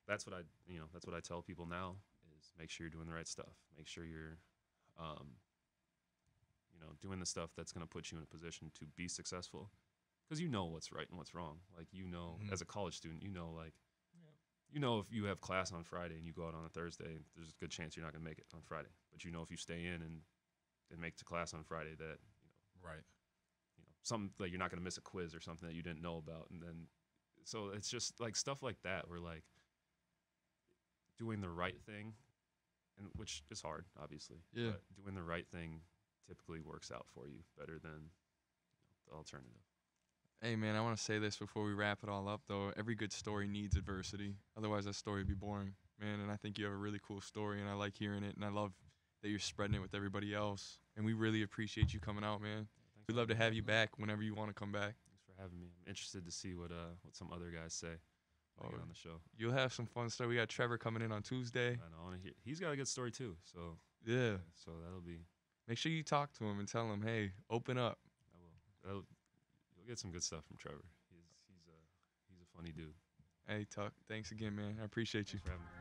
Speaker 3: that's what I tell people now is make sure you're doing the right stuff. Make sure you're, doing the stuff that's going to put you in a position to be successful, because you know what's right and what's wrong. Like, as a college student, if you have class on Friday and you go out on a Thursday, there's a good chance you're not going to make it on Friday. But if you stay in and make it to class on Friday, that
Speaker 4: right.
Speaker 3: Something like you're not going to miss a quiz or something that you didn't know about, and then so it's just like stuff like that where like doing the right thing, and which is hard, obviously.
Speaker 1: Yeah.
Speaker 3: But doing the right thing typically works out for you better than the alternative.
Speaker 1: Hey, man, I want to say this before we wrap it all up, though. Every good story needs adversity. Otherwise, that story would be boring, man. And I think you have a really cool story, and I like hearing it, and I love that you're spreading it with everybody else. And we really appreciate you coming out, man. We'd love to have you back whenever you want to come back.
Speaker 3: Thanks for having me. I'm interested to see what some other guys say when I get on the show.
Speaker 1: You'll have some fun stuff. We got Trevor coming in on Tuesday.
Speaker 3: I know. I want to hear. He's got a good story, too. So
Speaker 1: yeah.
Speaker 3: So that'll be.
Speaker 1: Make sure you talk to him and tell him, hey, open up.
Speaker 3: I will. You'll get some good stuff from Trevor. He's a funny dude.
Speaker 1: Hey, Tuck. Thanks again, man. I appreciate you.
Speaker 3: Thanks for having me.